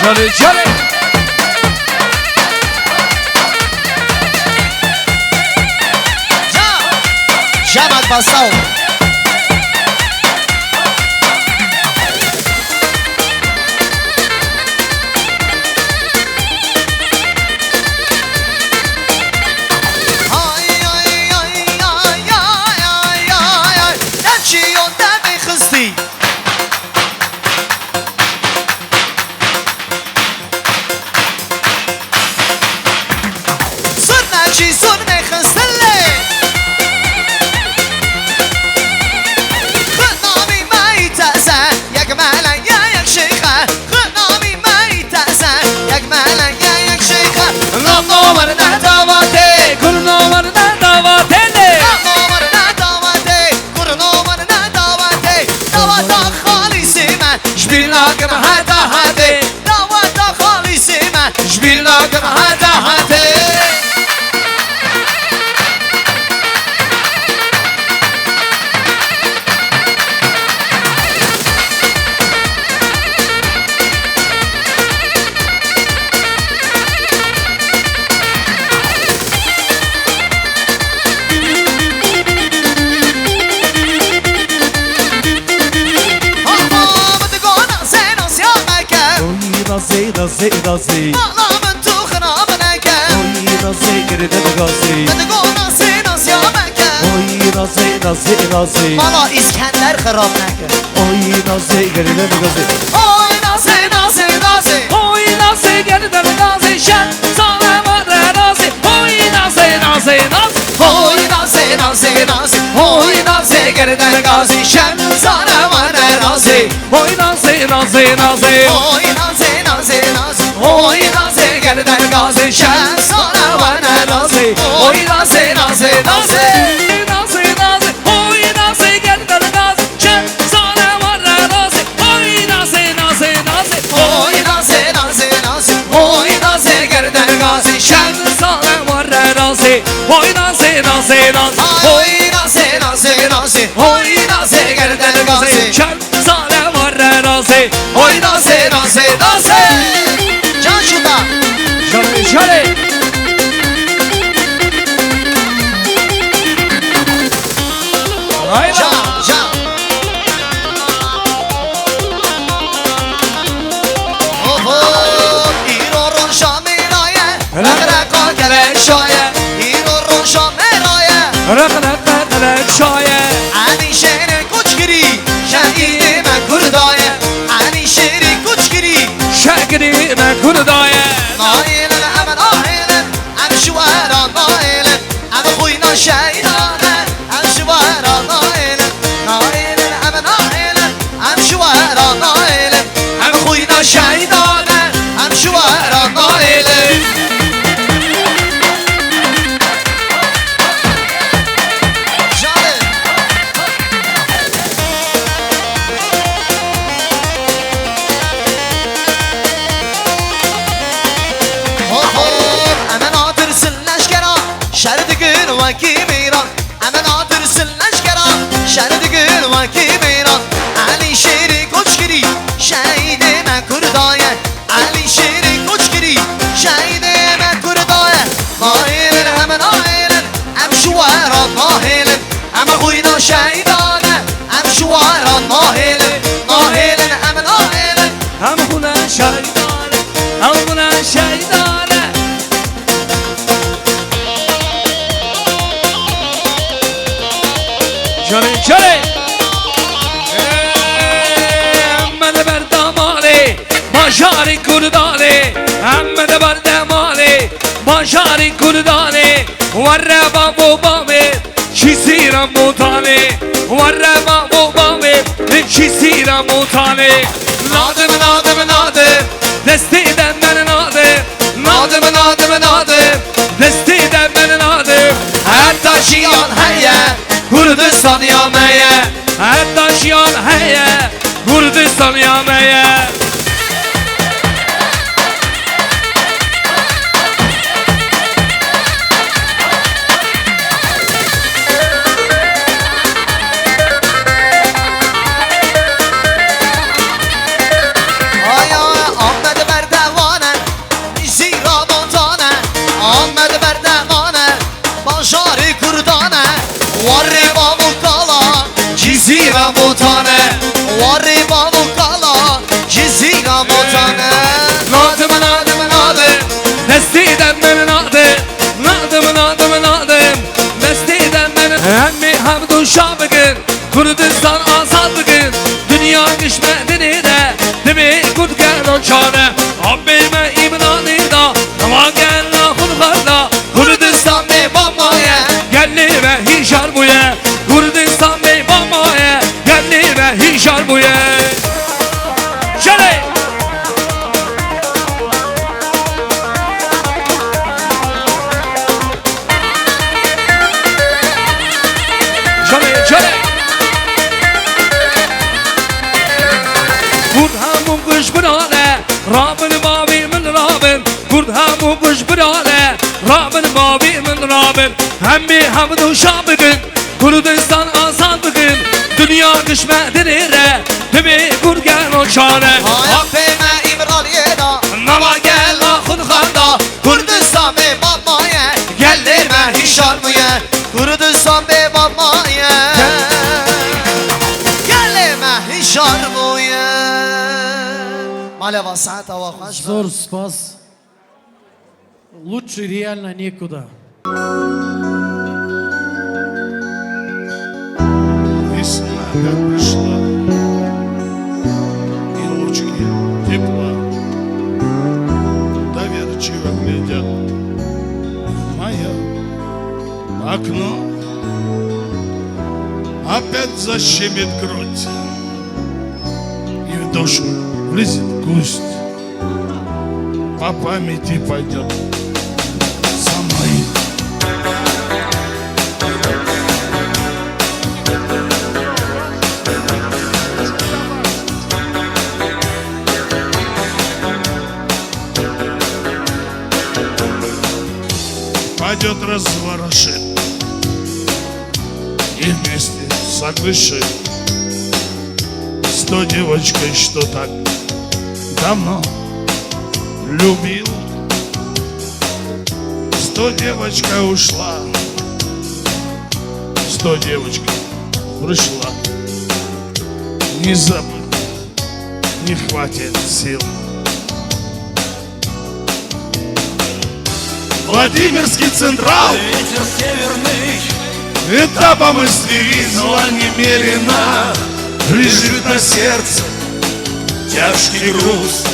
Jolly, jolly. Jamal Bassao. Nazi Mağlamın tuğuna neke Oy Nazi geride de gazi Dedik o nasi nasi ameke Oy Nazi Mala İskender kıram neke Oy Nazi geride de gazi Oy nasi Oy Nazi geride de gazi Şen sana var razi Oy Nazi Oy nasi Oy nasi geride de gazi Şen sana var razi Oy Nazi Oy nasi Oy nasi geride de gazi Şen sana var razi Oy nasi Oy Nazi geride de gazi Şen sana var razi Oy Nazi Oy nasi geride de gazi Şen sana var razi Oy Nazi Oy nasi Oy nasi geride de gazi Şen sana var razi Oy nasi Can şurada Şöyle Can İroron şamiraye Raka gerek şaye İroron şamiraye Raka şaye Ani şehre kuç giri Şehidime kurdaye Ani şehri kuç giri Şehrime kurdaye Nailen amen ailen Am şuvara nailen Am huyna şehidane Am şuvara nailen Nailen amen ailen Am şuvara nailen Am huyna şehidane Am şuvara nailen وكي ميران أنا ناطر سلناش كرام شرد قل وكي ميران علي شيري كوشكري شايدي ما كرداي şeytane Al buna şeytane Şöyle şöyle Emmede berdamale Başari kurdane Emmede berdamale Başari kurdane Varreba bobame Çizira mutane Varreba bobame Çizira mutane Nadım nadım nadım Destiden ben nadım Nadım nadım nadım Destiden ben nadım Her taşıyan heye Kurdistan yameye Her taşıyan heye Kurdistan yameye Cizira mutane Varriba mukala Cizira mutane Nadım nadım nadım Destiden ben nadım Nadım nadım nadım Destiden ben Emmi hamdu şabıgın Kurdistan azad bugün Dünya düşmedini de Demi kudgen o çare Rabbime imranı da Nama gel la hulgarda Kurdistan me babaya Gelli ve hişar buye Kurdistan me babaya Gelli ve hişar buye Şöyle Şöyle şöyle Kurdhamum kuş birane Rabın mavimin Rabın Kurdhamum kuş birane Rabın mavimin Rabın Hemmi hamdu şabıgın Kurdistan azad bugün Dünya düşmedinire Tübi kurgen o çare Rabbime imranı da Nama gel la Hulgarda Kurdistan me babaya Geldirme hişar buye Kurdistan be babaya Geldirme hişar buye Малева сата вахаш Зор спас. Лучше реально некуда. Весна как пришла, и лучки тепла доверчиво глядят в мое окно. Опять защемит грудь, и в душу влезет грусть. По памяти пойдет со мной. Пойдет разворошит и вместе соглашит с той девочкой, что так давно любил. С той девочкой ушла, с той девочкой пришла. Не забыть, не хватит сил. Владимирский Централ, Ветер северный, этапом истерии зла немерено лежит на сердце тяжкий груз.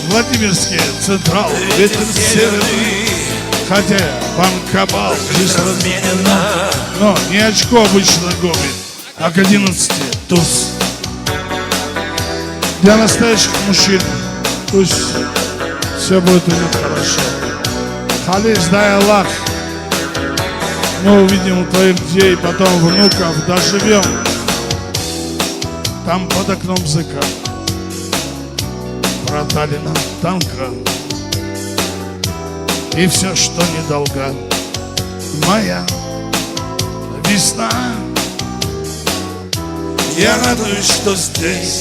Владимирский Централ, ветер северный, хотя банкобал здесь разменено, но не очко обычно губит, а к 11 туз. Для настоящих мужчин пусть все будет у них хорошо. Халиш, дай Аллах, мы увидим твоих детей, потом внуков, доживем там под окном закат. Продали нам танка и все, что не долга. Моя весна, я радуюсь, что здесь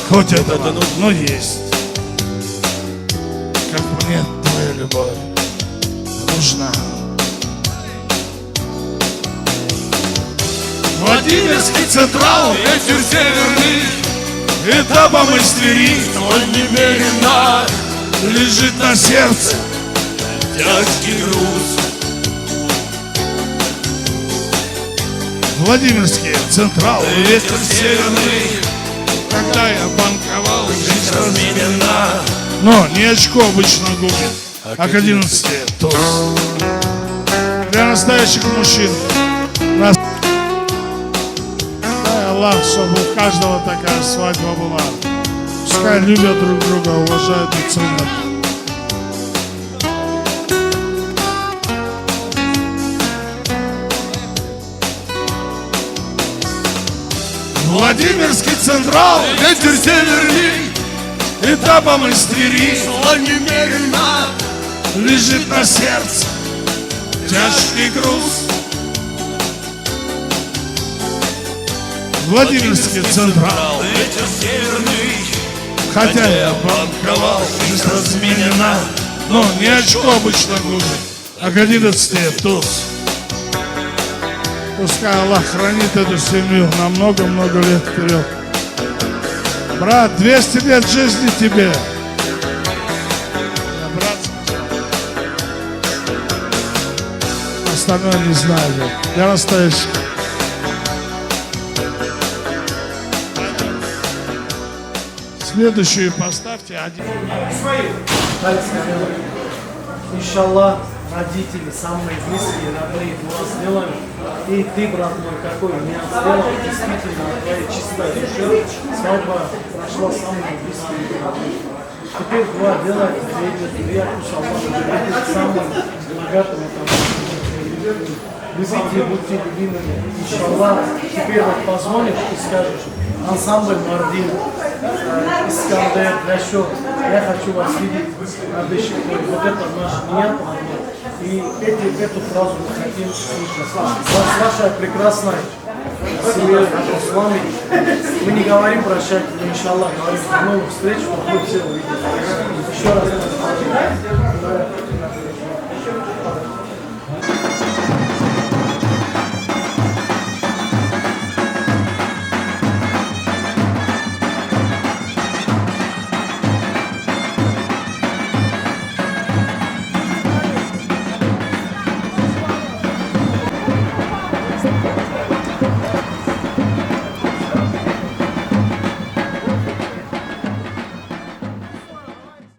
хоть это но есть. Как мне твоя любовь нужна. Владимирский Централ, ветер северный, этапом из Твери, твой немерено лежит на сердце тяжкий груз. Владимирский Централ, ветер северный, когда я банковал, жизнь разменена. Но не очко обычно губит, а к 11 туз. Для настоящих мужчин. Дай Аллах, чтобы у каждого такая свадьба была. Пускай любят друг друга, уважают и ценят. Владимирский Централ, ветер северный, этапом из Твери, зло немерено лежит на сердце тяжкий груз. Владимирский Централ, ветер северный, хотя я банковал, жизнь разменена, но не очко обычно губит, а к 11 туз. Пускай Аллах хранит эту семью на много-много лет вперед. Брат, 200 лет жизни тебе. Брат, остальное не знаю. Я настоящий. Следующую поставьте один. Иншаллах, родители, самые близкие, родные, дуа сделаем. И ты, брат мой, какой меня сделал, действительно, твоя чистая душа. Свадьба прошла самыми близкими родными. Теперь дуа делать, я иншаллах, самым богатым. Любите, будьте любимыми. Иншаллах, теперь вот позвонишь и скажешь, ансамбль Мардин, Искандер, Рашод, я хочу вас видеть на Бешикте. Вот это наш ният. И эту фразу мы хотим слышать. Ваша прекрасная семья с вами. Мы не говорим прощать, но иншаллах говорим до новых встреч, чтобы вы все увидели. Еще раз.